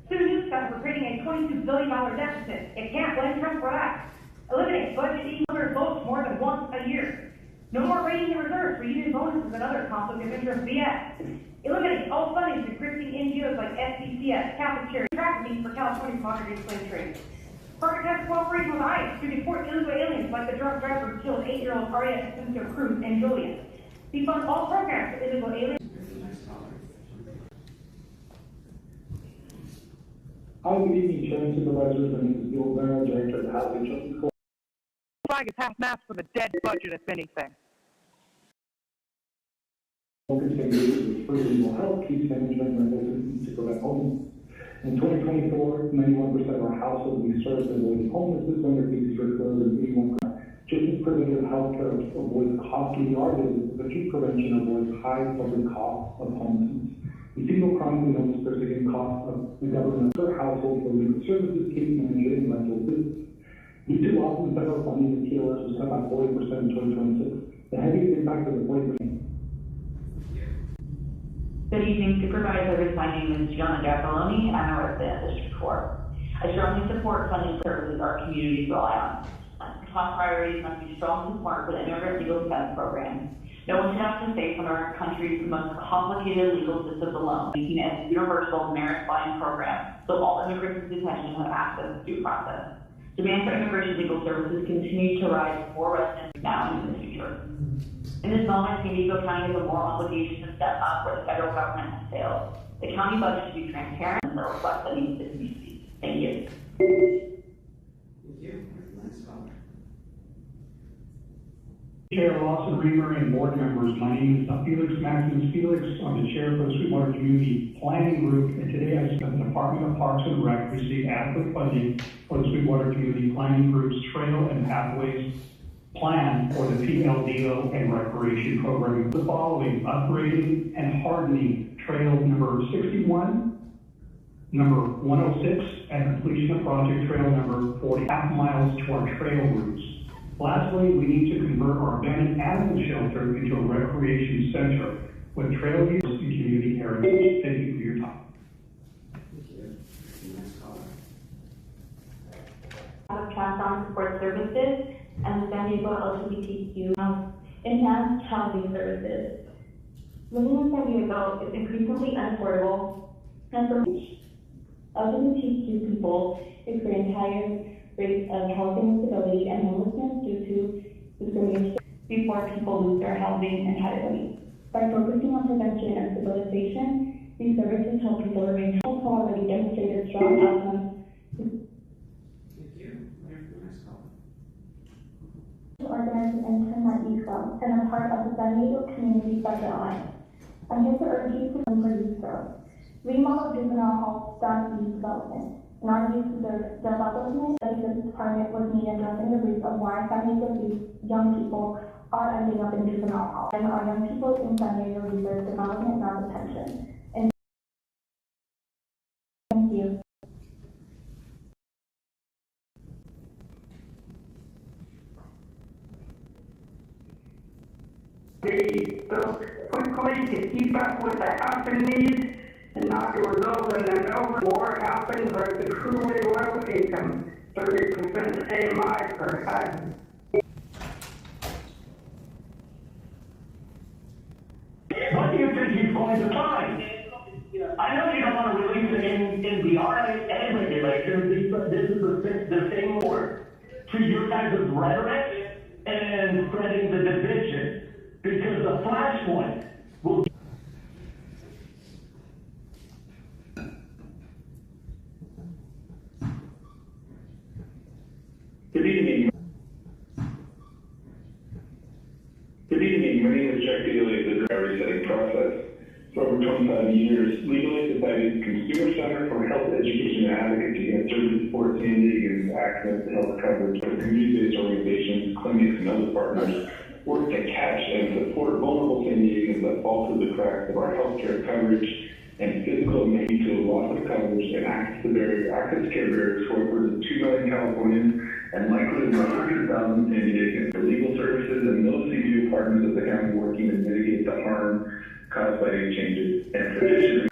Soon news stuff for creating a $22 billion deficit. It can't blame Trump for that. Eliminate budget equal votes more than once a year. No more raising the reserves for union bonuses and other conflict of interest BS. Eliminate all funding to grifting NGOs like SCCS, Catholic Charity, trafficking for California's modern day slave trade. Protest cooperation with ICE to deport illegal aliens like the drug driver who killed 8-year-old Aria Jacinto Cruz and Julian. Defund all programs for illegal aliens. Hi, good evening, Chair and Supervisors. My name is Bill Barrow, Director of the Housing Justice Court. Flag is half-mast for the dead budget, if anything. Contaminated with free legal help, keeps management rentals to prevent homelessness. In 2024, 91% of our households we served avoided homelessness under cases recorded and 81%. Just as preventative health care avoids costly ER visits, acute prevention avoids high public costs of homelessness. We see no chronically homeless person getting costs of the government per household for legal services, case management, and rental visits. Due to loss in federal funding, the TOS was cut by 40% in 2026. The heaviest impact of the 40%. Good evening, Supervisors. My name is Gianna Giappoloni, and I'm a resident of District 4. I strongly support funding services our communities rely on. Top priorities must be strong support for the immigrant legal defense program. No one should have to face one of our country's most complicated legal systems alone, making it a universal, merit-flying program so all immigrants in detention have access to due process. Demand for immigration legal services continues to rise for more residents now and in the future. In this moment, San Diego County has a moral obligation to step up where the federal government has failed. The county budget should be transparent and reflect the needs of the community. Thank you. Thank you. Chair Lawson Reamer and board members, my name is Felix Maximus Felix. I'm the chair for the Sweetwater Community Planning Group, and today I said the Department of Parks and Rec received adequate funding for the Sweetwater Community Planning Group's Trail and Pathways plan for the PLDO and recreation program. The following: upgrading and hardening trail number 61, number 106, and completion of project trail number 40, half miles to our trail routes. Lastly, we need to convert our abandoned animal shelter into a recreation center with trail use and community heritage. Thank you for your time. Of Trans Support Services and the San Diego LGBTQ enhanced housing services. Living in San Diego is increasingly unaffordable, and for LGBTQ people experience higher rates of housing instability and homelessness due to discrimination before people lose their housing and entitlements. By focusing on prevention and stabilization, these services help people remain healthy, already demonstrated strong outcomes. Organized an intern at Youth Club and a part of the San Diego Community Budget Alliance. I'm here to urge you to run for youth growth. Remodel juvenile hall staff youth development. In our youth development, the department was needed addressing the roots of why San Diego young people are ending up in juvenile hall. And our young people in San Diego deserve development, not detention. And thank you. Quickly to keep up with the housing needs and not to result in an more housing versus truly low income, 30% AMI per house. What do you think he's going to find? I know you don't want to release it in the RA and regulations, but this is the same word to your guys' rhetoric and spreading the division. Because the flashpoint will. 25 years, Legal Aid Society's Consumer Center for Health Education and Advocacy has served to support San Diegans' access to health coverage for community-based organizations, clinics, and other partners work to catch and support vulnerable San Diegans that fall through the cracks of our healthcare coverage and physical maybe to loss of coverage and access to care barriers for upwards of 2 million Californians and likely over 100,000 San Diegans. For legal services and those CBO partners of the county working to mitigate the harm caused by these changes and petition.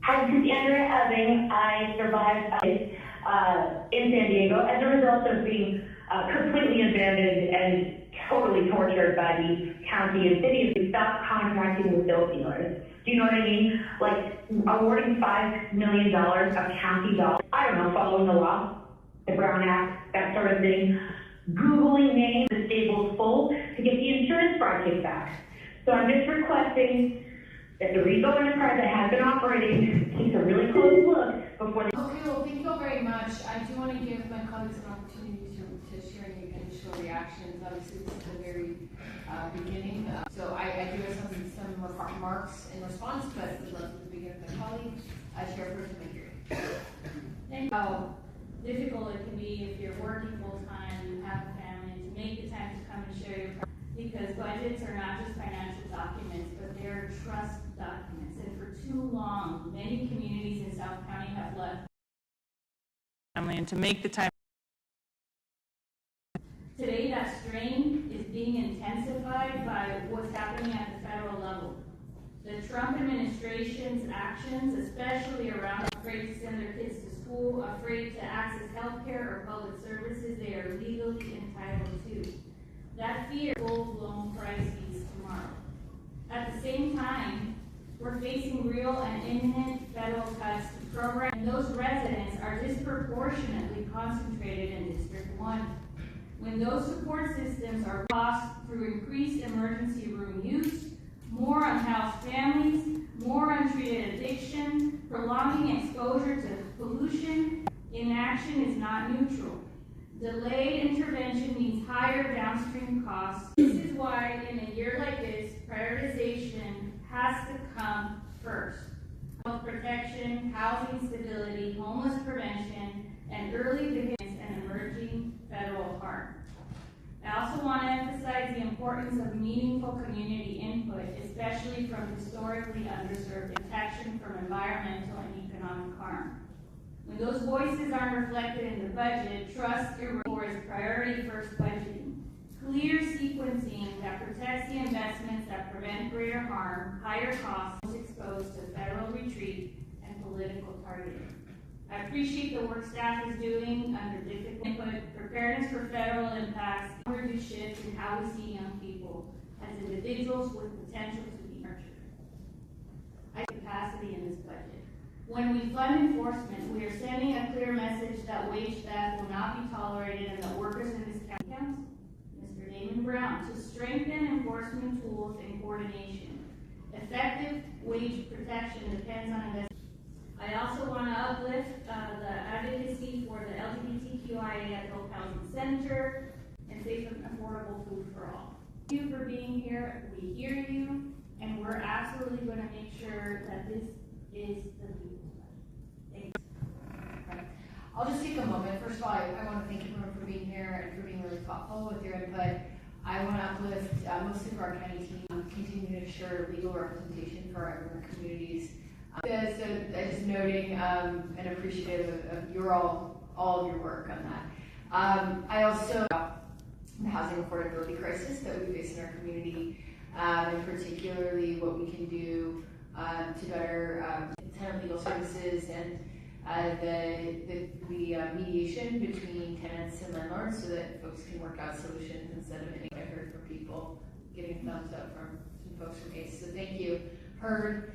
Hi, this is Andrea Eving. I survived in San Diego as a result of being completely abandoned and totally tortured by the county and city to stop contracting with dope dealers. Do you know what I mean? Like awarding $5 million of county dollars. I don't know, following the law, the Brown Act, that sort of thing. Googling names, the stable's full to get the insurance fraud kickback. So I'm just requesting that the RICO enterprise that has been operating takes a really close look before they... Okay, well, thank you all very much. I do want to give my colleagues an opportunity to share any initial reactions. Obviously, this is the very beginning. So I do have some remarks in response, but would love to begin with my colleague, Chairperson McGeary. Thank you. How difficult it can be if you're working full-time, you have a family, to make the time to come and share your because budgets are not just financial documents, but they're trust documents. And for too long, many communities in South County have left family and to make the time. Today, that strain is being intensified by what's happening at the federal level. The Trump administration's actions, especially around afraid to send their kids to school, afraid to access healthcare or public services they are legally entitled to. That fear full-blown crises tomorrow. At the same time, we're facing real and imminent federal cuts to programs, and those residents are disproportionately concentrated in District 1. When those support systems are lost through increased emergency room use, more unhoused families, more untreated addiction, prolonging exposure to pollution, inaction is not neutral. Delayed intervention means higher downstream costs. This is why in a year like this, prioritization has to come first. Health protection, housing stability, homeless prevention, and early vigilance and emerging federal harm. I also want to emphasize the importance of meaningful community input, especially from historically underserved protection from environmental and economic harm. When those voices aren't reflected in the budget, trust erodes priority first budgeting. Clear sequencing that protects the investments that prevent greater harm, higher costs, exposed to federal retreat and political targeting. I appreciate the work staff is doing under difficult input, preparedness for federal impacts, to shift in how we see young people as individuals with potential to be nurtured. I have capacity in this budget. When we fund enforcement, we are sending a clear message that wage theft will not be tolerated and that workers in this county, Mr. Damon Brown, to strengthen enforcement tools and coordination. Effective wage protection depends on investment. I also want to uplift the advocacy for the LGBTQIA Adult Housing Center and safe and affordable food for all. Thank you for being here. We hear you, and we're absolutely going to make sure that this is the people's budget. Thanks. I'll just take a moment. First of all, I want to thank everyone for being here and for being really thoughtful with your input. I want to uplift mostly for our county team, continue to ensure legal representation for our immigrant communities. So just noting and appreciative of all of your work on that. I also the housing affordability crisis that we face in our community, and particularly what we can do to better tenant legal services and the mediation between tenants and landlords so that folks can work out solutions instead of anything. I heard from people getting thumbs up from some folks from ACE, so thank you. Heard,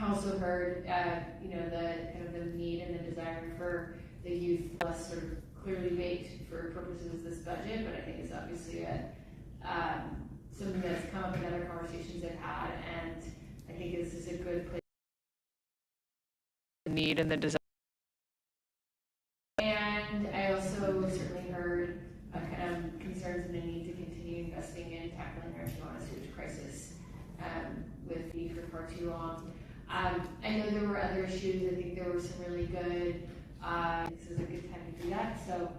also heard, the kind of the need and the desire for the youth less sort of clearly baked for purposes of this budget, but I think it's obviously something that's come up in other conversations I've had, and I think this is a good place. The need and the desire. And I also certainly heard I know there were other issues. I think there were some really good, this is a good time to do that. So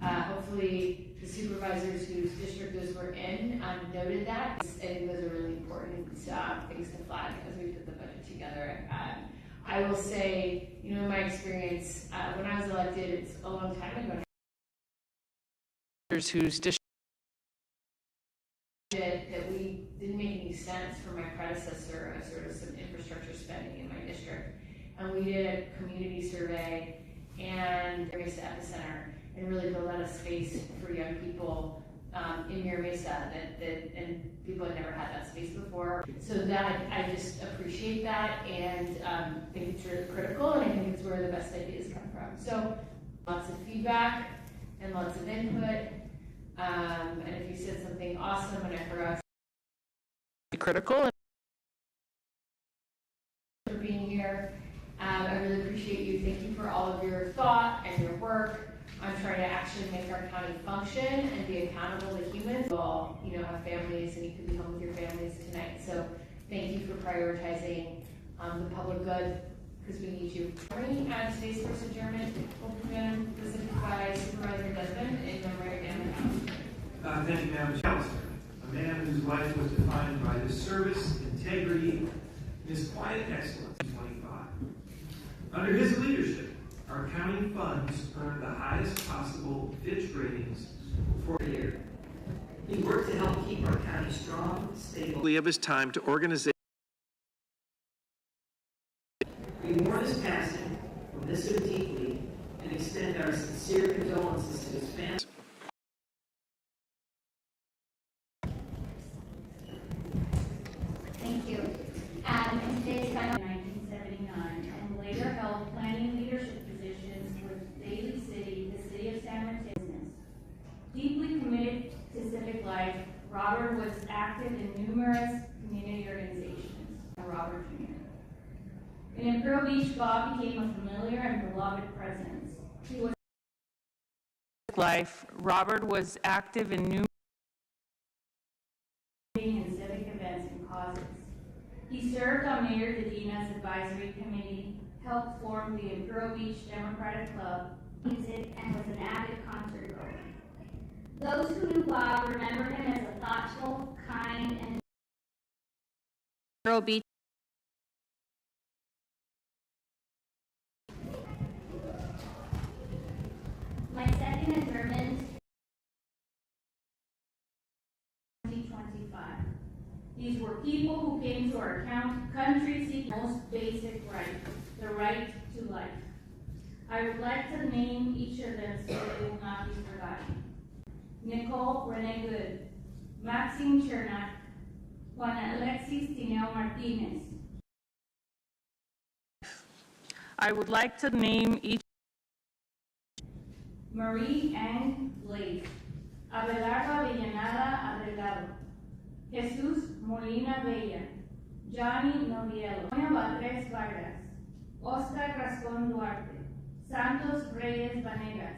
hopefully the supervisors whose district those were in noted that. I think those are really important things to flag as we put the budget together. I will say, you know, in my experience, when I was elected, it's a long time ago now, whose district that we didn't make any sense for my predecessor as sort of some infrastructure spending in my district. And we did a community survey and Mesa Epicenter and really built out a space for young people in Mira Mesa and people had never had that space before. So that I just appreciate that and think it's really critical, and I think it's where the best ideas come from. So lots of feedback and lots of input. And if you said something awesome and I forgot, critical for being here. I really appreciate you. Thank you for all of your thought and your work on trying to actually make our county function and be accountable to humans. We all, you know, have families and you could be home with your families tonight. So thank you for prioritizing the public good, because we need you. Add space for adjournment will be presented by Supervisor Desmond in memory of Dan. Thank you, Madam Chancellor. A man whose life was defined by his service, integrity, and his quiet excellence in 25. Under his leadership, our county funds earned the highest possible Fitch ratings for a year. He worked to help keep our county strong, stable. Of his time to organization. We mourn his passing, will miss him deeply, and extend our sincere condolences to his family. Thank you. In today's final 1979 and later held planning leadership positions with Daly City, the city of San Mateo. Deeply committed to civic life, Robert was active in numerous community organizations. Robert Jr. In Imperial Beach, Bob became a familiar and beloved presence. He was life. Robert was active in numerous and civic events and causes. He served on Mayor Dedina's advisory committee, helped form the Imperial Beach Democratic Club, music, and was an avid concert goer. Those who knew Bob remember him as a thoughtful, kind, and Imperial Beach. My second adjournment, 2025. These were people who came to our country seeking the most basic right, the right to life. I would like to name each of them so they will not be forgotten. Nicole Renee Good, Maxine Chernak, Juan Alexis Tineo Martinez. I would like to name each Marie Ann Blake, Abelardo Avellaneda Abrelado, Jesus Molina Bella, Johnny Noviello, Antonio Batres Vargas, Oscar Rascón Duarte, Santos Reyes Vanegas,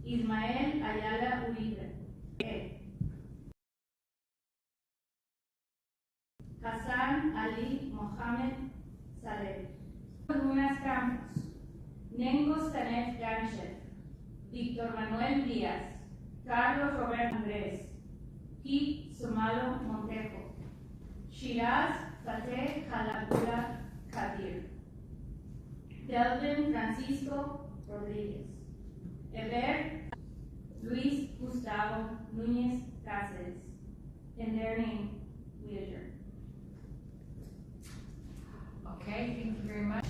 Ismael Ayala Uribe, Hassan Ali Mohamed Saleh, Lunas Campos, Nengo Stanet Ganchev, Víctor Manuel Díaz, Carlos Roberto Andrés, Kit Sumalo Montejo, Shiraz Fateh Jalabula Kadir, Delvin Francisco Rodríguez, Eber Luis Gustavo Núñez Cáceres. In their name, we adjourn. Okay, thank you very much.